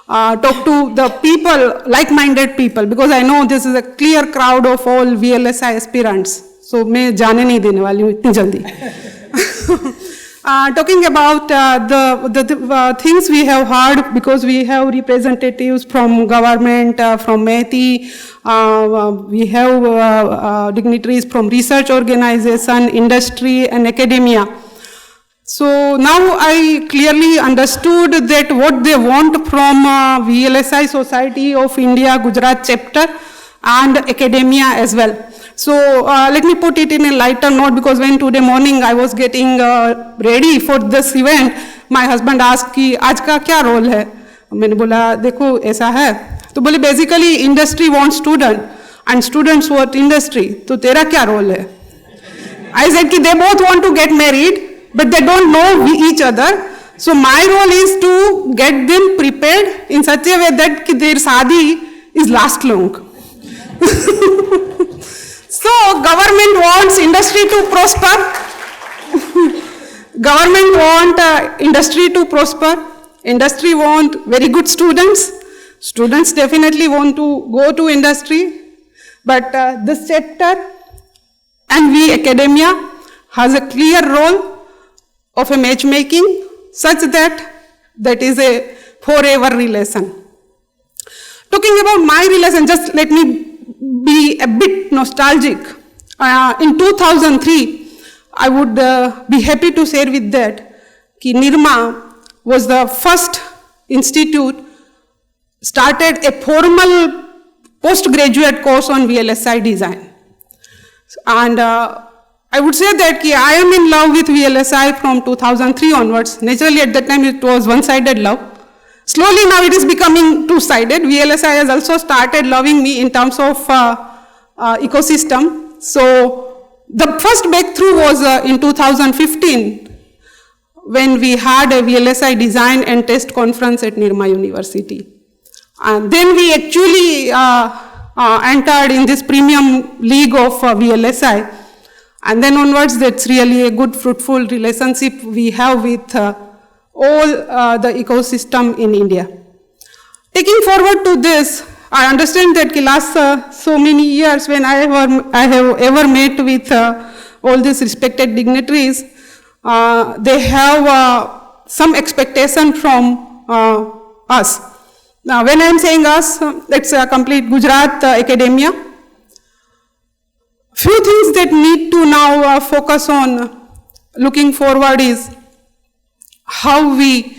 talk to the people, like-minded people, because I know this is a clear crowd of all VLSI aspirants. So मैं जाने नहीं देने वाली हूँ इतनी जल्दी. Talking about the things we have heard, because we have representatives from government, from METI, we have dignitaries from research organization, industry and academia. So now I clearly understood that what they want from VLSI Society of India, Gujarat chapter and academia as well. So let me put it in a lighter note, because when today morning I was getting ready for this event, my husband asked कि आज का क्या role है? मैंने बोला देखो ऐसा है, तो बोले basically industry wants student and students want industry, तो तेरा क्या रोल है? I said कि they both want to get married, but they don't know each other. So my role is to get them prepared in such a way that कि their शादी is last long. So government wants industry to prosper. Government want industry to prosper. Industry want very good students. Students definitely want to go to industry. But this chapter and we academia has a clear role of a matchmaking such that that is a forever relation. Talking about my relation, just let me be a bit nostalgic. In 2003, I would be happy to share with that that Nirma was the first institute started a formal postgraduate course on VLSI design. And I would say that I am in love with VLSI from 2003 onwards. Naturally, at that time, it was one-sided love. Slowly now it is becoming two-sided. VLSI has also started loving me in terms of ecosystem. So the first breakthrough was in 2015 when we had a VLSI design and test conference at Nirma University. And then we actually entered in this premium league of VLSI. And then onwards, that's really a good, fruitful relationship we have with all the ecosystem in India. Taking forward to this, I understand that last so many years when I have ever met with all these respected dignitaries, they have some expectation from us. Now, when I am saying us, it's a complete Gujarat academia. Few things that need to now focus on looking forward is how we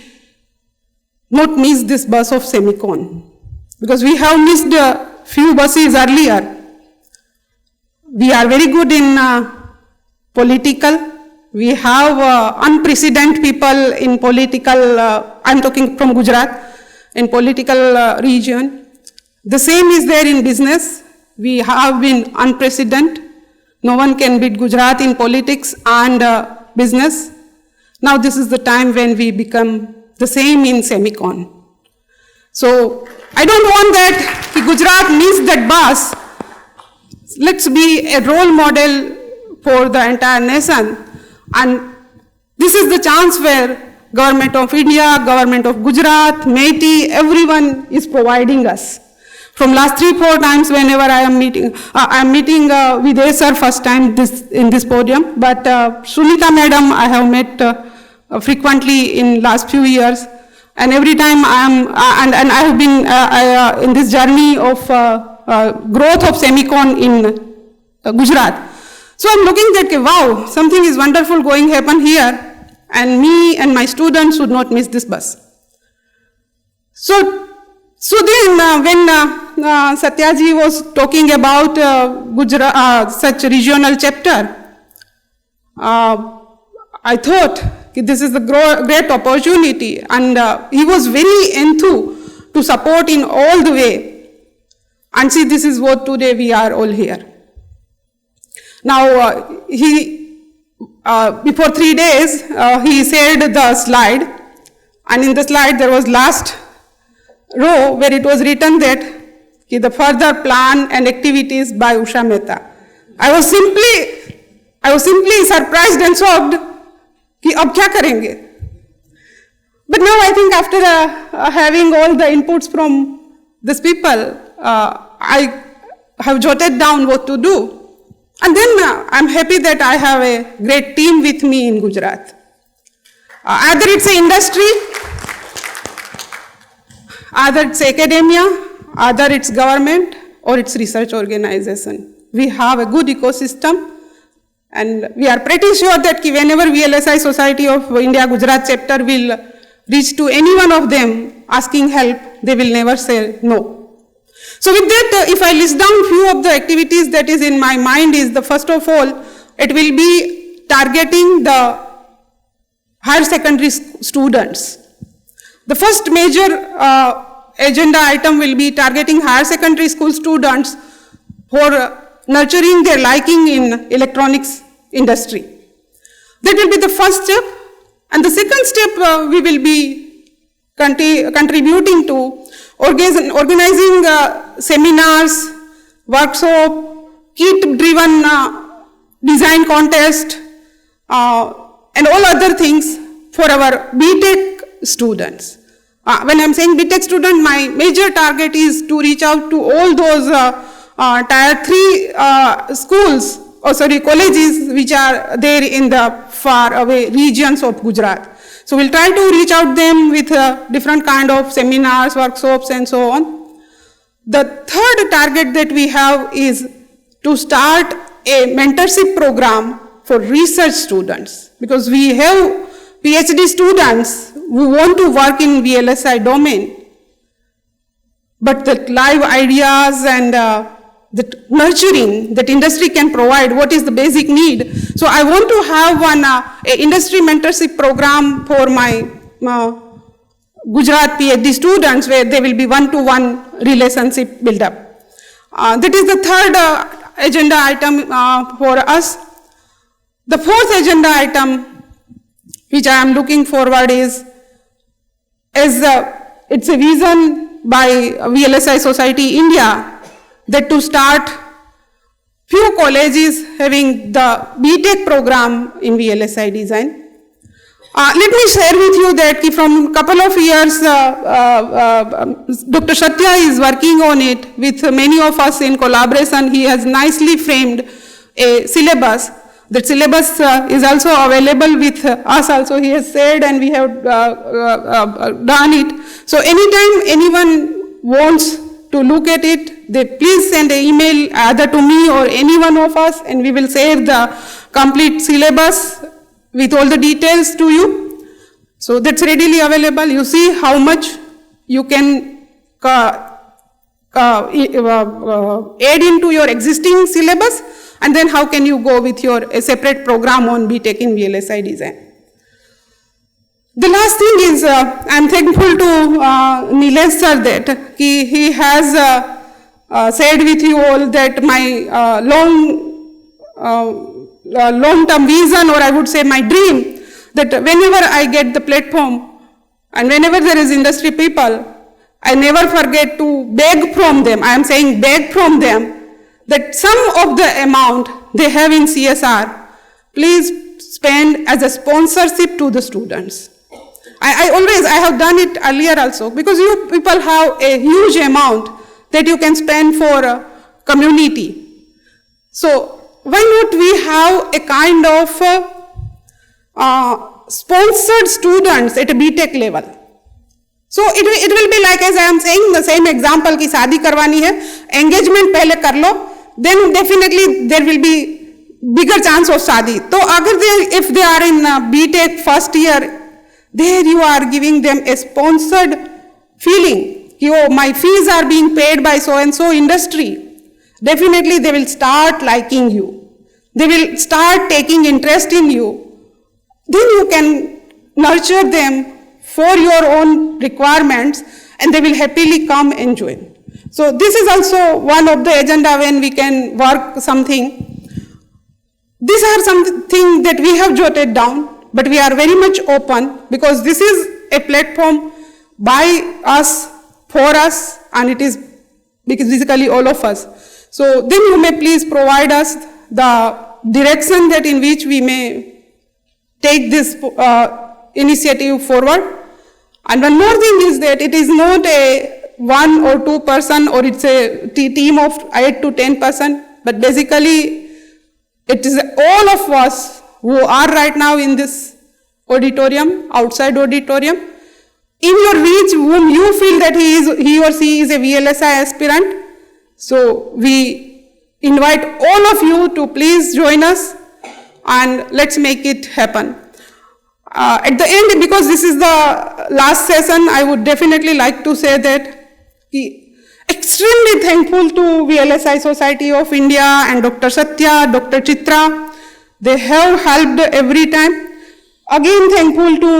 not miss this bus of semicon. Because we have missed a few buses earlier. We are very good in political. We have unprecedented people in political, I'm talking from Gujarat, in political region. The same is there in business. We have been unprecedented. No one can beat Gujarat in politics and business. Now this is the time when we become the same in semicon. So I don't want that Gujarat miss that bus. Let's be a role model for the entire nation. And this is the chance where Government of India, Government of Gujarat, METI, everyone is providing us. From last 3-4 times whenever I am meeting Vidya sir first time in this podium, but Sunita madam I have met frequently in last few years, and every time I am, and I have been in this journey of growth of semicon in Gujarat. So I'm looking at, wow, something is wonderful going happen here, and me and my students should not miss this bus. So then when Satyaji was talking about Gujarat, such regional chapter, I thought this is a great opportunity, and he was very enthused to support in all the way. And see, this is what today we are all here. Now, before 3 days, he shared the slide, and in the slide there was last row where it was written that the further plan and activities by Usha Mehta. I was simply surprised and shocked कि अब क्या करेंगे? But now I think after having all the inputs from these people, I have jotted down what to do. And then I'm happy that I have a great team with me in Gujarat. Either it's an industry, either it's academia, either it's government, or it's research organization. We have a good ecosystem, and we are pretty sure that whenever VLSI Society of India Gujarat chapter will reach to any one of them asking help, they will never say no. So with that, if I list down few of the activities that is in my mind is the first of all, it will be targeting the higher secondary students. The first major agenda item will be targeting higher secondary school students for nurturing their liking in electronics industry. That will be the first step. And the second step we will be contributing to organizing seminars, workshop, kit-driven design contest, and all other things for our BTech students. When I'm saying BTech student, my major target is to reach out to all those tier 3 schools, colleges which are there in the far away regions of Gujarat. So we'll try to reach out them with different kind of seminars, workshops, and so on. The third target that we have is to start a mentorship program for research students, because we have PhD students who want to work in VLSI domain, but the live ideas and the nurturing that industry can provide, what is the basic need. So I want to have one industry mentorship program for my Gujarat PhD students, where there will be one-to-one relationship build up. That is the third agenda item for us. The fourth agenda item which I am looking forward is it's a vision by VLSI Society India that to start few colleges having the BTech program in VLSI design. Let me share with you that from a couple of years, Dr. Satya is working on it with many of us in collaboration. He has nicely framed a syllabus. That syllabus is also available with us also. He has said, and we have done it. So anytime anyone wants to look at it, they please send an email either to me or any one of us, and we will share the complete syllabus with all the details to you. So that's readily available. You see how much you can add into your existing syllabus, and then how can you go with a separate program on BTech in VLSI design. The last thing is, I'm thankful to Nilesh sir that he has said with you all that my long-term vision, or I would say my dream, that whenever I get the platform and whenever there is industry people, I never forget to beg from them. I am saying beg from them that some of the amount they have in CSR, please spend as a sponsorship to the students. I have done it earlier also, because you people have a huge amount that you can spend for community. So why not we have a kind of sponsored students at a BTech level? So it will be like, as I am saying, the same example कि शादी करवानी है, engagement पहले कर लो, then definitely there will be bigger chance of शादी. तो अगर if they are in BTech first year, there you are giving them a sponsored feeling. Oh, my fees are being paid by so and so industry. Definitely they will start liking you. They will start taking interest in you. Then you can nurture them for your own requirements, and they will happily come and join. So this is also one of the agenda when we can work something. These are something that we have jotted down, but we are very much open because this is a platform by us, for us, and it is basically all of us. So then you may please provide us the direction that in which we may take this initiative forward. And one more thing is that it is not a 1 or 2 person or it's a team of 8 to 10%, but basically it is all of us who are right now in this auditorium, outside auditorium, in your reach, whom you feel that he or she is a VLSI aspirant. So we invite all of you to please join us and let's make it happen. At the end, because this is the last session, I would definitely like to say that extremely thankful to VLSI Society of India and Dr. Satya, Dr. Chitra. They have helped every time. Again, thankful to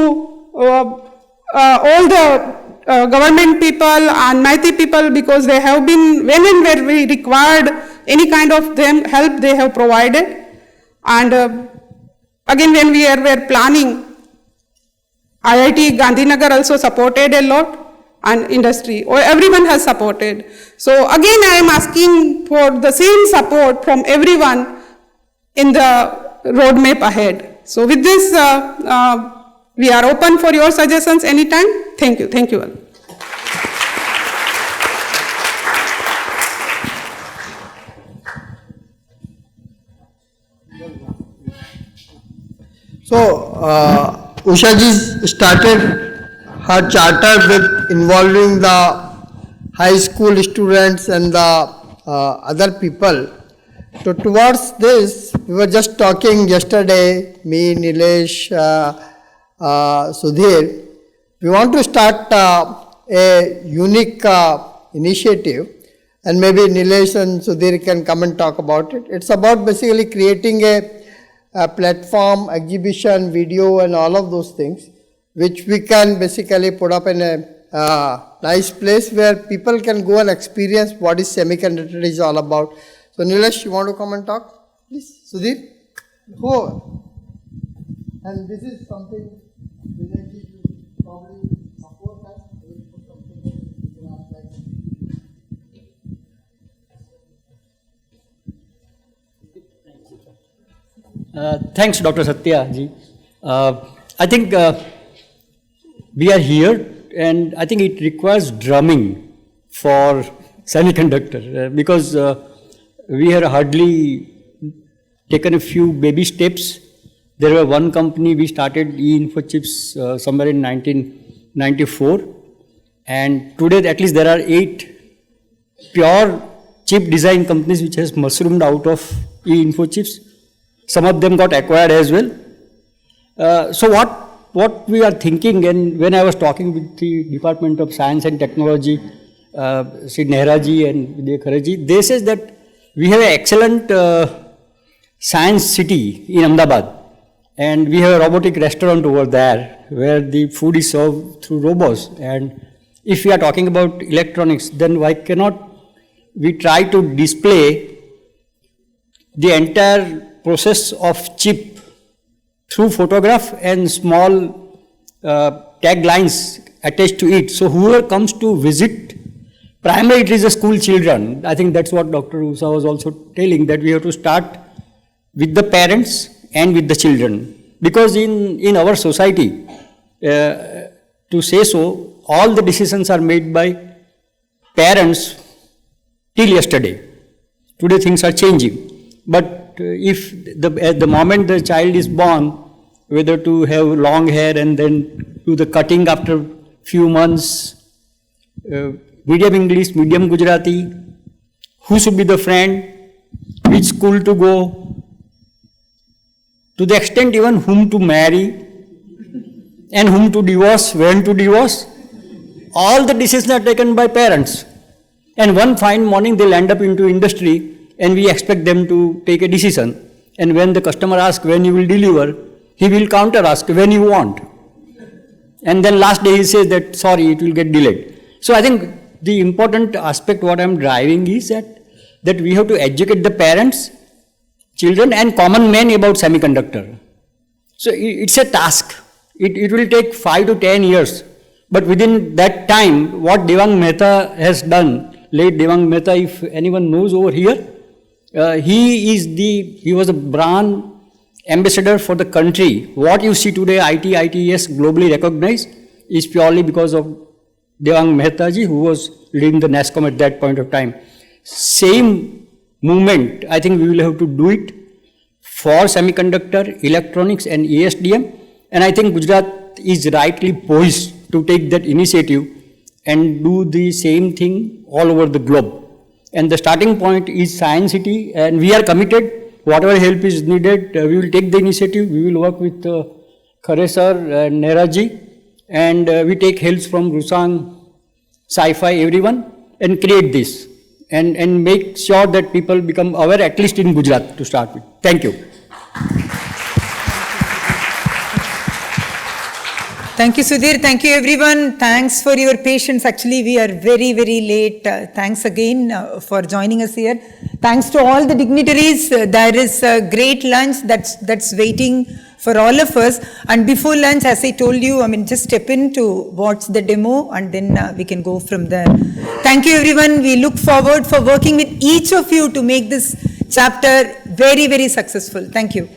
all the government people and mighty people because they have been, when and where we required any kind of help, they have provided. And again, when we were planning, IIT Gandhinagar also supported a lot, and industry, or everyone has supported. So again, I am asking for the same support from everyone in the roadmap ahead. So with this, we are open for your suggestions anytime. Thank you. Thank you all. So, Usha ji started her charter with involving the high school students and the other people. So towards this, we were just talking yesterday, me, Nilesh, Sudhir. We want to start a unique initiative, and maybe Nilesh and Sudhir can come and talk about it. It's about basically creating a platform, exhibition, video and all of those things, which we can basically put up in a nice place where people can go and experience what is semiconductor is all about. So Nilesh, you want to come and talk? Please, Sudhir, go. And this is something Vijay probably support us. Thanks, Dr. Satya ji. I think we are here, and I think it requires drumming for semiconductor because we have hardly taken a few baby steps. There were one company we started e-info chips somewhere in 1994, and today at least there are 8 pure chip design companies which has mushroomed out of e-info chips. Some of them got acquired as well. So what we are thinking, and when I was talking with the Department of Science and Technology, Sri Nehra ji and Vidya Khare ji, they says that we have an excellent science city in Ahmedabad, and we have a robotic restaurant over there where the food is served through robots. And if we are talking about electronics, then why cannot we try to display the entire process of chip through photograph and small tag lines attached to it. So whoever comes to visit, primarily it is the school children. I think that's what Dr. Usha was also telling, that we have to start with the parents and with the children. Because in our society, to say so, all the decisions are made by parents till yesterday. Today things are changing. But if at the moment the child is born, whether to have long hair and then do the cutting after few months, medium English, medium Gujarati, who should be the friend, which school to go, to the extent even whom to marry and whom to divorce, when to divorce, all the decisions are taken by parents. And one fine morning they'll end up into industry, and we expect them to take a decision. And when the customer asks when you will deliver, he will counter ask when you want. and then last day he says that, sorry, it will get delayed. So I think the important aspect what I'm driving is that we have to educate the parents, children and common men about semiconductor. So it's a task. It will take 5 to 10 years. But within that time, what Devang Mehta has done, late Devang Mehta, if anyone knows over here, he was a brand ambassador for the country. What you see today, ITES globally recognized, is purely because of Devang Mehta ji, who was leading the NASCOM at that point of time. Same movement, I think we will have to do it for semiconductor, electronics and ESDM. And I think Gujarat is rightly poised to take that initiative and do the same thing all over the globe. And the starting point is Science City, and we are committed. Whatever help is needed, we will take the initiative. We will work with Khare sir and Nehra ji, and we take help from Rusang, Sci-Fi, everyone, and create this. And make sure that people become aware, at least in Gujarat, to start with. Thank you. Thank you, Sudhir. Thank you, everyone. Thanks for your patience. Actually, we are very, very late. Thanks again for joining us here. Thanks to all the dignitaries. There is a great lunch that's waiting for all of us. And before lunch, as I told you, just step in to watch the demo and then we can go from there. Thank you, everyone. We look forward for working with each of you to make this chapter very, very successful. Thank you.